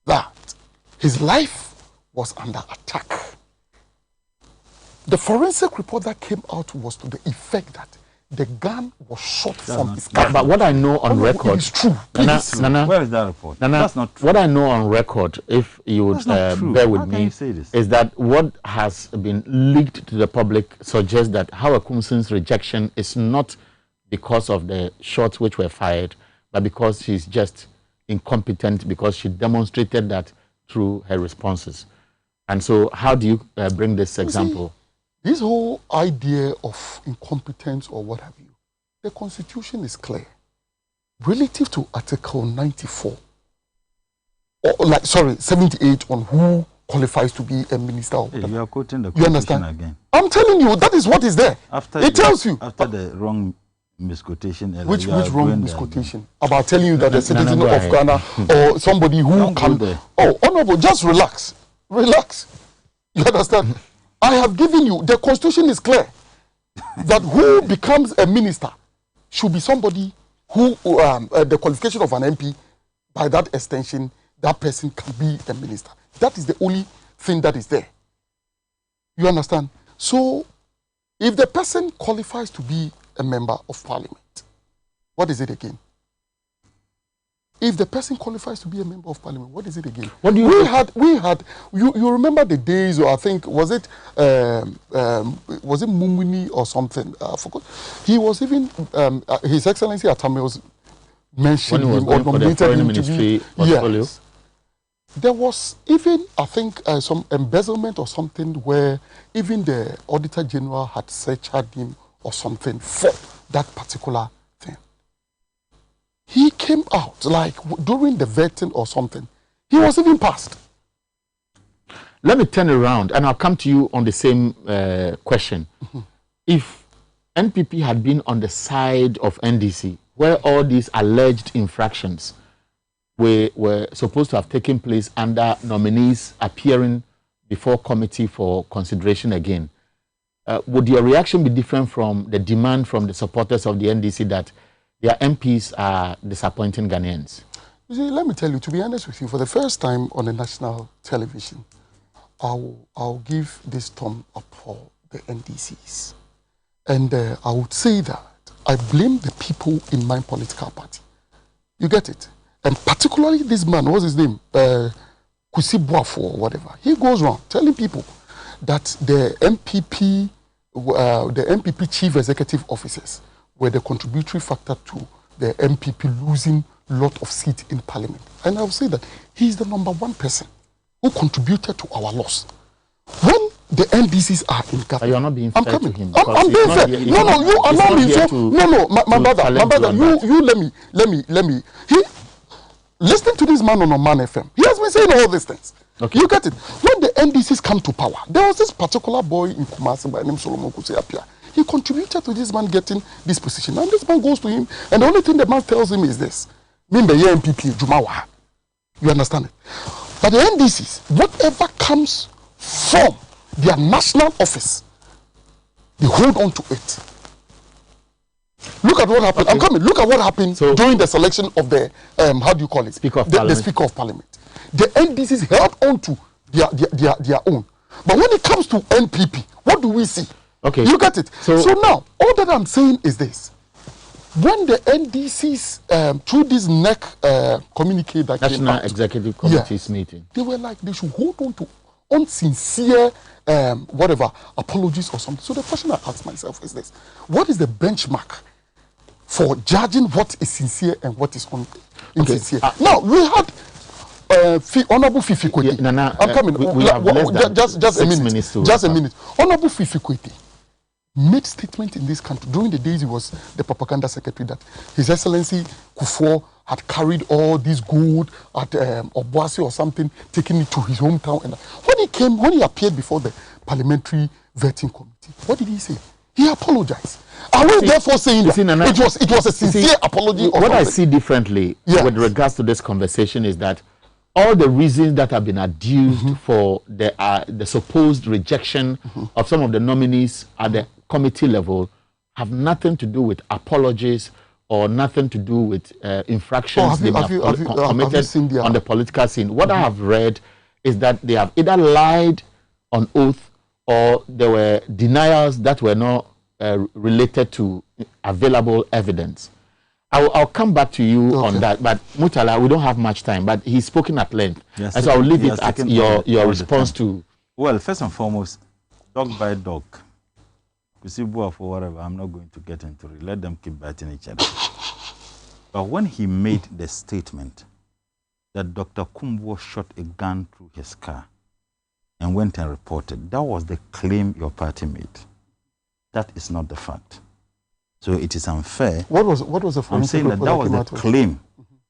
that his life was under attack. The forensic report that came out was to the effect that the gun was shot from his car. But what I know on record is true. Nana, where is that report? Nana, that's not true. What I know on record, if you would bear with me, is that what has been leaked to the public suggests that Hawa Kumsin's rejection is not because of the shots which were fired, but because she's just incompetent, because she demonstrated that through her responses. And so how do you bring this example? This whole idea of incompetence or what have you, the Constitution is clear. Relative to Article 94, or 78 on who qualifies to be a minister. You are quoting the Constitution again. I'm telling you, that is what is there. It tells you. After the wrong misquotation. Which wrong misquotation? About telling you that the citizen of Ghana or somebody who can... Oh, Honorable, just relax. Relax. You understand? I have given you, the Constitution is clear that who becomes a minister should be somebody who, the qualification of an MP, by that extension, that person can be a minister. That is the only thing that is there. You understand? So, if the person qualifies to be a member of parliament, what is it again? If the person qualifies to be a member of parliament, what is it again? What do you you remember the days, or I think, was it Mumuni or something? I forgot. He was even, His Excellency Atame was mentioned him or nominated him to be. Yes. There was even, I think, some embezzlement or something where even the Auditor General had searched him or something for that particular thing. He came out, like during the vetting or something, he was even passed. Let me turn around and I'll come to you on the same question. If NPP had been on the side of NDC, where all these alleged infractions were supposed to have taken place under nominees appearing before committee for consideration again, would your reaction be different from the demand from the supporters of the NDC that their MPs are disappointing Ghanaians? You see, let me tell you, to be honest with you, for the first time on the national television, I'll give this thumb up for the NDCs. And I would say that I blame the people in my political party. You get it? And particularly this man, what's his name? Kwesi Boafo or whatever. He goes around telling people that the MPP chief executive officers were the contributory factor to the MPP losing a lot of seats in parliament. And I will say that he is the #1 person who contributed to our loss. When the NDCs are in government, you are not being fair to him. I'm being fair. No, you are not being fair. No, my brother, you let me. Listen to this man on Oman FM. He has been saying all these things. Okay. You get it? When the NDCs come to power, there was this particular boy in Kumasi by name Solomon Kuseapia. He contributed to this man getting this position. And this man goes to him, and the only thing the man tells him is this: Mimbe ye MPP Jumawa. You understand it? But the NDCs, whatever comes from their national office, they hold on to it. Look at what happened. Okay. I'm coming. Look at what happened during the selection of the how do you call it? Speaker of the Speaker of Parliament. The NDCs held on to their own. But when it comes to NPP, what do we see? Okay. You get it? So now, all that I'm saying is this. When the NDCs, through this NEC communique that National Executive Committee's meeting, they were like, they should hold on to unsincere whatever apologies or something. So the question I ask myself is this: what is the benchmark for judging what is sincere and what is insincere? Now we had Honorable Fifi Kweti. I'm coming. Just a minute. Just a minute. Honorable Fifi Kweti made statement in this country during the days he was the propaganda secretary that His Excellency Kufuor had carried all this gold at Obuasi or something, taking it to his hometown. And when he appeared before the parliamentary vetting committee, what did he say? He apologized. Are we therefore saying that it was a sincere apology? What I see differently with regards to this conversation is that all the reasons that have been adduced for the supposed rejection of some of the nominees at the committee level have nothing to do with apologies or nothing to do with infractions they have committed on the political scene. What I have read is that they have either lied on oath or there were denials that were not related to available evidence. I'll come back to you on that, but Murtala, we don't have much time, but he's spoken at length. Yes, and so I'll leave it at your response to. Well, first and foremost, dog by dog. You see, for whatever, I'm not going to get into it. Let them keep biting each other. But when he made the statement that Dr. Kumbo shot a gun through his car and went and reported, that was the claim your party made. That is not the fact. So it is unfair. What was the I'm saying that was the claim.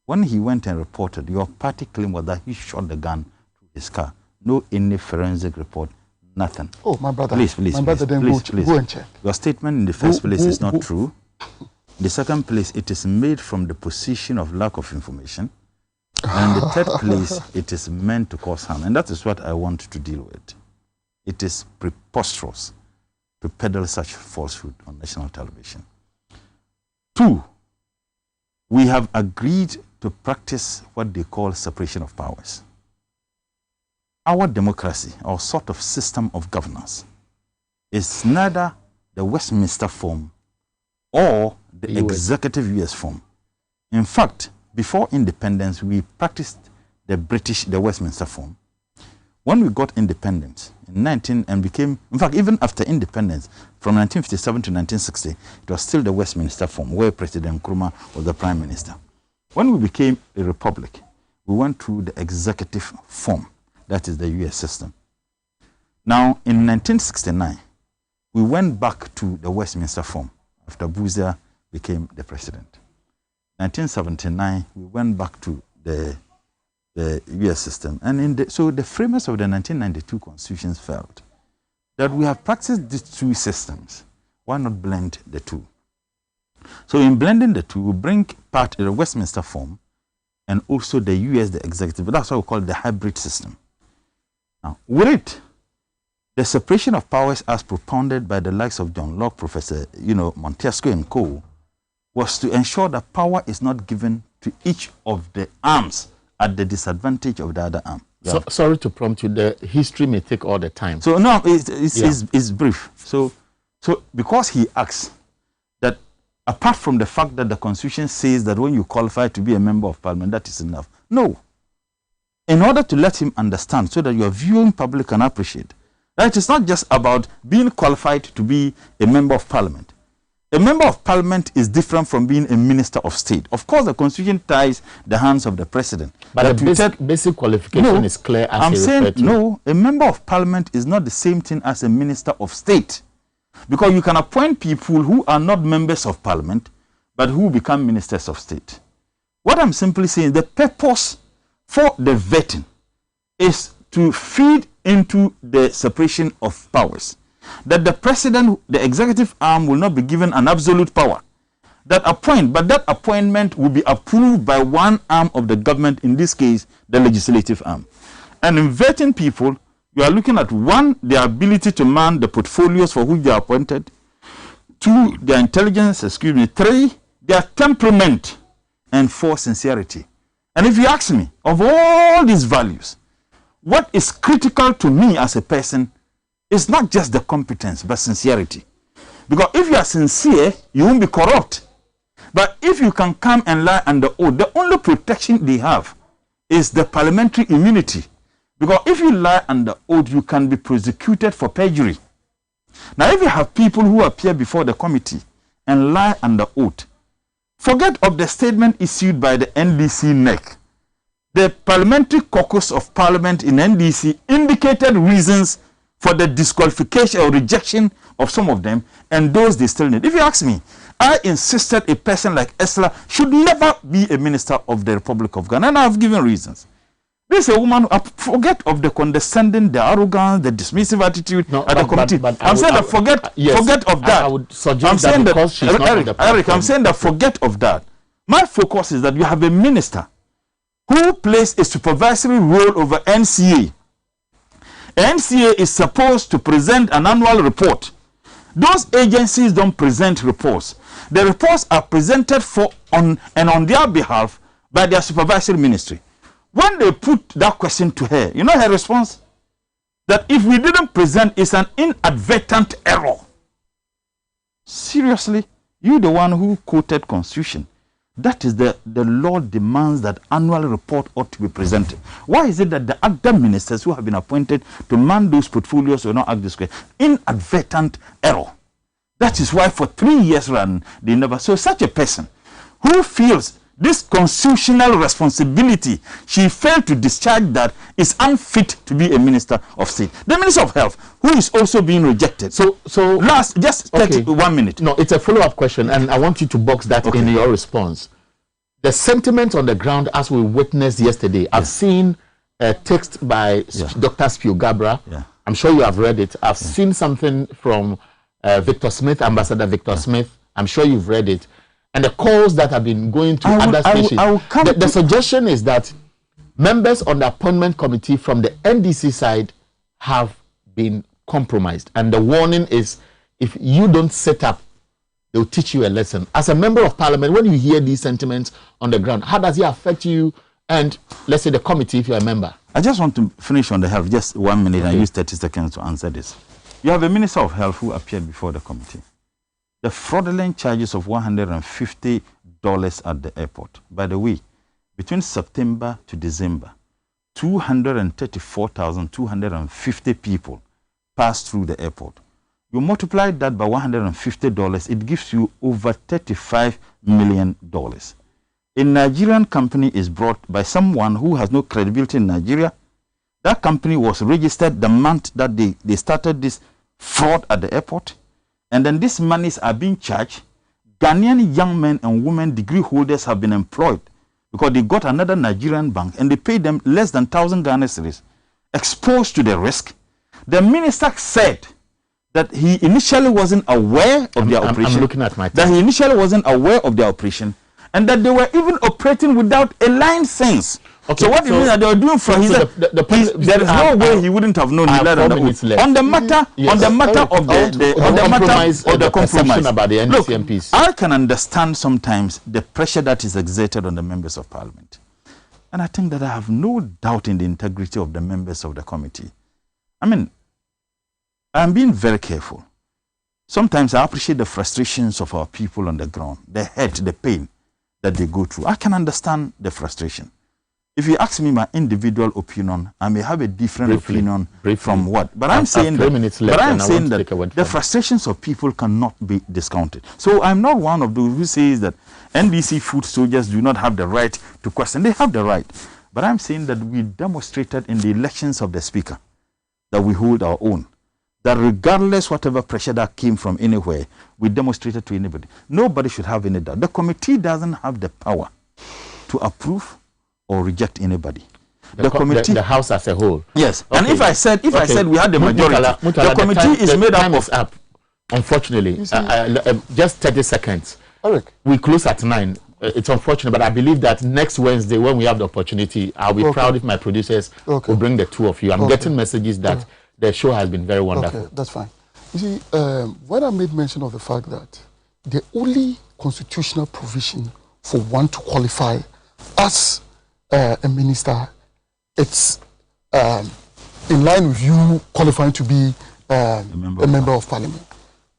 When he went and reported, your party claim was that he shot the gun through his car. No any forensic report, nothing. Oh, my brother. Please. Go and check. Your statement in the first place is not true. In the second place, it is made from the position of lack of information. And in the third place, it is meant to cause harm. And that is what I want to deal with. It is preposterous to peddle such falsehood on national television. 2, we have agreed to practice what they call separation of powers. Our democracy, our sort of system of governance, is neither the Westminster form or the executive US form. In fact, before independence, we practiced the Westminster form. When we got independence in fact, even after independence, from 1957 to 1960, it was still the Westminster form, where President Nkrumah was the Prime Minister. When we became a republic, we went through the executive form, that is the US system. Now, in 1969, we went back to the Westminster form after Buzia became the president. 1979, we went back to the US system. And so the framers of the 1992 constitutions felt that we have practiced these two systems. Why not blend the two? So in blending the two, we bring part of the Westminster form and also the US, the executive. That's why we call it the hybrid system. Now, with it, the separation of powers as propounded by the likes of John Locke, Professor Montesquieu and co. was to ensure that power is not given to each of the arms at the disadvantage of the other arm. Yeah. So, sorry to prompt you, the history may take all the time. So no, it's brief. So because he asks that apart from the fact that the Constitution says that when you qualify to be a member of Parliament, that is enough. No. In order to let him understand so that your viewing public can appreciate that it is not just about being qualified to be a member of Parliament. A member of parliament is different from being a minister of state. Of course, the constitution ties the hands of the president. But the basic qualification is clear as I'm saying, no, a member of parliament is not the same thing as a minister of state. Because you can appoint people who are not members of parliament, but who become ministers of state. What I'm simply saying, the purpose for the vetting is to feed into the separation of powers. That the president, the executive arm, will not be given an absolute power. But that appointment will be approved by one arm of the government, in this case, the legislative arm. And in vetting people, you are looking at 1, their ability to man the portfolios for which they are appointed. 2, their intelligence, 3, their temperament. And 4, sincerity. And if you ask me, of all these values, what is critical to me as a person is not just the competence, but sincerity. Because if you are sincere, you won't be corrupt. But if you can come and lie under oath, the only protection they have is the parliamentary immunity. Because if you lie under oath, you can be prosecuted for perjury. Now, if you have people who appear before the committee and lie under oath, forget of the statement issued by the NDC NEC. The Parliamentary Caucus of Parliament in NDC indicated reasons for the disqualification or rejection of some of them, and those they still need. If you ask me, I insisted a person like Esla should never be a minister of the Republic of Ghana, and I have given reasons. This is a woman, forget of the condescending, the arrogance, the dismissive attitude at the committee. I'm saying that forget of that. I would suggest that because she's not on the platform. Eric, I'm saying that forget of that. My focus is that you have a minister who plays a supervisory role over NCA. NCA is supposed to present an annual report. Those agencies don't present reports. The reports are presented on their behalf by their supervisory ministry. When they put that question to her, you know her response? That if we didn't present, it's an inadvertent error. Seriously? You the one who quoted Constitution. That is the law demands that annual report ought to be presented. Why is it that the other ministers who have been appointed to man those portfolios will not act this way? Inadvertent error. That is why for 3 years run, they never. So such a person who feels this constitutional responsibility, she failed to discharge that, is unfit to be a minister of state. The minister of health, who is also being rejected. So last, just 1 minute. No, it's a follow-up question, and I want you to box that in your response. The sentiment on the ground, as we witnessed yesterday, I've seen a text by Dr. Spio Gabra. I'm sure you have read it. I've seen something from Victor Smith, Ambassador Victor Smith. I'm sure you've read it. And the calls that have been going to other stations. The suggestion is that members on the appointment committee from the NDC side have been compromised. And the warning is, if you don't set up, they'll teach you a lesson. As a member of parliament, when you hear these sentiments on the ground, how does it affect you and, let's say, the committee if you're a member? I just want to finish on the health. Just 1 minute. I use 30 seconds to answer this. You have a minister of health who appeared before the committee. The fraudulent charges of $150 at the airport. By the way, between September to December, 234,250 people passed through the airport. You multiply that by $150, it gives you over $35 million. A Nigerian company is brought by someone who has no credibility in Nigeria. That company was registered the month that they started this fraud at the airport. And then these monies are being charged. Ghanaian young men and women, degree holders, have been employed because they got another Nigerian bank and they paid them less than 1,000 Ghana cedis, exposed to the risk. The minister said that he initially wasn't aware of their operation. I'm looking at my time. That he initially wasn't aware of their operation, and that they were even operating without a license. Okay, so what do you mean that they were doing for his? There is no way he wouldn't have known. On the matter, on the matter of the compromise about the NDC. I can understand sometimes the pressure that is exerted on the members of parliament, and I think that I have no doubt in the integrity of the members of the committee. I mean, I'm being very careful. Sometimes I appreciate the frustrations of our people on the ground, the hurt, the pain that they go through. I can understand the frustration. If you ask me my individual opinion, I may have a different opinion from what. But I'm saying that the frustrations of people cannot be discounted. So I'm not one of those who says that NDC foot soldiers do not have the right to question. They have the right. But I'm saying that we demonstrated in the elections of the speaker that we hold our own. That regardless whatever pressure that came from anywhere, we demonstrated to anybody. Nobody should have any doubt. The committee doesn't have the power to approve or reject anybody. The committee, the House as a whole. Yes. Okay. And if I said we had the majority, the committee is made up of. Up. Unfortunately, just 30 seconds. Eric. We close at 9. It's unfortunate, but I believe that next Wednesday, when we have the opportunity, I'll be proud if my producers will bring the two of you. I'm getting messages that the show has been very wonderful. Okay, that's fine. You see, when I made mention of the fact that the only constitutional provision for one to qualify as a minister, it's in line with you qualifying to be a member of parliament.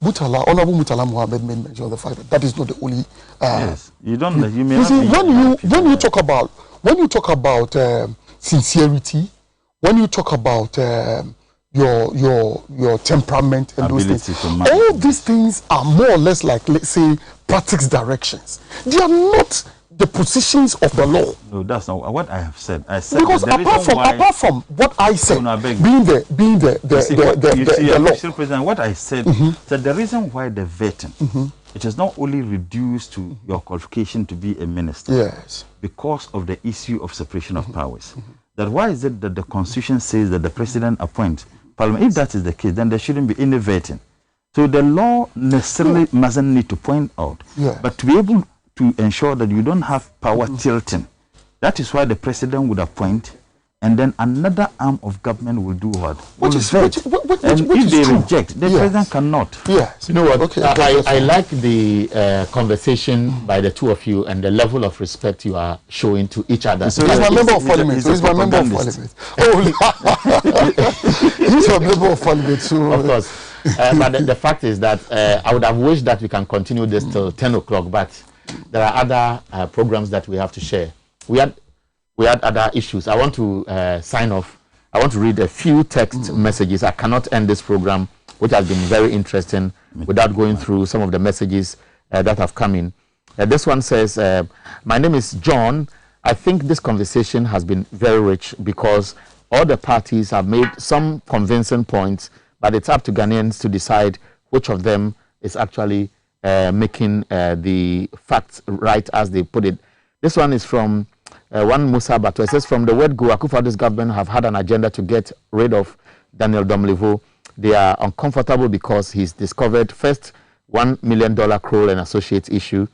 Honorable Murtala Mohammed made mention of the fact that that is not the only. Yes, you don't. You may you see, when you talk about sincerity, when you talk about your temperament and those things, all these things are more or less like, let's say, practice directions. They are not the positions of the law. No, that's not what I have said. I said because apart from what I said, being the law. President, what I said, that the reason why the vetting, it is not only reduced to your qualification to be a minister, yes, because of the issue of separation of powers. That why is it that the Constitution says that the president appoints parliament? If that is the case, then there shouldn't be any vetting. So the law necessarily mustn't need to point out, but to be able to ensure that you don't have power tilting. That is why the president would appoint, and then another arm of government will do what? Which is and if they reject, the president cannot. Yes. You know what? I like the conversation by the two of you and the level of respect you are showing to each other. So he's my member of parliament. He's my member of parliament. He's a member of parliament. So of course. But the fact is that I would have wished that we can continue this till 10 o'clock, but there are other programs that we have to share. We had other issues. I want to sign off. I want to read a few text messages. I cannot end this program, which has been very interesting, without going through some of the messages that have come in. This one says, my name is John. I think this conversation has been very rich because all the parties have made some convincing points, but it's up to Ghanaians to decide which of them is actually making the facts right, as they put it. This one is from one Musa Bato. It says, from the word go, Akufo-Addo's government have had an agenda to get rid of Daniel Domelevo. They are uncomfortable because he's discovered first $1 million Kroll and Associates issue.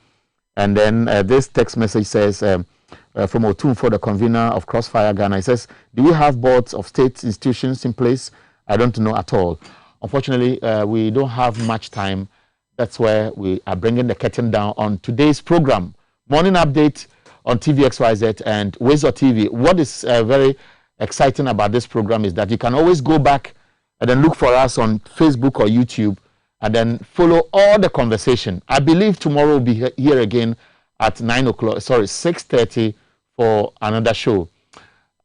And then this text message says, from Otumfo, the convener of Crossfire Ghana, it says, do we have boards of state institutions in place? I don't know at all. Unfortunately, we don't have much time. That's where we are bringing the curtain down on today's program. Morning update on TVXYZ and Wezo TV. What is very exciting about this program is that you can always go back and then look for us on Facebook or YouTube and then follow all the conversation. I believe tomorrow we'll be here again at 6:30 for another show.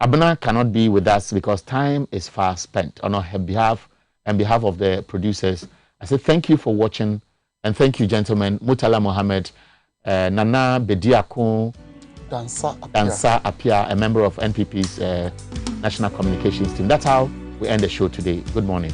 Abena cannot be with us because time is far spent. On her behalf and behalf of the producers, I say thank you for watching and thank you, gentlemen. Murtala Mohammed, Nana Bediako, Dansa Apia, a member of NPP's National Communications team. That's how we end the show today. Good morning.